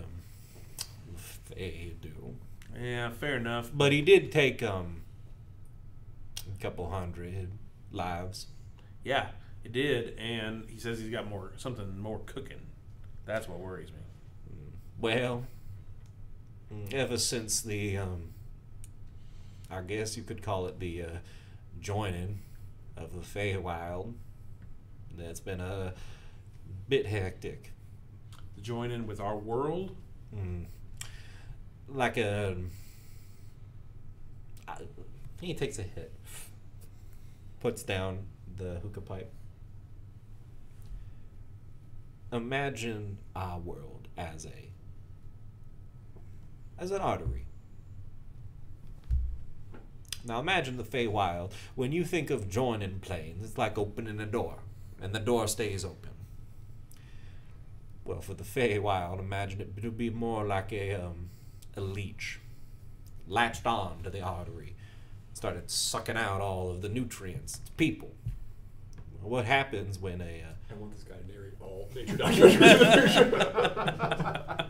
Fae do. Yeah, fair enough. But he did take a couple hundred lives. Yeah, it did, and he says he's got something more cooking. That's what worries me. Well, ever since the, I guess you could call it the joining of the Feywild, that's been a bit hectic. Join in with our world? Like he takes a hit, puts down the hookah pipe. Imagine our world as an artery. Now imagine the Feywild. When you think of joining planes, it's like opening a door, and the door stays open. Well, for the Feywild, imagine it to be more like a leech, latched on to the artery, started sucking out all of the nutrients to people. What happens when I want this guy to narrate all nature documentaries.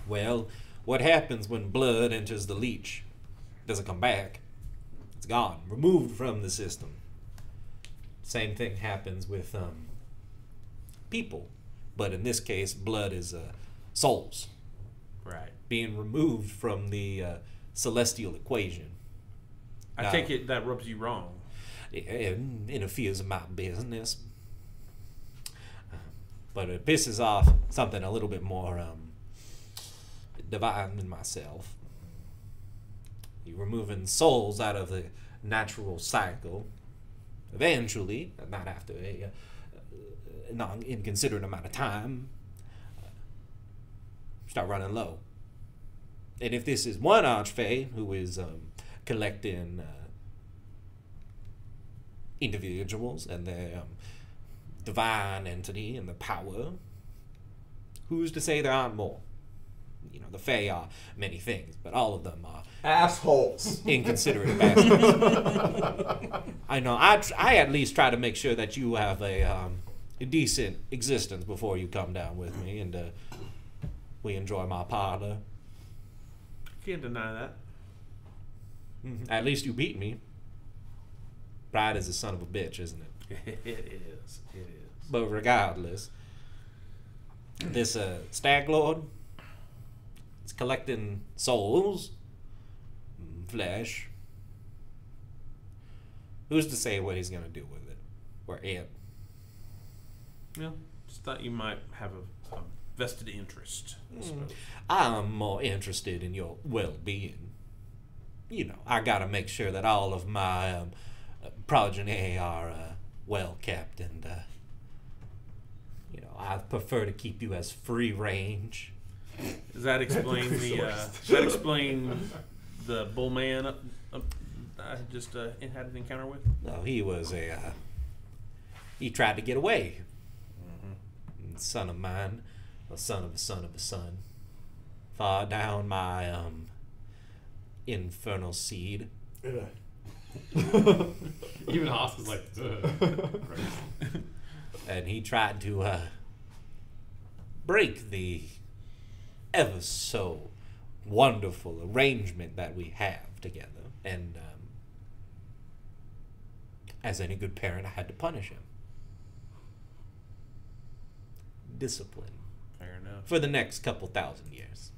Well, what happens when blood enters the leech? It doesn't come back. It's gone, removed from the system. Same thing happens with people, but in this case, blood is souls. Right. Being removed from the celestial equation. I take it that rubs you wrong. It interferes in my business. But it pisses off something a little bit more divine than myself. You're removing souls out of the natural cycle. Eventually, not after a not inconsiderate amount of time, start running low. And if this is one archfey who is collecting individuals and their divine entity and the power, who's to say there aren't more? You know, the Fae are many things, but all of them are Assholes. inconsiderate bastards. I know. I at least try to make sure that you have a decent existence before you come down with me, and we enjoy my parlor. Can't deny that. At least you beat me. Pride is a son of a bitch, isn't it? It is. It is. But regardless, this stag lord is collecting souls, flesh. Who's to say what he's gonna do with it, or it? Yeah, just thought you might have a vested interest, I suppose. I'm more interested in your well-being. You know, I gotta make sure that all of my progeny are well kept, and you know, I prefer to keep you as free range. Does that explain does that explain the bull man I just had an encounter with? No, he was he tried to get away. Son of mine, a son of a son of a son, far down my infernal seed. Even Haas was like, And he tried to break the ever so wonderful arrangement that we have together. And as any good parent, I had to punish him. Discipline. Fair enough. For the next couple thousand years.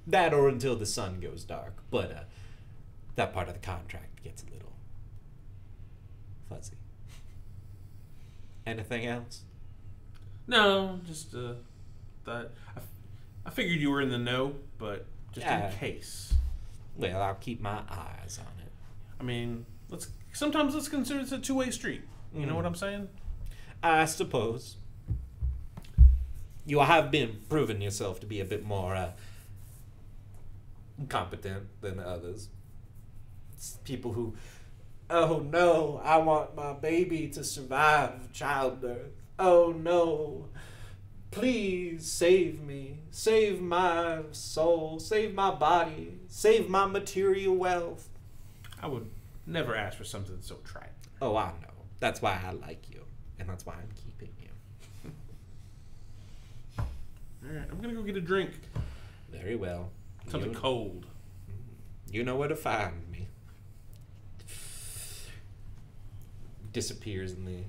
That or until the sun goes dark. But that part of the contract gets a little fuzzy. Anything else? No, just thought I figured you were in the know, but just in case. Well, I'll keep my eyes on it. I mean, sometimes let's consider it a two-way street. You know what I'm saying? I suppose. You have been proving yourself to be a bit more competent than others. It's people who, oh no, I want my baby to survive childbirth. Oh no, please save me. Save my soul. Save my body. Save my material wealth. I would never ask for something so trite. Oh, I know. That's why I like you. And that's why I'm keeping you. Alright, I'm gonna go get a drink. Very well. Something cold. You know where to find me. Disappears in the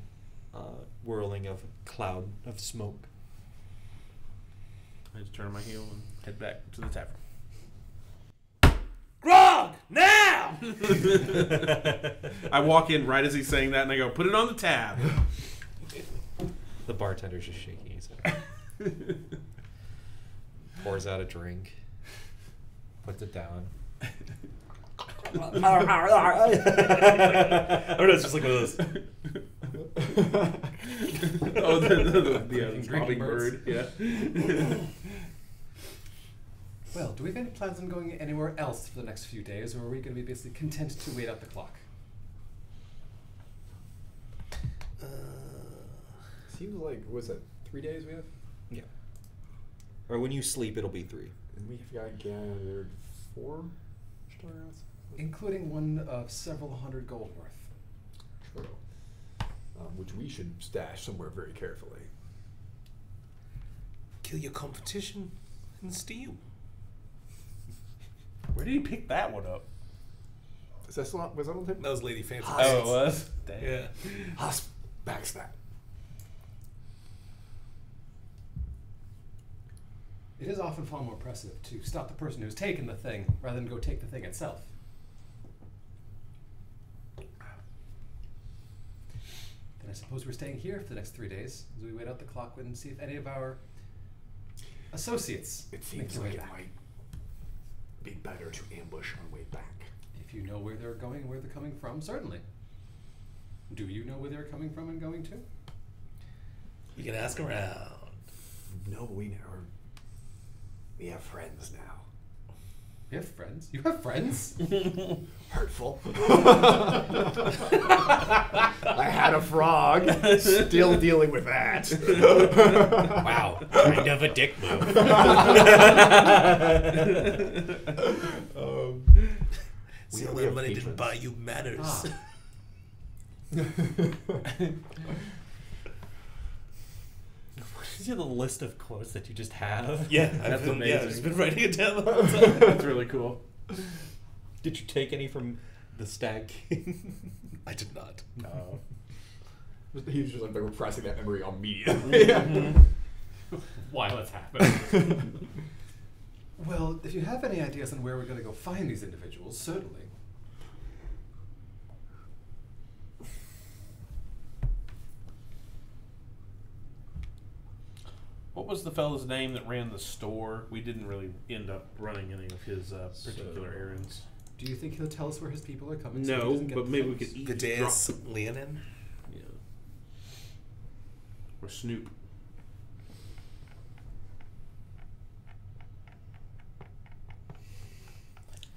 whirling of a cloud of smoke. I just turn on my heel and head back to the tavern. Grog! Now! I walk in right as he's saying that and I go, put it on the tab. The bartender's just shaking his head. Pours out a drink. Puts it down. Or no, it's just like one of those. Oh, the Drinking screaming birds. bird. Yeah. well, do we have any plans on going anywhere else for the next few days, or are we going to be basically content to wait out the clock? Seems like, what is that, 3 days we have? Yeah. Or when you sleep, it'll be 3. And we've got gathered 4 stars? Including one of several hundred gold worth. True. Which we should stash somewhere very carefully. Kill your competition and steal. Where did he pick that one up? Is that still on, was that on tape? That was Lady Fancy. Oh, it was? Damn. Yeah. Hassk backs that. It is often far more impressive to stop the person who's taken the thing rather than go take the thing itself. Then I suppose we're staying here for the next 3 days as we wait out the clock and see if any of our associates It make seems their like way it back. might be better to ambush our way back. If you know where they're going and where they're coming from, certainly. Do you know where they're coming from and going to? You can ask around. No, we have friends now. You have friends? You have friends? Hurtful. I had a frog. Still dealing with that. Wow, kind of a dick move. See, all that money didn't buy you manners. Is it the list of quotes that you just have? Yeah, That's amazing. Yeah, I've just been writing it down the whole time. That's really cool. Did you take any from the Stag King? I did not. No. He was just like repressing that memory immediately. While it's happening. Well, if you have any ideas on where we're going to go find these individuals, certainly. What was the fellow's name that ran the store? We didn't really end up running any of his particular errands. Do you think he'll tell us where his people are coming? No, but maybe we could eat. Gadeus Leonin? Yeah. Or Snoop.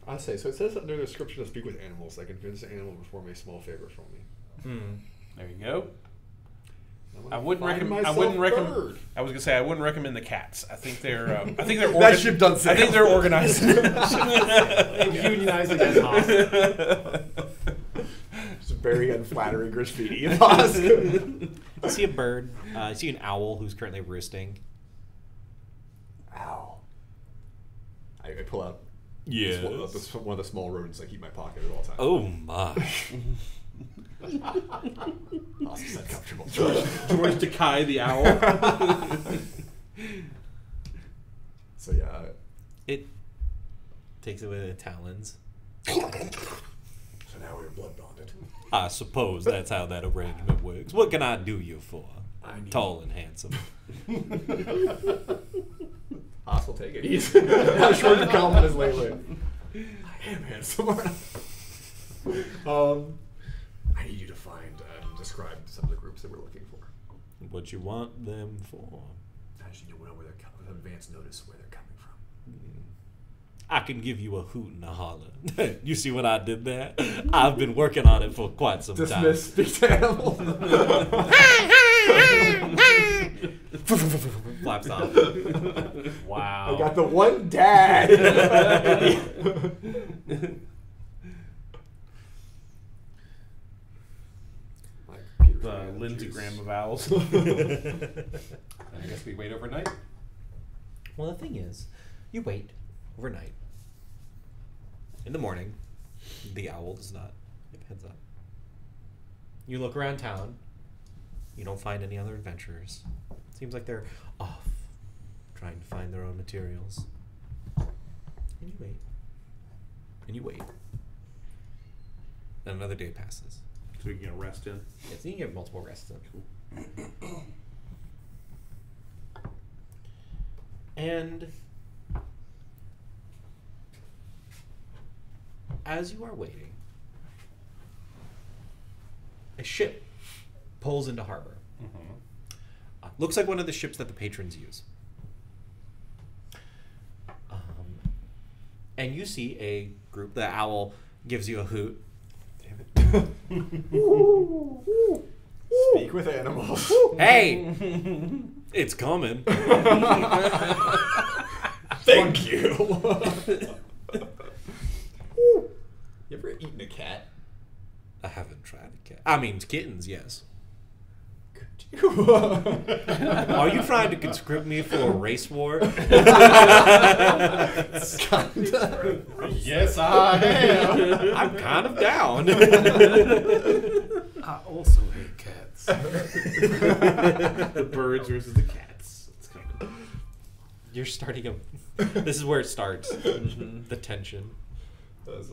I say, so it says under the description to speak with animals. I can convince an animal to perform a small favor for me. There you go. I I wouldn't recommend. I was gonna say I wouldn't recommend the cats. I think they're. I think they're. That ship done sail. I think they're organized. Unionized against Hassk. It's a very unflattering graffiti in Hassk. I see a bird. I see an owl who's currently roosting. Ow. I pull out Yes. one of the small rodents I keep in my pocket at all times. Oh my. Awesome, uncomfortable. George Takei the owl. So yeah. It takes it with its talons. So now we're blood bonded. I suppose that's how that arrangement works. What can I do you for? I need- Tall and handsome. Haas will take it. He's how short the compliment is lately. I am handsome. I need you to find and describe some of the groups that we're looking for. What you want them for? I just need to know where they're coming, advance notice where they're coming from. I can give you a hoot and a holler. You see what I did there? I've been working on it for quite some time. Dismiss, speak to animal. Flaps off. Wow. I got the one dad. The Lindsey Graham of owls. I guess we wait overnight. Well, the thing is, you wait overnight. In the morning, the owl does not give heads up. You look around town. You don't find any other adventurers. Seems like they're off, trying to find their own materials. And you wait. And you wait. Then another day passes. So we can get a rest in. Yes, you can get multiple rests in. And as you are waiting, a ship pulls into harbor. Looks like one of the ships that the patrons use. And you see a group. The owl gives you a hoot. Damn it. Speak with animals. Hey! It's coming. Thank you. You ever eaten a cat? I haven't tried a cat. I mean, kittens, yes. Could you? Are you trying to conscript me for a race war? Yes, I am. I'm kind of down. I also hate cats. The birds versus the cats. It's coming. You're starting a... This is where it starts. The tension. That's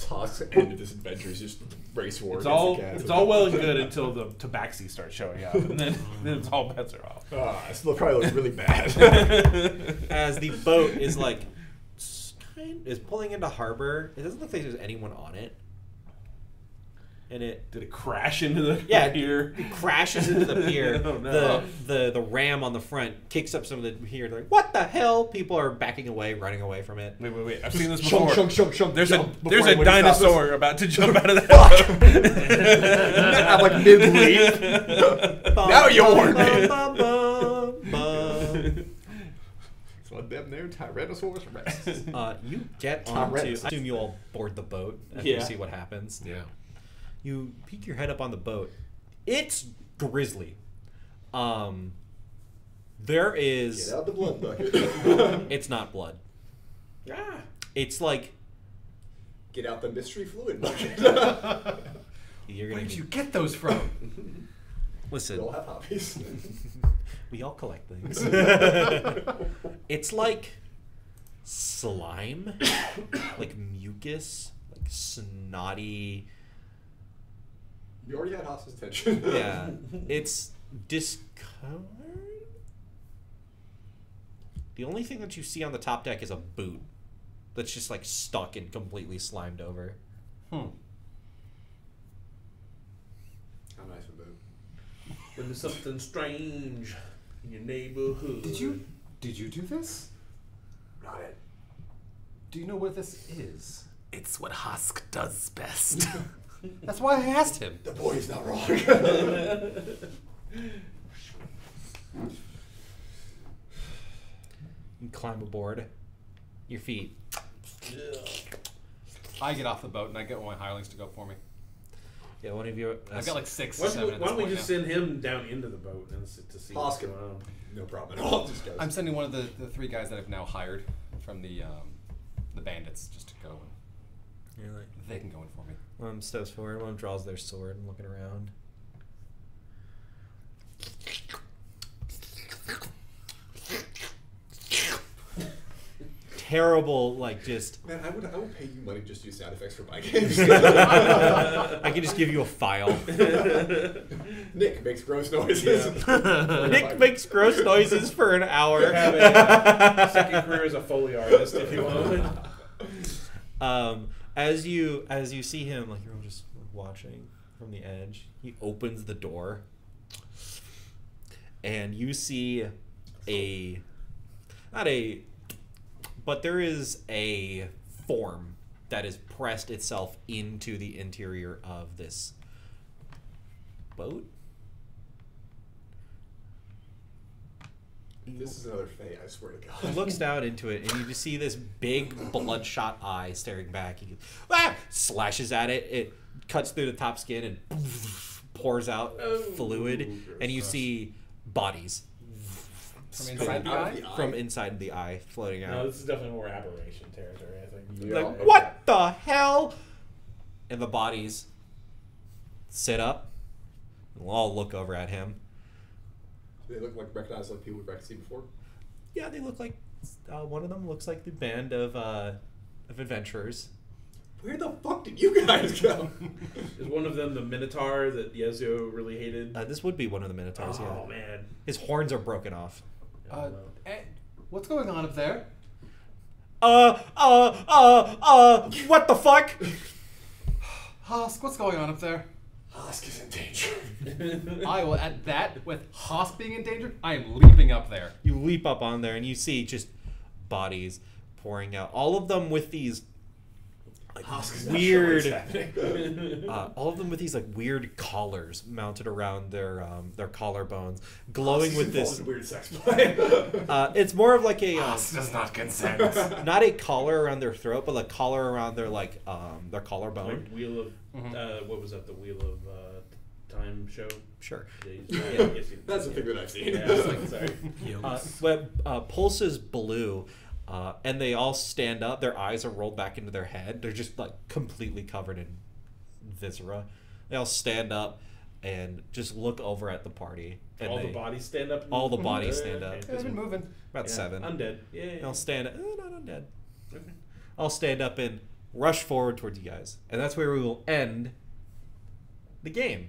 Hassk's end of this adventure. Is just race war. It's against all the cats. it's all well and good until the tabaxi starts showing up, and then it's all bets are off. This will probably look really bad. As the boat is like is pulling into harbor. It doesn't look like there's anyone on it. And it Did it crash into the pier? It crashes into the pier. Oh, no. The ram on the front kicks up some of the pier. They're like, what the hell? People are backing away, running away from it. Wait. I've seen this Shunk, before. shunk, shunk, There's jump a there's before a anybody stops us. dinosaur about to jump out of that. I'm like mid-leap. Now you warned me. So them there, Tyrannosaurus Rex. You get Tom onto. I Rex. assume you all board the boat after you Yeah. see what happens. Yeah. You peek your head up on the boat. It's grisly. There is. Get out the blood bucket. It's not blood. Ah. It's like Get out the mystery fluid bucket. you're Where gonna. did you get those from? Listen. We all have hobbies. We all collect things. It's like slime, like mucus, like snotty. You already had Hass's attention. Yeah, it's discolored. The only thing that you see on the top deck is a boot that's just like stuck and completely slimed over. How nice a boot. When there's something strange in your neighborhood. Did you do this? Not it. Do you know what this is? It's what Hassk does best. That's why I asked him. The boy is not wrong. You climb aboard. Your feet. I get off the boat and I get one of my hirelings to go for me. Yeah, one of you. I've got like 6 Why or 7 don't we at this just point send him down into the boat and to see what's Oscar. going on? No problem at all. Just goes. now. I'm sending one of the 3 guys that I've now hired from the bandits just to go and You're like, they can go in for me. one of them steps forward, one of them draws their sword and looking around. Terrible, like just. Man, I would pay you money just to use sound effects for my games. I can just give you a file. Nick makes gross noises. Nick makes gross noises for an hour. Have a second career as a Foley artist if you want. As you see him, like you're all just watching from the edge, he opens the door, and you see but there is a form that has pressed itself into the interior of this boat. This is another Fae, I swear to He God. looks down into it, and you just see this big bloodshot eye staring back. He slashes at it. It cuts through the top skin and pours out fluid, and you see bodies From inside the eye? from inside the eye floating No, out. this is definitely more aberration territory, I think. Yeah. Like, okay. what the hell? And the bodies sit up and we'll all look over at him. They look like recognized like people we've seen before. Yeah, they look like one of them looks like the band of adventurers. Where the fuck did you guys go? Is one of them the Minotaur that Yezio really hated? This would be one of the Minotaurs. Oh, Yeah, man. his horns are broken off. What's going on up there? What the fuck? Hassk, what's going on up there? Hask is in danger. I will, at that, with Hassk being in danger, I am leaping up there. You leap up on there and you see just bodies pouring out. All of them with these like Hask is not sure weird, what's happening. all of them with these like weird collars mounted around their collarbones, glowing with this. Weird sex play. It's more of like a does not consent. not a collar around their throat, but a collar around their their collarbone. Like Wheel of, what was that, the Wheel of Time show? Sure. That's the thing that I've seen. Yeah, I was like, sorry. Pulse is blue, and they all stand up. Their eyes are rolled back into their head. They're just like completely covered in viscera. They all stand up and just look over at the party. And All the bodies stand up? all the bodies stand up. They've been moving. About 7. Undead. Yeah. They'll stand up. Not undead. Okay. I'll stand up and rush forward towards you guys. And that's where we will end the game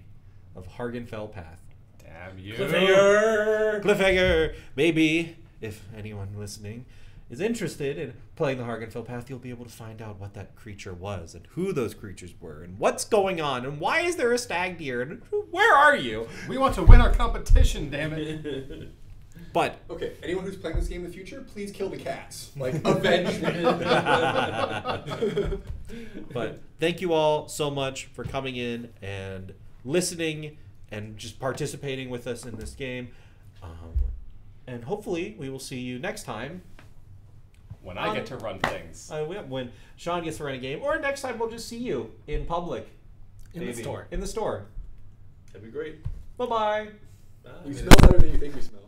of Hargonfel Path. Damn you. Cliffhanger! Cliffhanger! Maybe, if anyone listening is interested in playing the Hargonfel Path, you'll be able to find out what that creature was and who those creatures were and what's going on and why is there a stag deer and where are you? We want to win our competition, damn it. But Okay, anyone who's playing this game in the future, please kill the cats. Like, avenge me. but thank you all so much for coming in and listening and just participating with us in this game. And hopefully we will see you next time. When I get to run things. When Sean gets to run a game, or next time we'll just see you in public. In the store. In the store. That'd be great. Bye-bye. We smell better than you think we smell.